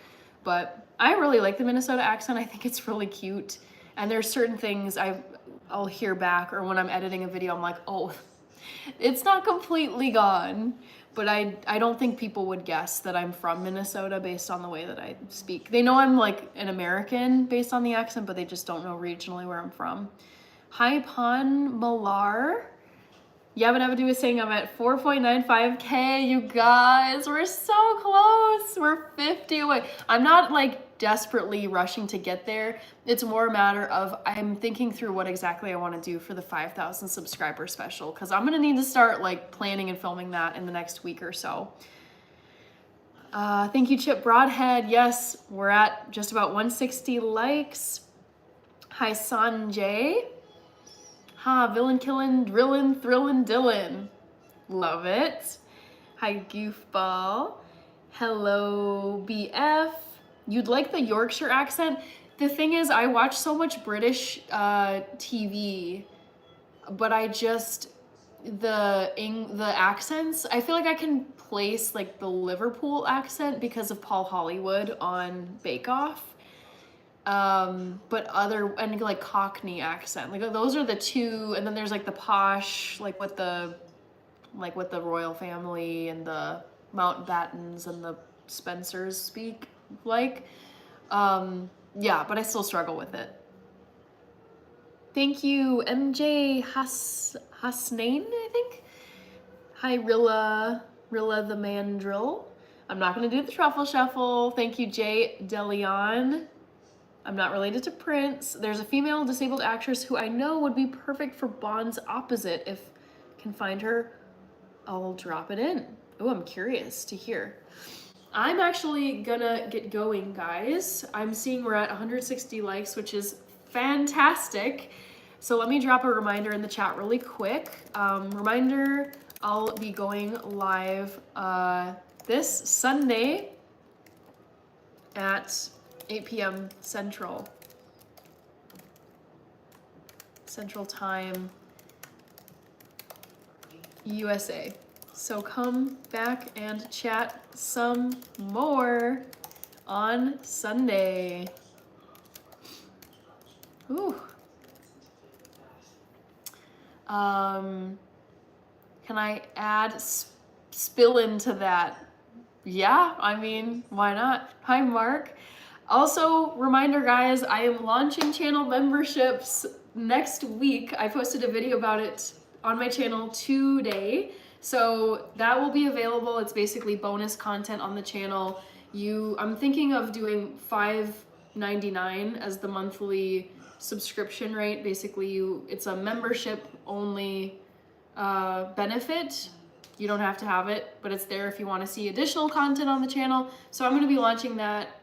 S1: But I really like the Minnesota accent. I think it's really cute. And there's certain things I'll hear back, or when I'm editing a video, I'm like, oh, it's not completely gone. But I don't think people would guess that I'm from Minnesota based on the way that I speak. They know I'm like an American based on the accent, but they just don't know regionally where I'm from. Hi, Pon Malar. Yabba Dabba Doo is saying I'm at 4.95K, you guys. We're so close. We're 50 away. I'm not like desperately rushing to get there. It's more a matter of I'm thinking through what exactly I want to do for the 5,000 subscriber special, because I'm gonna need to start like planning and filming that in the next week or so. Thank you, Chip Broadhead. Yes, we're at just about 160 likes. Hi, Sanjay. Ha, villain killin', drillin', thrillin' Dylan. Love it. Hi, Goofball. Hello, BF. You'd like the Yorkshire accent? The thing is, I watch so much British TV, but I just, the accents. I feel like I can place like the Liverpool accent because of Paul Hollywood on Bake Off. But and like Cockney accent, like those are the two, and then there's like the posh, like with the royal family and the Mountbattens and the Spencers speak like. Yeah, but I still struggle with it. Thank you, MJ Hasnain, I think. Hi, Rilla the Mandrill. I'm not gonna do the truffle shuffle. Thank you, Jay DeLeon. I'm not related to Prince. There's a female disabled actress who I know would be perfect for Bond's opposite. If can find her, I'll drop it in. Oh, I'm curious to hear. I'm actually gonna get going, guys. I'm seeing we're at 160 likes, which is fantastic. So let me drop a reminder in the chat really quick. Reminder, I'll be going live this Sunday at 8 p.m. Central Time, USA. So come back and chat some more on Sunday. Ooh. Can I add spill into that? Yeah, I mean, why not? Hi, Mark. Also, reminder, guys, I am launching channel memberships next week. I posted a video about it on my channel today. So that will be available. It's basically bonus content on the channel. I'm thinking of doing $5.99 as the monthly subscription rate. Basically, it's a membership only benefit. You don't have to have it, but it's there if you want to see additional content on the channel. So I'm going to be launching that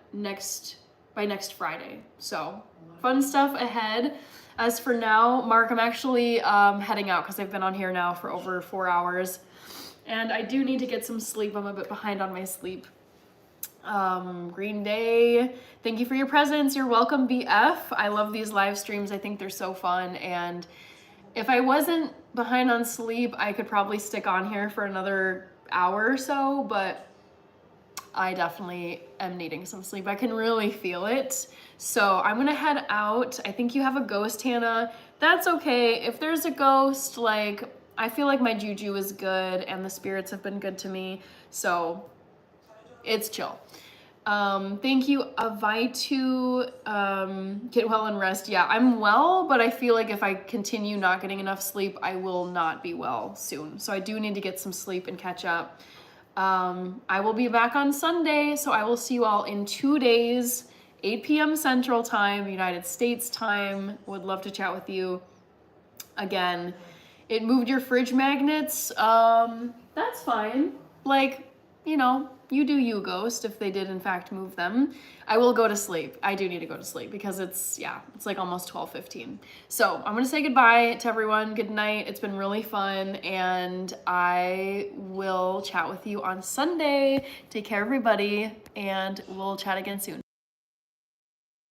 S1: by next Friday. So fun stuff ahead. As for now, Mark, I'm actually heading out because I've been on here now for over 4 hours, and I do need to get some sleep. I'm a bit behind on my sleep. Green Day, thank you for your presence. You're welcome, BF. I love these live streams. I think they're so fun, and if I wasn't behind on sleep, I could probably stick on here for another hour or so, but I definitely am needing some sleep. I can really feel it. So I'm gonna head out. I think you have a ghost, Hannah. That's okay. If there's a ghost, like, I feel like my juju is good and the spirits have been good to me. So it's chill. Thank you, Avaitu. Get well and rest. Yeah, I'm well, but I feel like if I continue not getting enough sleep, I will not be well soon. So I do need to get some sleep and catch up. I will be back on Sunday, so I will see you all in 2 days, 8 p.m. Central Time, United States time. Would love to chat with you again. It moved your fridge magnets. That's fine. Like, you know, you do you, ghost, if they did in fact move them. I will go to sleep. I do need to go to sleep because it's like almost 12:15. So I'm gonna say goodbye to everyone. Good night. It's been really fun, and I will chat with you on Sunday. Take care, everybody, and we'll chat again soon.